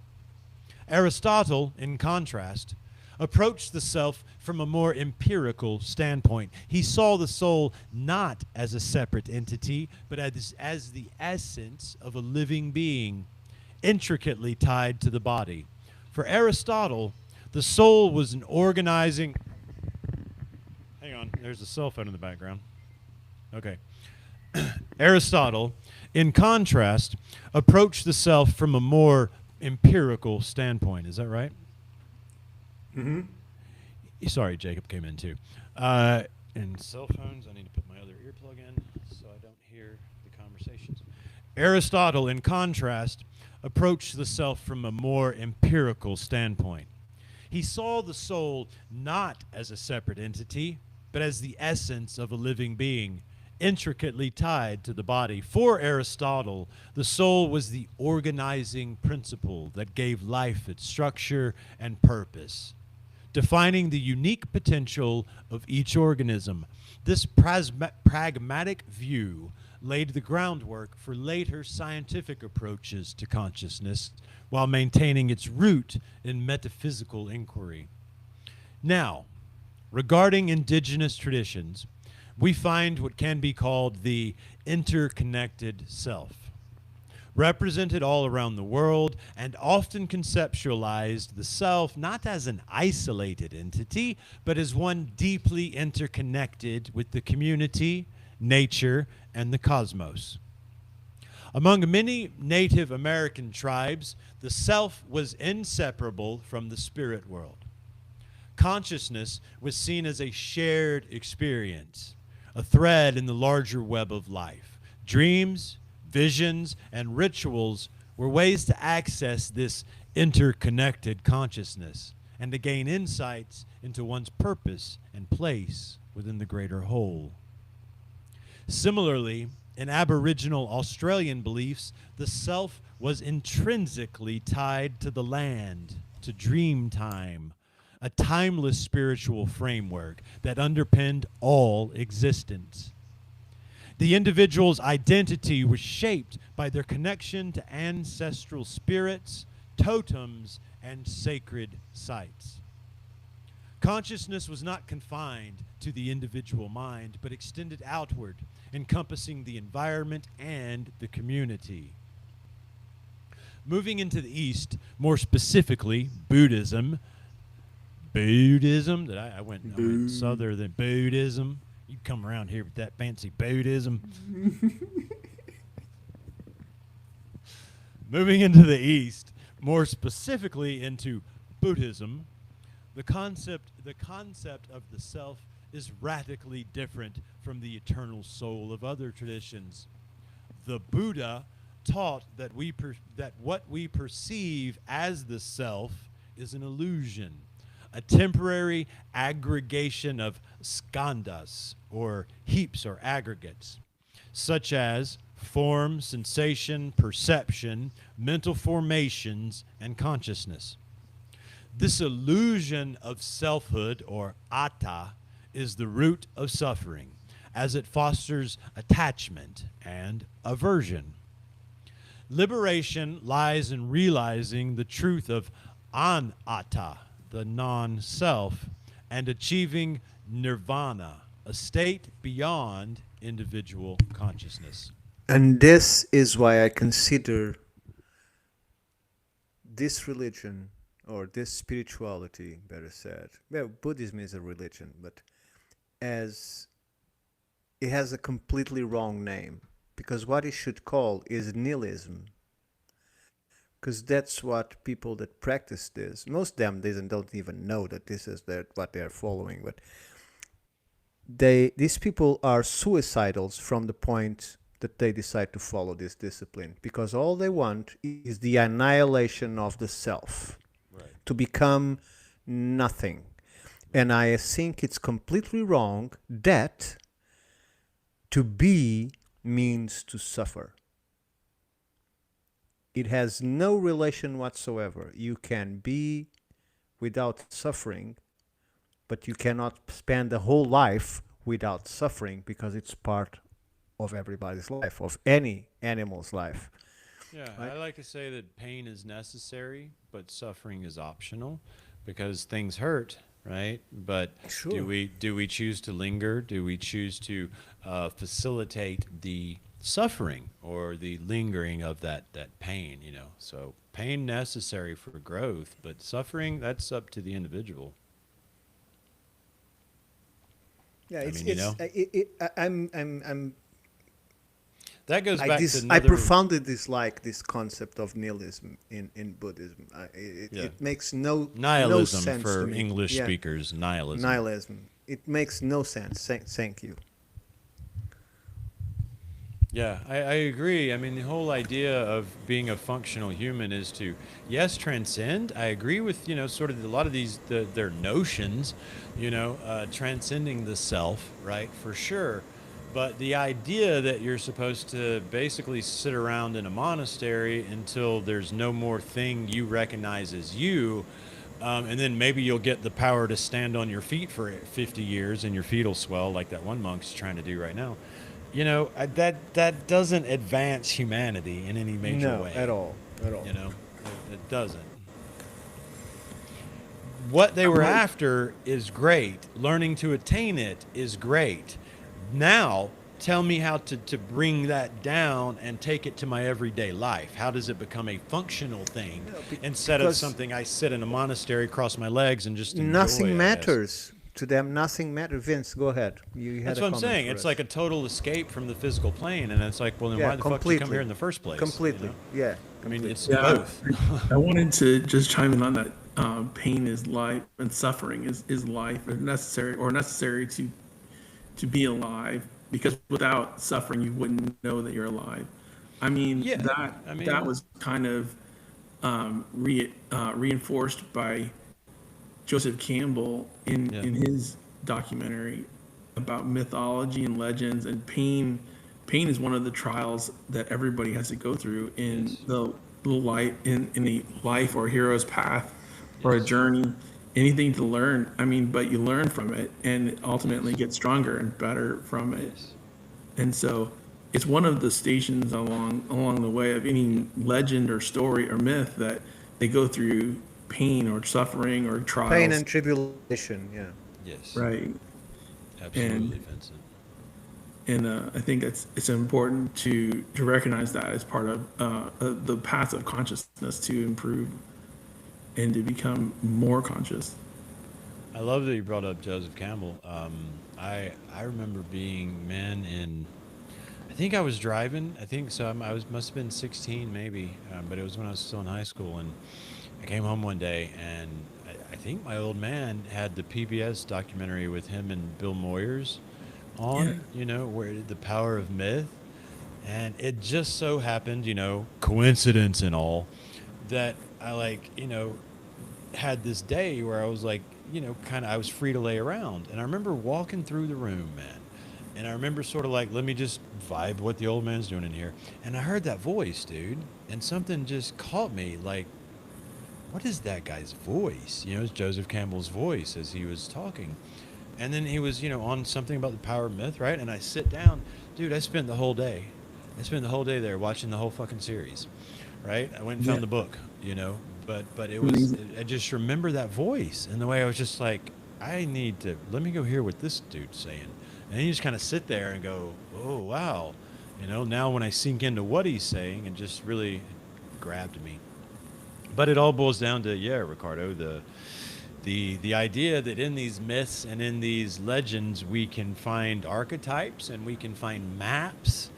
Aristotle, in contrast, approached the self from a more empirical standpoint. He saw the soul not as a separate entity, but as the essence of a living being, intricately tied to the body. For Aristotle, the soul was an organizing... Hang on, there's a cell phone in the background. Okay. Aristotle, in contrast, approached the self from a more empirical standpoint. Is that right? Mm-hmm. Sorry, Jacob came in too. And cell phones, I need to put my other earplug in so I don't hear the conversations. Aristotle, in contrast, approached the self from a more empirical standpoint. He saw the soul not as a separate entity, but as the essence of a living being, intricately tied to the body. For Aristotle, the soul was the organizing principle that gave life its structure and purpose, defining the unique potential of each organism. This pragmatic view laid the groundwork for later scientific approaches to consciousness while maintaining its root in metaphysical inquiry. Now, regarding indigenous traditions, we find what can be called the interconnected self. Represented all around the world and often conceptualized the self not as an isolated entity, but as one deeply interconnected with the community, nature, and the cosmos. Among many Native American tribes, the self was inseparable from the spirit world. Consciousness was seen as a shared experience, a thread in the larger web of life. Dreams, visions, and rituals were ways to access this interconnected consciousness and to gain insights into one's purpose and place within the greater whole. Similarly, in Aboriginal Australian beliefs, the self was intrinsically tied to the land, to dream time, a timeless spiritual framework that underpinned all existence. The individual's identity was shaped by their connection to ancestral spirits, totems, and sacred sites. Consciousness was not confined to the individual mind, but extended outward, encompassing the environment and the community. Moving into the East, more specifically Buddhism, I went southern than Buddhism. You come around here with that fancy Buddhism. Moving into the East, more specifically into Buddhism, the concept of the self is radically different from the eternal soul of other traditions. The Buddha taught that what we perceive as the self is an illusion, a temporary aggregation of skandhas, or heaps or aggregates, such as form, sensation, perception, mental formations, and consciousness. This illusion of selfhood, or atta, is the root of suffering, as it fosters attachment and aversion. Liberation lies in realizing the truth of anatta, the non-self, and achieving nirvana, a state beyond individual consciousness. And this is why I consider this religion, or this spirituality, better said. Well, Buddhism is a religion, but as it has a completely wrong name, because what it should call is nihilism, because that's what people that practice this, most of them don't even know that this is what they're following, but these people are suicidals from the point that they decide to follow this discipline, because all they want is the annihilation of the self, Right. to become nothing. And I think it's completely wrong that to be means to suffer. It has no relation whatsoever. You can be without suffering, but you cannot spend a whole life without suffering, because it's part of everybody's life, of any animal's life. Yeah, Right? I like to say that pain is necessary, but suffering is optional because things hurt, right? But Sure. do we choose to linger? Do we choose to facilitate the suffering or the lingering of that pain? You know, so pain necessary for growth, but suffering, that's up to the individual. Yeah, I mean, you know, I'm that goes I back to dis I another. profoundly dislike this concept of nihilism in Buddhism. Yeah, It makes no nihilism sense to for me. English Yeah, speakers. Nihilism. nihilism. It makes no sense. Thank you. Yeah, I agree. I mean, the whole idea of being a functional human is to, yes, transcend. I agree with, sort of a lot of these, their notions, transcending the self, right, for sure. But the idea that you're supposed to basically sit around in a monastery until there's no more thing you recognize as you, and then maybe you'll get the power to stand on your feet for 50 years and your feet will swell like that one monk's trying to do right now. That doesn't advance humanity in any major No, at way. all, at all. It doesn't. What they I were wanted after is great. Learning to attain it is great. Now, tell me how to bring that down and take it to my everyday life. How does it become a functional thing No, instead of because something I sit in a monastery, cross my legs, and just nothing enjoy, I guess? matters to them. Nothing matters. Vince, go ahead. You had That's a what I'm comment saying. for It's us. like a total escape from the physical plane, and it's like, well, then Yeah, why the fuck did you come completely, here in the first place? completely. Yeah, I mean, completely. it's Yeah, both. I wanted to just chime in on that. Pain is life, and suffering is life, or necessary to be alive. Because without suffering, you wouldn't know that you're alive. I mean, Yeah, I that mean, was kind of reinforced by Joseph Campbell yeah, in his documentary about mythology and legends and pain. Pain is one of the trials that everybody has to go through in yes, the life in a life or hero's path or a yes, journey. Anything to learn. I mean, but you learn from it and ultimately yes, get stronger and better from it. yes. And so it's one of the stations along the way of any legend or story or myth that they go through pain or suffering or Pain trials. and tribulation. Yeah. Yes, Right. absolutely, And Vincent. I think it's important to recognize that as part of the path of consciousness to improve and to become more conscious. I love that you brought up Joseph Campbell. I remember being man in. I think I was driving. I think so. I was must have been 16 maybe, but it was when I was still in high school, and I came home one day, and I think my old man had the PBS documentary with him and Bill Moyers Yeah. on. Where the power of myth, and it just so happened, coincidence and all, that I had this day where I was like, kind of, I was free to lay around. And I remember walking through the room, man. And I remember sort of like, let me just vibe what the old man's doing in here. And I heard that voice, dude. And something just caught me like, what is that guy's voice? It's Joseph Campbell's voice as he was talking. And then he was, on something about the power of myth, right? And I sit down, dude, I spent the whole day. I spent the whole day there watching the whole fucking series, right? I went and Yeah. found the book, but it was, Amazing. I just remember that voice and the way I was just like, I need to, let me go hear what this dude's saying. And then you just kind of sit there and go, oh, wow. Now when I sink into what he's saying, it just really grabbed me. But it all boils down to, yeah, Ricardo, the idea that in these myths and in these legends we can find archetypes and we can find maps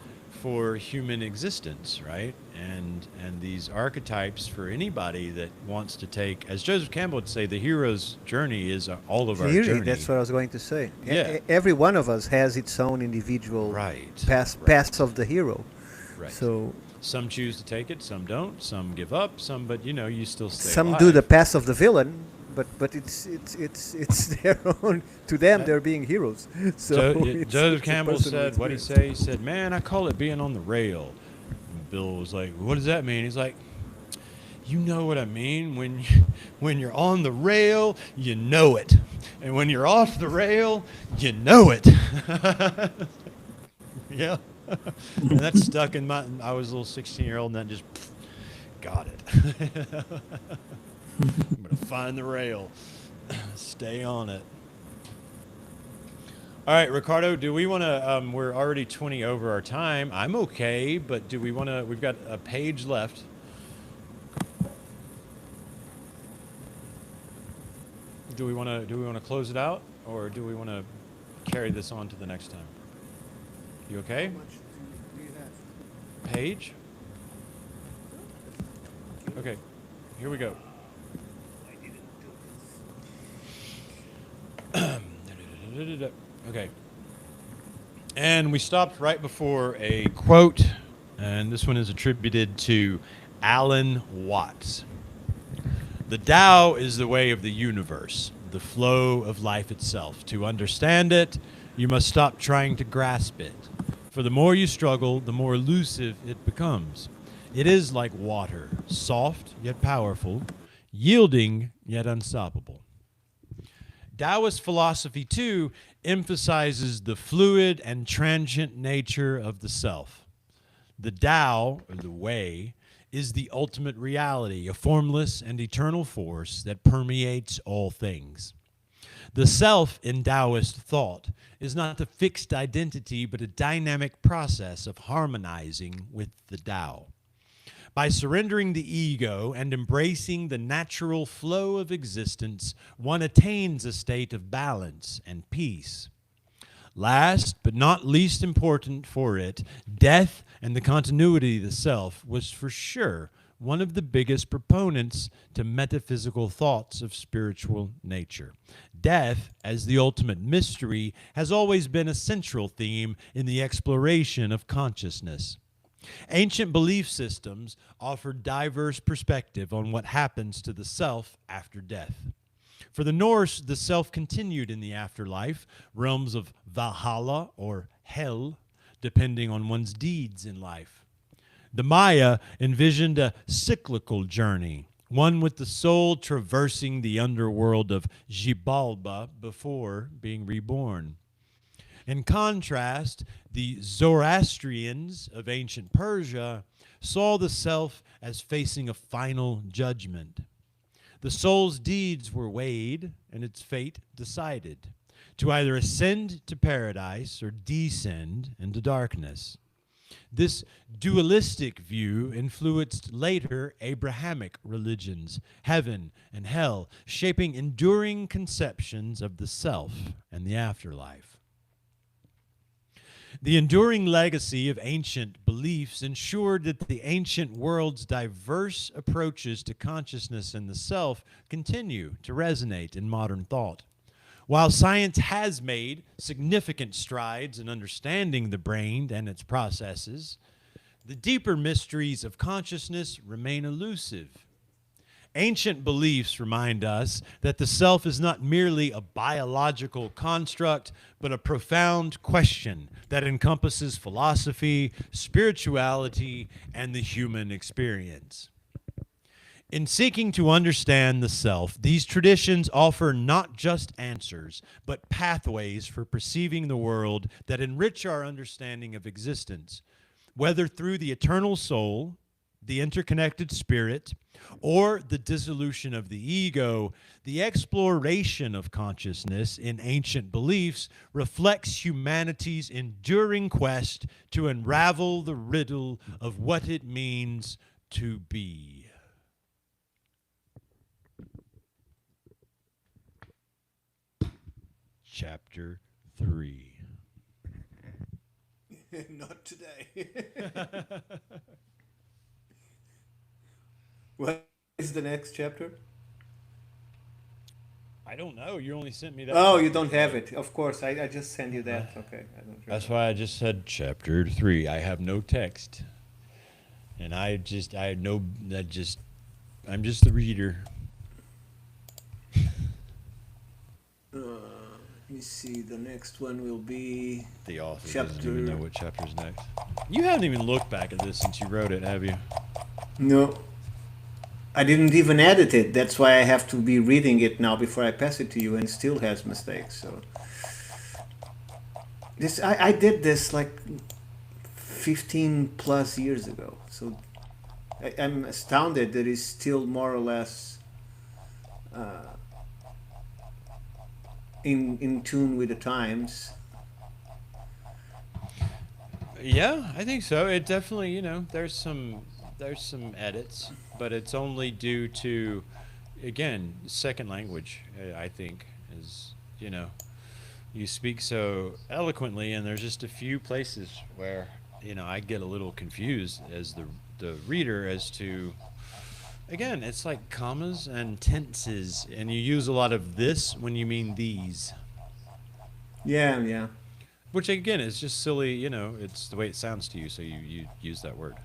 for human existence, right? And these archetypes for anybody that wants to take, as Joseph Campbell would say, the hero's journey is all of our Really, journey. that's what I was going to say. Yeah. Every one of us has its own individual Right. path of the hero. Right. So Some choose to take it, some don't. Some give up. Some, but you still stay some alive. do the path of the villain, but it's their own. To them, they're being heroes. So Joseph it's a Campbell personal said, what he experience. say? He said, "Man, I call it being on the rail." And Bill was like, "What does that mean?" He's like, "You know what I mean. When you're on the rail, you know it, and when you're off the rail, you know it." Yeah, and that stuck in my. I was a little 16-year-old, and that just got it. I'm gonna find the rail, stay on it. All right, Ricardo, do we want to, we're already 20 over our time. I'm okay, but do we want to, we've got a page left. Do we want to close it out, or do we want to carry this on to the next time? You okay? Page? Okay, here we go. Okay. And we stopped right before a quote, and this one is attributed to Alan Watts. "The Tao is the way of the universe, the flow of life itself. To understand it, you must stop trying to grasp it. For the more you struggle, the more elusive it becomes. It is like water, soft yet powerful, yielding yet unstoppable." Taoist philosophy, too, emphasizes the fluid and transient nature of the self. The Tao, or the way, is the ultimate reality, a formless and eternal force that permeates all things. The self in Taoist thought is not a fixed identity, but a dynamic process of harmonizing with the Tao. By surrendering the ego and embracing the natural flow of existence, one attains a state of balance and peace. Last but not least important for it, death and the continuity of the self was for sure one of the biggest proponents to metaphysical thoughts of spiritual nature. Death, as the ultimate mystery, has always been a central theme in the exploration of consciousness. Ancient belief systems offered diverse perspective on what happens to the self after death. For the Norse, the self continued in the afterlife, realms of Valhalla or hell, depending on one's deeds in life. The Maya envisioned a cyclical journey, one with the soul traversing the underworld of Xibalba before being reborn. In contrast, the Zoroastrians of ancient Persia saw the self as facing a final judgment. The soul's deeds were weighed and its fate decided, to either ascend to paradise or descend into darkness. This dualistic view influenced later Abrahamic religions, heaven and hell, shaping enduring conceptions of the self and the afterlife. The enduring legacy of ancient beliefs ensured that the ancient world's diverse approaches to consciousness and the self continue to resonate in modern thought. While science has made significant strides in understanding the brain and its processes, the deeper mysteries of consciousness remain elusive. Ancient beliefs remind us that the self is not merely a biological construct, but a profound question that encompasses philosophy, spirituality, and the human experience. In seeking to understand the self, these traditions offer not just answers, but pathways for perceiving the world that enrich our understanding of existence, whether through the eternal soul, the interconnected spirit, or the dissolution of the ego, the exploration of consciousness in ancient beliefs reflects humanity's enduring quest to unravel the riddle of what it means to be. Chapter 3. Not today. What is the next chapter? I don't know. You only sent me that. Oh, you don't have it. Of course, I just sent you that. Okay, I don't That's remember. why I just said chapter 3. I have no text. And I'm just the reader. Let me see. The next one will be The author doesn't even chapter. know what chapter's next. You haven't even looked back at this since you wrote it, have you? No, I didn't even edit it. That's why I have to be reading it now before I pass it to you, and it still has mistakes. So this I did this like 15 plus years ago. So I'm astounded that it's still more or less in tune with the times. Yeah, I think so. It definitely, there's some edits, but it's only due to, again, second language. I think is you speak so eloquently, and there's just a few places where I get a little confused as the reader as to. Again, it's like commas and tenses, and you use a lot of this when you mean these. Yeah, yeah. Which again is just silly, it's the way it sounds to you, so you use that word.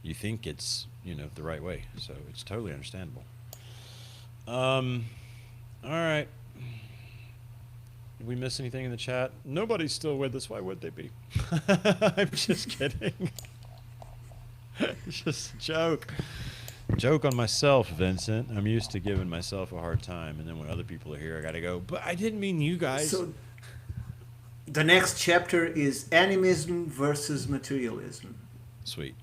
You think it's, the right way, so it's totally understandable. All right. Did we miss anything in the chat? Nobody's still with us, why would they be? I'm just kidding. It's just a joke. Joke on myself, Vincent. I'm used to giving myself a hard time, and then when other people are here, I gotta go, but I didn't mean you guys. So the next chapter is animism versus materialism. Sweet.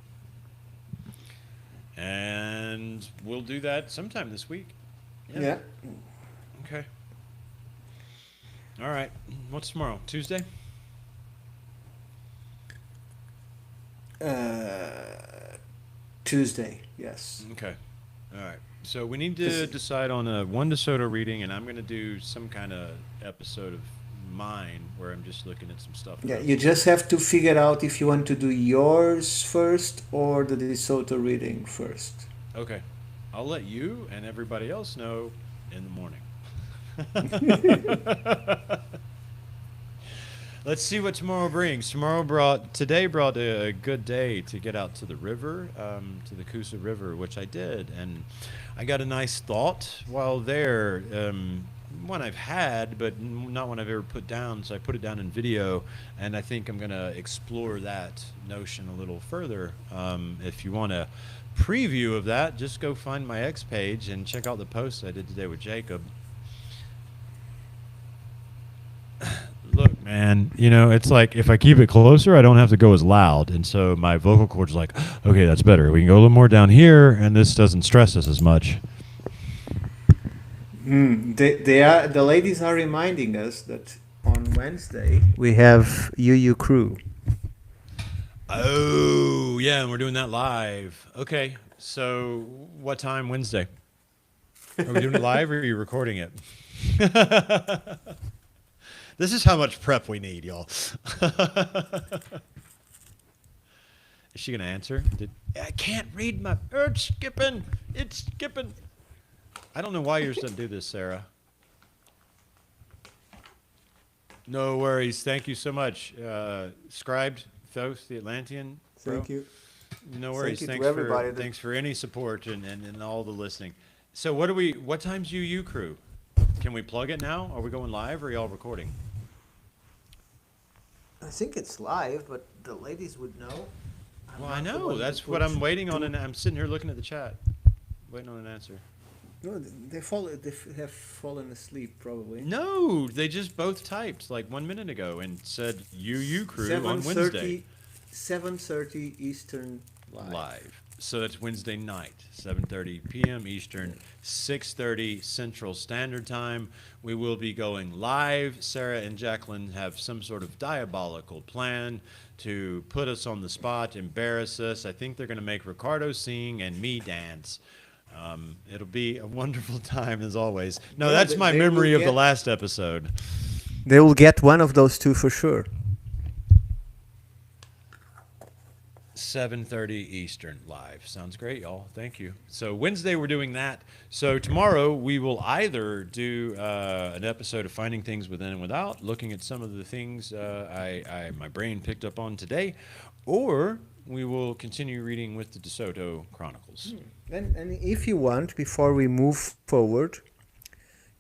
And we'll do that sometime this week. Yeah. Okay. All right. What's tomorrow? Tuesday? Tuesday, yes. Okay. All right. So we need to decide on a one DeSoto reading, and I'm going to do some kind of episode of mine where I'm just looking at some stuff. Yeah, you just have to figure out if you want to do yours first or the DeSoto reading first. Okay. I'll let you and everybody else know in the morning. Let's see what tomorrow brings. Today brought a good day to get out to the river, to the Coosa River, which I did, and I got a nice thought while there. One I've had, but not one I've ever put down. So I put it down in video, and I think I'm gonna explore that notion a little further. If you want a preview of that, just go find my X page and check out the post I did today with Jacob. Look, man, it's like if I keep it closer, I don't have to go as loud. And so my vocal cords are like, okay, that's better. We can go a little more down here, and this doesn't stress us as much. The ladies are reminding us that on Wednesday we have UU Crew. Oh, yeah, and we're doing that live. Okay, so what time Wednesday? Are we doing it live, or are you recording it? This is how much prep we need, y'all. Is she going to answer? I can't read my... It's skipping. It's skipping. I don't know why yours doesn't do this, Sarah. No worries. Thank you so much. Scribed, Thoth, the Atlantean. Bro. Thank you. No worries. Thank you to everybody that- Thanks for any support and all the listening. So what time's UU Crew? Can we plug it now? Are we going live, or are y'all recording? I think it's live, but the ladies would know. Well, I know. That's what I'm waiting on, and I'm sitting here looking at the chat, waiting on an answer. No, they have fallen asleep probably. No, they just both typed like 1 minute ago and said UU Crew on Wednesday. 7:30 Eastern live. So that's Wednesday night, 7:30 p.m. Eastern, 6:30 Central Standard Time. We will be going live. Sarah and Jacqueline have some sort of diabolical plan to put us on the spot, embarrass us. I think they're going to make Ricardo sing and me dance. It'll be a wonderful time as always. No, Yeah, that's my they will memory of the get- last episode. They will get one of those two for sure. 7:30 Eastern live. Sounds great, y'all. Thank you. So Wednesday we're doing that. So tomorrow we will either do an episode of Finding Things Within and Without, looking at some of the things my brain picked up on today, or we will continue reading with the DeSoto Chronicles. And if you want, before we move forward,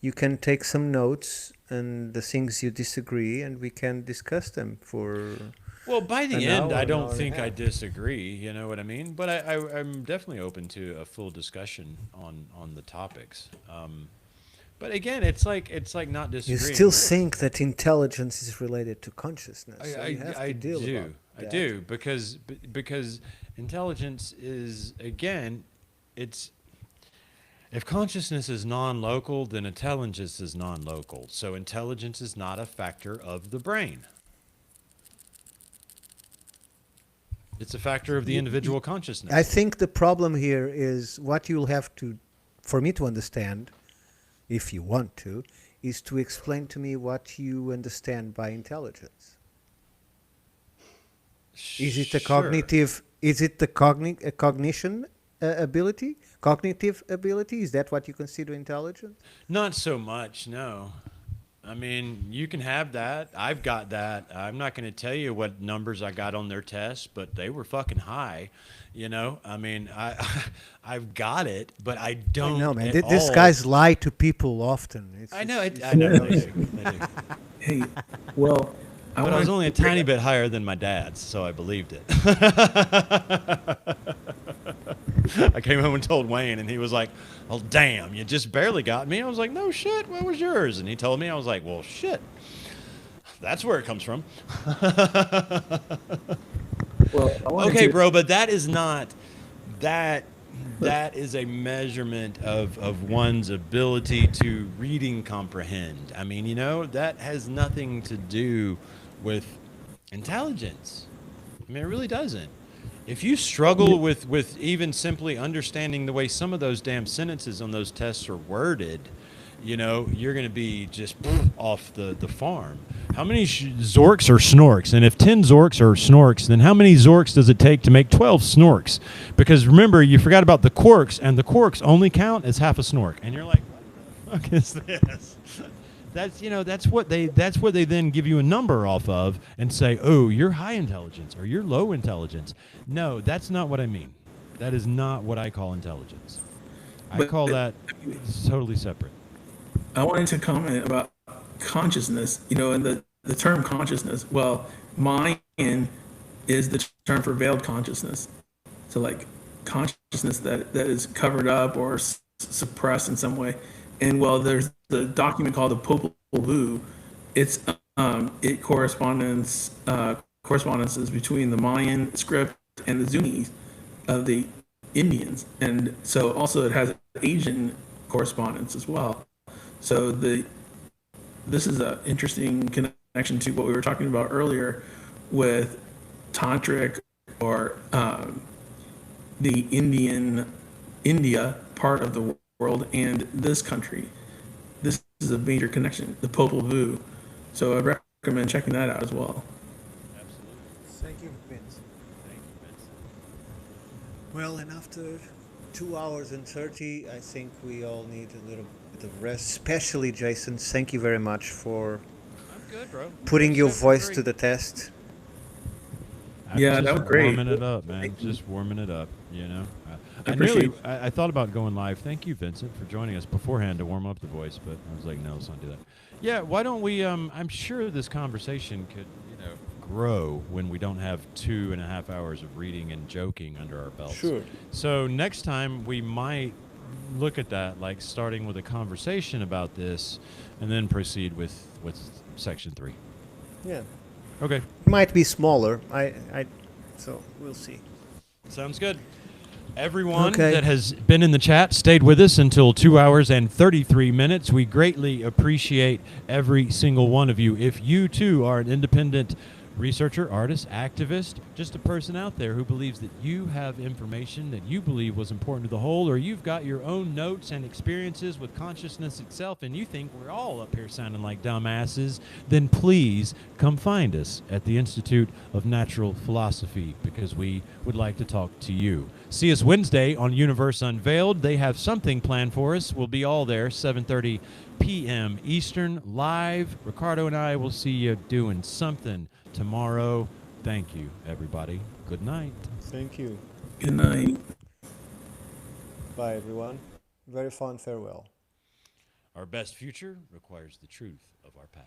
you can take some notes and the things you disagree, and we can discuss them for. Well, by the An end, hour, I an don't hour and a think I half. disagree. You know what I mean? But I'm definitely open to a full discussion on the topics. But again, it's like not You disagreeing. still think that intelligence is related to consciousness. So you have I to deal do. about I that. do because intelligence is, again, it's, if consciousness is non-local, then intelligence is non-local. So intelligence is not a factor of the brain. It's a factor of the individual consciousness. I think the problem here is what you'll have to, for me to understand, if you want to, is to explain to me what you understand by intelligence. Is it a Sure. cognitive? Is it the cognition ability? Cognitive ability? Is that what you consider intelligence? Not so much, no. I mean, you can have that. I've got that. I'm not going to tell you what numbers I got on their tests, but they were fucking high. You know, I mean, I've got it, but I don't. I know, man. at These all. guys lie to people often. I know. It's- I know. They do. They do. Hey, well, I But I was want only a tiny bit higher than my dad's, so I believed it. I came home and told Wayne, and he was like, "Oh, damn, you just barely got me." I was like, "No shit, what was yours?" And he told me, I was like, "Well, shit, that's where it comes from." well, I wanted Okay, to- bro, but that is not that. That is a measurement of one's ability to reading comprehend. I mean, you know, that has nothing to do with intelligence. I mean, it really doesn't. If you struggle with even simply understanding the way some of those damn sentences on those tests are worded, you know, you're going to be just off the farm. How many Zorks are Snorks? And if 10 Zorks are Snorks, then how many Zorks does it take to make 12 Snorks? Because remember, you forgot about the quarks, and the quarks only count as half a Snork. And you're like, what the fuck is this? That's, you know, that's what they then give you a number off of and say, oh, you're high intelligence or you're low intelligence. No, that's not what I mean. That is not what I call intelligence. I But- call that totally separate. I wanted to comment about consciousness, you know, and the term consciousness. Well, Mayan is the term for veiled consciousness. So, like, consciousness that is covered up or suppressed in some way. And, well, there's the document called the Popol Vuh. It's it correspondences between the Mayan script and the Zunis of the Indians. And so also it has Asian correspondence as well. So this is an interesting connection to what we were talking about earlier with tantric or the India part of the world and this country. This is a major connection, the Popol Vuh. So I recommend checking that out as well. Thank you, Vince. Well, and after 2 hours and 30, I think we all need a little bit of rest, especially Jason. Thank you very much for I'm good, bro. putting your voice to the test. Yeah, that was great. Warming it up, man. Just warming it up, you know. I appreciate I thought about going live. Thank you, Vincent, for joining us beforehand to warm up the voice, but I was like, no, let's not do that. Yeah, why don't we? I'm sure this conversation could, you know, grow when we don't have 2.5 hours of reading and joking under our belts. Sure. So next time we might look at that, like starting with a conversation about this, and then proceed with section 3. Yeah, Okay, might be smaller. So we'll see. sounds good. Everyone Okay. that has been in the chat stayed with us until 2 hours and 33 minutes. We greatly appreciate every single one of you. If you too are an independent researcher, artist, activist, just a person out there who believes that you have information that you believe was important to the whole, or you've got your own notes and experiences with consciousness itself, and you think we're all up here sounding like dumbasses, then please come find us at the Institute of Natural Philosophy, because we would like to talk to you. See us Wednesday on Universe Unveiled. They have something planned for us. We'll be all there, 7:30 p.m. Eastern, live. Ricardo and I will see you doing something tomorrow. Thank you, everybody. Good night. Thank you. Good night. Bye, everyone. Very fond farewell. Our best future requires the truth of our past.